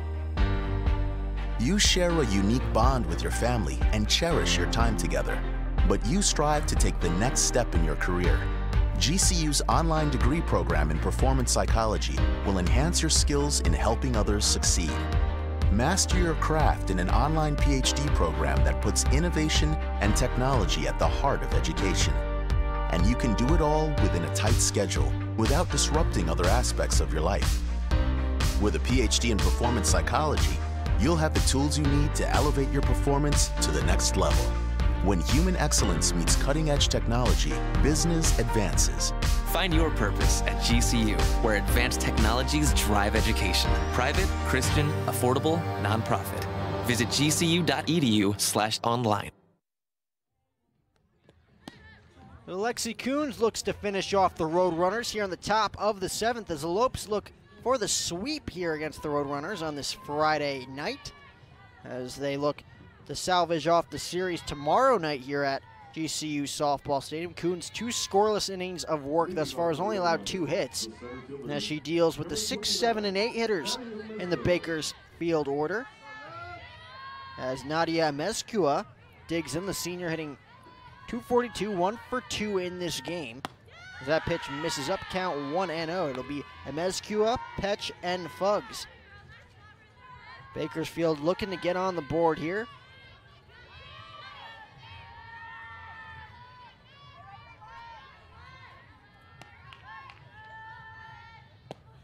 You share a unique bond with your family and cherish your time together. But you strive to take the next step in your career. GCU's online degree program in performance psychology will enhance your skills in helping others succeed. Master your craft in an online PhD program that puts innovation and technology at the heart of education. And you can do it all within a tight schedule without disrupting other aspects of your life. With a PhD in performance psychology, you'll have the tools you need to elevate your performance to the next level. When human excellence meets cutting-edge technology, business advances. Find your purpose at GCU, where advanced technologies drive education. Private, Christian, affordable, nonprofit. Visit gcu.edu/online. Lexi Coons looks to finish off the Roadrunners here on the top of the 7th as the Lopes look for the sweep here against the Roadrunners on this Friday night as they look to salvage off the series tomorrow night here at GCU Softball Stadium. Coons 2 scoreless innings of work thus far, has only allowed 2 hits as she deals with the 6, 7, and 8 hitters in the Bakersfield order. As Nadia Mezcua digs in, the senior hitting .242, 1 for 2 in this game. As that pitch misses up, count 1-0. It'll be Mezcua, Petch, and Fuggs. Bakersfield looking to get on the board here.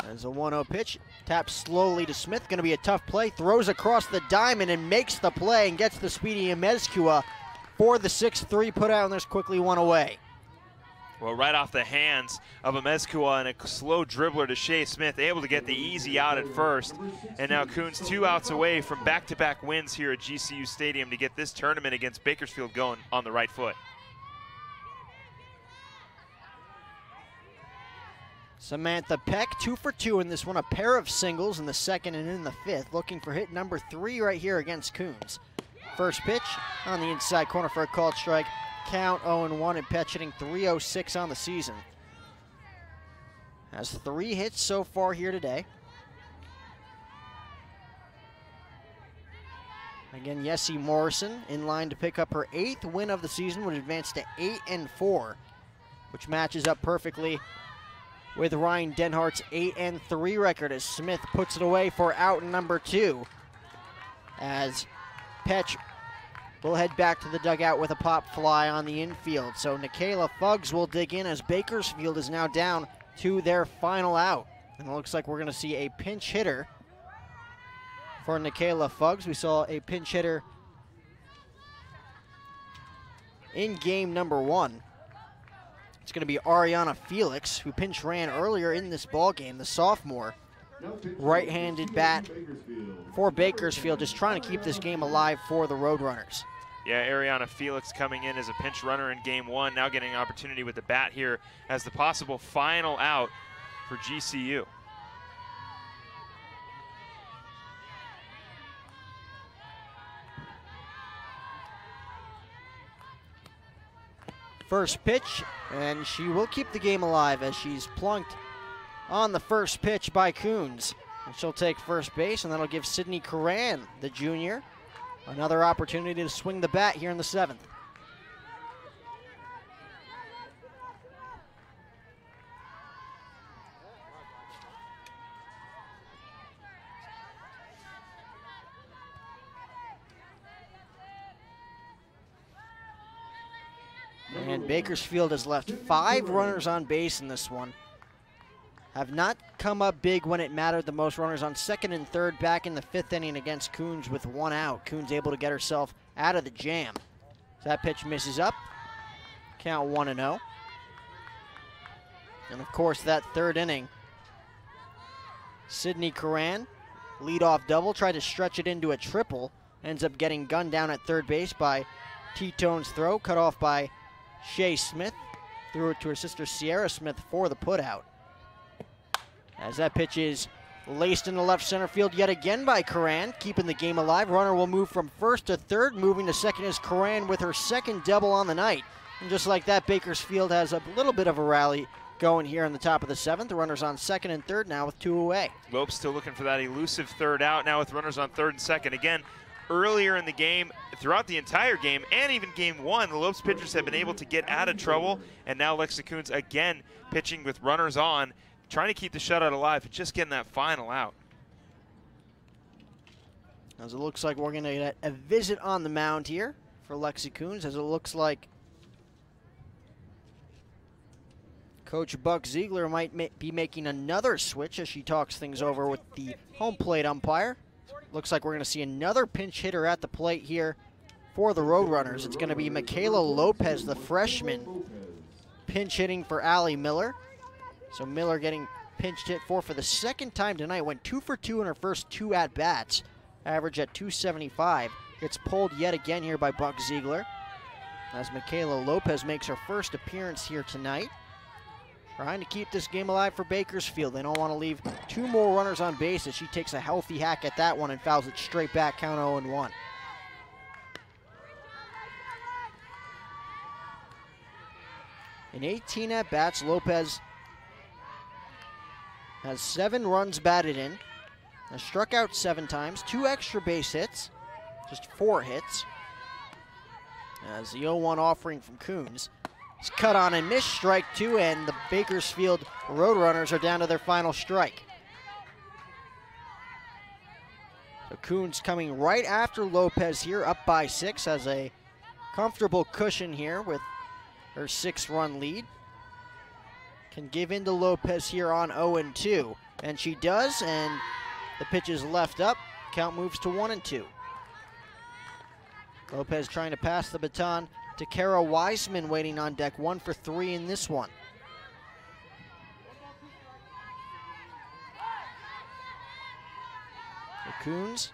There's a 1-0 pitch. Taps slowly to Smith. Going to be a tough play. Throws across the diamond and makes the play and gets the speedy Mezcua for the 6-3 put out, and there's quickly one away. Well, right off the hands of Mezcua and a slow dribbler to Shea Smith, able to get the easy out at first. And now Coons 2 outs away from back-to-back wins here at GCU Stadium to get this tournament against Bakersfield going on the right foot. Samantha Peck, 2 for 2 in this one. A pair of singles in the 2nd and in the 5th. Looking for hit number 3 right here against Coons. First pitch on the inside corner for a called strike. Count 0-1, and Petch hitting .306 on the season. Has 3 hits so far here today. Again, Yessie Morrison in line to pick up her 8th win of the season, would advance to 8-4, which matches up perfectly with Ryan Denhart's 8-3 record as Smith puts it away for out number 2. As Petch will head back to the dugout with a pop fly on the infield. So Nikayla Fuggs will dig in as Bakersfield is now down to their final out. And it looks like we're going to see a pinch hitter for Nikayla Fuggs. We saw a pinch hitter in game number 1. It's going to be Ariana Felix, who pinch ran earlier in this ball game, the sophomore. Right-handed bat for Bakersfield, just trying to keep this game alive for the Roadrunners. Yeah, Ariana Felix coming in as a pinch runner in game 1, now getting an opportunity with the bat here as the possible final out for GCU. First pitch, and she will keep the game alive as she's plunked on the first pitch by Coons. And she'll take first base, and that'll give Sydney Curran, the junior, another opportunity to swing the bat here in the 7th. And Bakersfield has left 5 runners on base in this one. Have not come up big when it mattered the most. Runners on 2nd and 3rd back in the 5th inning against Coons with 1 out. Coons able to get herself out of the jam. So that pitch misses up. Count 1-0. And of course that 3rd inning, Sydney Curran, leadoff double, tried to stretch it into a triple. Ends up getting gunned down at 3rd base by T-Tone's throw, cut off by Shea Smith. Threw it to her sister Sierra Smith for the putout. As that pitch is laced into left center field yet again by Coran, keeping the game alive. Runner will move from first to third. Moving to second is Coran with her second double on the night. And just like that, Bakersfield has a little bit of a rally going here in the top of the 7th. The runners on second and third now with 2 away. Lopes still looking for that elusive third out now with runners on third and second. Again, earlier in the game, throughout the entire game, and even game 1, the Lopes pitchers have been able to get out of trouble, and now Lexi Coons again pitching with runners on, trying to keep the shutout alive, but just getting that final out. As it looks like we're going to get a visit on the mound here for Lexi Coons, as it looks like Coach Buck Ziegler might be making another switch as she talks things over with the home plate umpire. Looks like we're going to see another pinch hitter at the plate here for the Roadrunners. It's going to be Michaela Lopez, the freshman, pinch hitting for Allie Miller. So Miller getting pinched hit for the second time tonight. Went 2 for 2 in her first 2 at-bats. Average at 275. Gets pulled yet again here by Buck Ziegler, as Michaela Lopez makes her first appearance here tonight. Trying to keep this game alive for Bakersfield. They don't want to leave 2 more runners on base as she takes a healthy hack at that one and fouls it straight back, count 0-1. In 18 at-bats, Lopez has 7 runs batted in, has struck out 7 times, 2 extra base hits, just 4 hits. As the 0-1 offering from Coons. It's cut on and missed, strike 2, and the Bakersfield Roadrunners are down to their final strike. So Coons coming right after Lopez here, up by 6, has a comfortable cushion here with her 6-run lead. Can give in to Lopez here on 0-2, and she does, and the pitch is left up. Count moves to 1-2. Lopez trying to pass the baton to Kara Wiseman, waiting on deck, 1 for 3 in this one. So Coons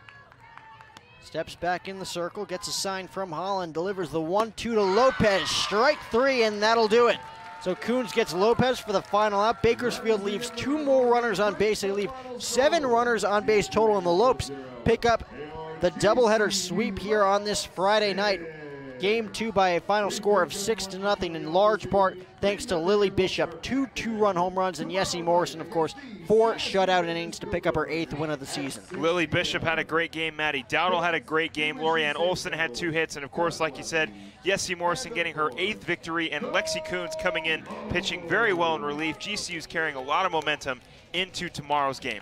steps back in the circle, gets a sign from Holland, delivers the 1-2 to Lopez, strike 3, and that'll do it. So Coons gets Lopez for the final out. Bakersfield leaves 2 more runners on base. They leave 7 runners on base total, and the Lopes pick up the doubleheader sweep here on this Friday night. Game 2 by a final score of 6-0, in large part thanks to Lily Bishop, 2 2-run home runs, and Yessie Morrison, of course, 4 shutout innings to pick up her 8th win of the season. Lily Bishop had a great game. Maddie Dowdle had a great game. Lorianne Olson had 2 hits. And, of course, like you said, Yessie Morrison getting her 8th victory, and Lexi Coons coming in, pitching very well in relief. GCU's carrying a lot of momentum into tomorrow's game.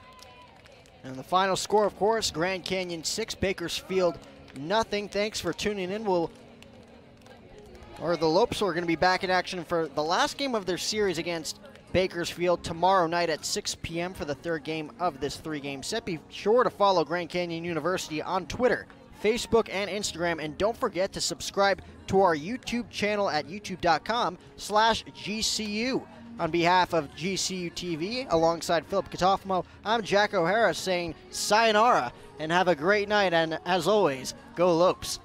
And the final score, of course, Grand Canyon 6, Bakersfield nothing. Thanks for tuning in. The Lopes are going to be back in action for the last game of their series against Bakersfield tomorrow night at 6 p.m. for the 3rd game of this 3-game set. Be sure to follow Grand Canyon University on Twitter, Facebook, and Instagram, and don't forget to subscribe to our YouTube channel at youtube.com/GCU. On behalf of GCU TV, alongside Philip Katofmo, I'm Jack O'Hara saying sayonara and have a great night, and as always, go Lopes.